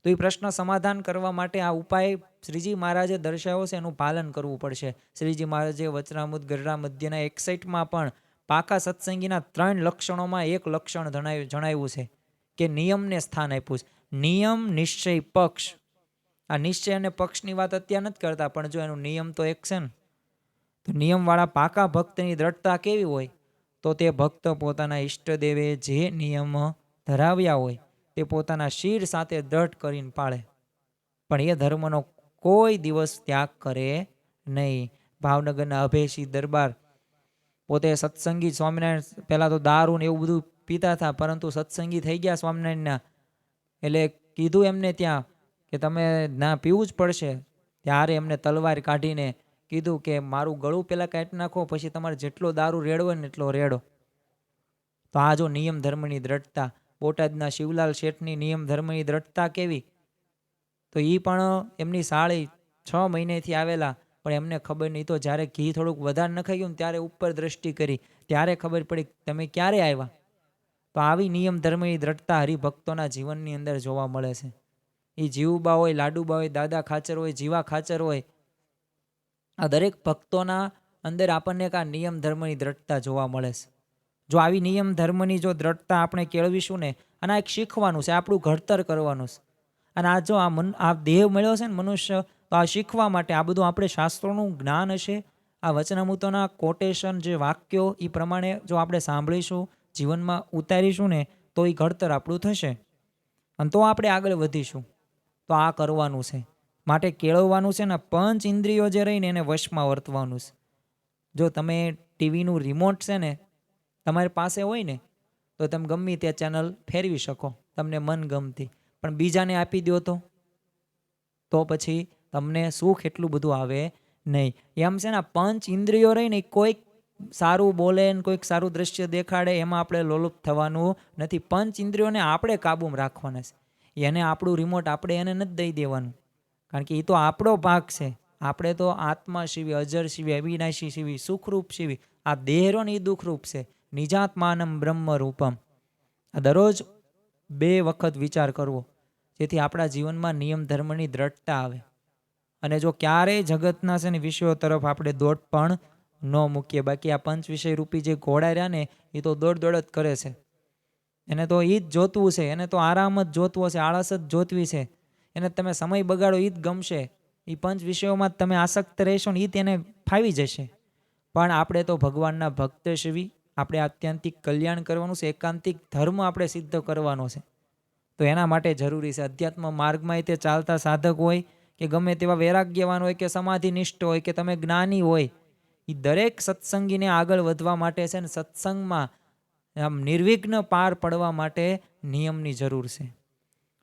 તો એ પ્રશ્ન સમાધાન કરવા માટે આ ઉપાય શ્રીજી મહારાજે દર્શાવ્યો છે, એનું પાલન કરવું પડશે. શ્રીજી મહારાજે વચનામૃત ગરડા મધ્યના 61માં પણ પાકા સત્સંગીના 3 લક્ષણોમાં એક લક્ષણ જણાવ્યું છે કે નિયમને સ્થાન આપ્યું છે. નિયમ, નિશ્ચય, પક્ષ. આ નિશ્ચય અને પક્ષની વાત અત્યારે નથી કરતા, પણ જો એનું નિયમ તો એક છે ને. તો નિયમવાળા પાકા ભક્તની દ્રઢતા કેવી હોય? તો તે ભક્ત પોતાના ઈષ્ટદેવે જે નિયમ ધરાવ્યા હોય તે પોતાના શિર સાથે દ્રઢ કરીને પાળે, પણ એ ધર્મનો કોઈ દિવસ ત્યાગ કરે નહીં. ભાવનગરના અભયસિંહ દરબાર પોતે સત્સંગી, સ્વામિનારાયણ પહેલાં તો દારૂ ને એવું બધું પીતા હતા, પરંતુ સત્સંગી થઈ ગયા સ્વામિનારાયણના. એટલે કીધું એમને ત્યાં કે તમે ના પીવું જ પડશે. ત્યારે એમને તલવાર કાઢીને કીધું કે મારું ગળું પહેલાં કાઢી નાખો, પછી તમારે જેટલો દારૂ રેડવો ને એટલો રેડો. તો આ જો નિયમ ધર્મની દ્રઢતા, બોટાદના શિવલાલ શેઠની નિયમ ધર્મની દ્રઢતા કેવી. તો એ પણ એમની સાળી 6 મહિનેથી આવેલા, પણ એમને ખબર નહીં. તો જ્યારે ઘી થોડુંક વધારે નખાઈ ગયું ને ત્યારે ઉપર દ્રષ્ટિ કરી, ત્યારે ખબર પડી તમે ક્યારે આવ્યા. તો આવી નિયમ ધર્મની દ્રઢતા હરિભક્તોના જીવનની અંદર જોવા મળે છે. એ જીવુબા હોય, લાડુબા હોય, દાદા ખાચર હોય, જીવા ખાચર હોય, આ દરેક ભક્તોના અંદર આપણને એક આ નિયમ ધર્મની દ્રઢતા જોવા મળે છે. જો આવી નિયમ ધર્મની જો દ્રઢતા આપણે કેળવીશું ને, અને આ એક શીખવાનું છે, આપણું ઘડતર કરવાનું છે. અને આ જો આ દેહ મળ્યો છે ને મનુષ્ય, તો આ શીખવા માટે આ બધું આપણે શાસ્ત્રોનું જ્ઞાન હશે, આ વચનામૃતોના કોટેશન જે વાક્યો એ પ્રમાણે જો આપણે સાંભળીશું, જીવનમાં ઉતારીશું ને, તો એ ઘડતર આપણું થશે અને તો આપણે આગળ વધીશું. તો આ કરવાનું છે, માટે કેળવવાનું છે ને. પંચ ઇન્દ્રિયો જે રહીને એને વશમાં વર્તવાનું છે. જો તમે ટીવીનું રિમોટ છે ને તમારી પાસે હોય ને, તો તમે ગમે તે ચેનલ ફેરવી શકો તમને મનગમતી, પણ બીજાને આપી દો તો પછી તમને સુખ એટલું બધું આવે નહીં. એમ છે ને, પંચ ઇન્દ્રિયો રહીને કોઈક સારું બોલે ને કોઈક સારું દ્રશ્ય દેખાડે એમાં આપણે લોલુપ થવાનું નથી. પંચ ઇન્દ્રિયોને આપણે કાબૂમાં રાખવાના છે. એને આપણું રિમોટ આપણે એને નથી દઈ દેવાનું, કારણ કે એ તો આપણો ભાગ છે. આપણે તો આત્મા શિવી, અજર શિવી, અવિનાશી શિવી, સુખરૂપ શિવી. આ દેહરો ને એ દુઃખરૂપ છે. નિજાત્માનમ બ્રહ્મ રૂપમ. આ દરરોજ 2 વખત વિચાર કરવો, જેથી આપણા જીવનમાં નિયમ ધર્મની દ્રઢતા આવે. અને જો ક્યારેય જગતના છે ને વિષયો તરફ આપણે દોડ પણ ન મૂકીએ. બાકી આ પંચ વિષય રૂપી જે ઘોડા રહ્યા ને, એ તો દોડ જ કરે છે. એને તો એ જ જોતવું છે, એને તો આરામ જ જોતવો છે, આળસ જ જોતવી છે. એને તમે સમય બગાડો એ જ ગમશે. એ પંચ વિષયોમાં તમે આસક્ત રહેશો ને એ તેને ફાવી જશે. પણ આપણે તો ભગવાનના ભક્ત શિવી, આપણે આત્યંતિક કલ્યાણ કરવાનું છે, એકાંતિક ધર્મ આપણે સિદ્ધ કરવાનો છે. તો એના માટે જરૂરી છે અધ્યાત્મ માર્ગમાં તે ચાલતા સાધક હોય કે ગમે તેવા વૈરાગ્યવાન હોય કે સમાધિનિષ્ઠ હોય કે તમે જ્ઞાની હોય, એ દરેક સત્સંગીને આગળ વધવા માટે છે ને સત્સંગમાં આમ નિર્વિઘ્ન પાર પડવા માટે નિયમની જરૂર છે.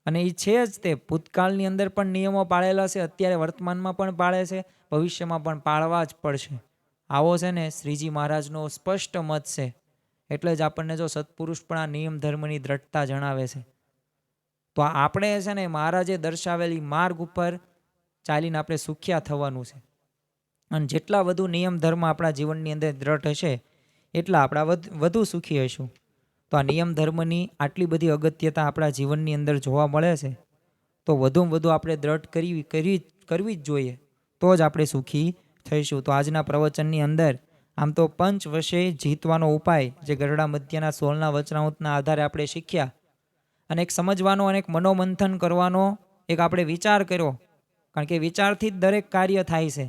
અને એ છે જ તે ભૂતકાળની અંદર પણ નિયમો પાળેલા છે, અત્યારે વર્તમાનમાં પણ પાળે છે, ભવિષ્યમાં પણ પાળવા જ પડશે. આવો છે ને શ્રીજી મહારાજનો સ્પષ્ટ મત છે. એટલે જ આપણને જો સત્પુરુષ પણ આ નિયમ ધર્મની દ્રઢતા જણાવે છે. તો આપણે છે ને મહારાજે દર્શાવેલી માર્ગ ઉપર ચાલીને આપણે સુખ્યા થવાનું છે. અને જેટલા વધુ નિયમ ધર્મ આપણા જીવનની અંદર દ્રઢ હશે, એટલા આપણા વધુ સુખી હશું. તો આ નિયમ ધર્મની આટલી બધી અગત્યતા આપણા જીવનની અંદર જોવા મળે છે. તો વધુમાં વધુ આપણે દ્રઢ કરવી જ જોઈએ, તો જ આપણે સુખી થઈશું. તો આજના પ્રવચનની અંદર આમ તો પંચ વશે જીતવાનો ઉપાય જે ગરડા મધ્યના 16ના વચનામૃતના આધારે આપણે શીખ્યા, અને એક સમજવાનો અને એક મનોમંથન કરવાનો એક આપણે વિચાર કર્યો, કારણ કે વિચારથી જ દરેક કાર્ય થાય છે.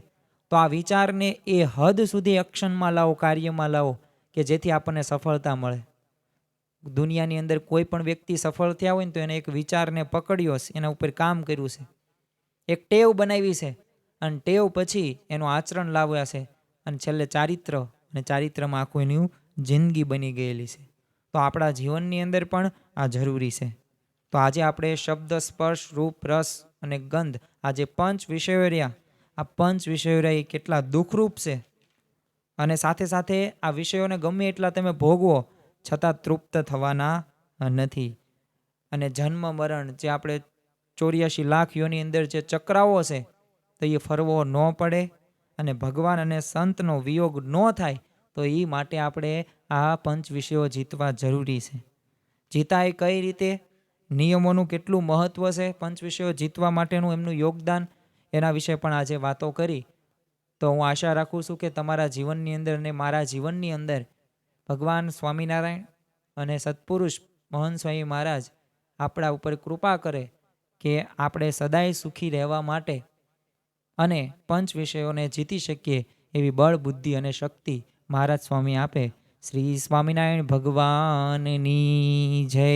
તો આ વિચારને એ હદ સુધી એક્શનમાં લાવો, કાર્યમાં લાવો, કે જેથી આપણને સફળતા મળે. દુનિયાની અંદર કોઈ પણ વ્યક્તિ સફળ થયા હોય ને, તો એને એક વિચારને પકડ્યો છે, એના ઉપર કામ કર્યું છે, એક ટેવ બનાવી છે, અને ટેવ પછી એનું આચરણ લાવ્યા છે, અને છેલ્લે ચારિત્ર, અને ચારિત્રમાં આખું એની જિંદગી બની ગયેલી છે. તો આપણા જીવનની અંદર પણ આ જરૂરી છે. તો આજે આપણે શબ્દ, સ્પર્શ, રૂપ, રસ અને ગંધ, આ જે પંચ વિષયો રહ્યા, આ પંચ વિષયો રહ્યા એ કેટલા દુઃખરૂપ છે. અને સાથે સાથે આ વિષયોને ગમે એટલા તમે ભોગવો છતાં તૃપ્ત થવાના નથી. અને જન્મ મરણ જે આપણે 84 લાખ યોની અંદર જે ચક્રાવો છે, તો એ ફરવો ન પડે. અને ભગવાન અને સંતનો વિયોગ ન થાય, તો એ માટે આપણે આ પંચ વિષયો જીતવા જરૂરી છે. જીતાય કઈ રીતે, નિયમોનું કેટલું મહત્વ છે, પંચ વિષયો જીતવા માટેનું એમનું યોગદાન, એના વિશે પણ આજે વાતો કરી. તો હું આશા રાખું છું કે તમારા જીવનની અંદર અને મારા જીવનની અંદર ભગવાન સ્વામિનારાયણ અને સત્પુરુષ મહંત સ્વામી મહારાજ આપણા ઉપર કૃપા કરે કે આપણે સદાય સુખી રહેવા માટે અને પંચ વિષયોને જીતી શકીએ એવી બળ, બુદ્ધિ અને શક્તિ મહારાજ સ્વામી આપે. શ્રી સ્વામિનારાયણ ભગવાનની જય.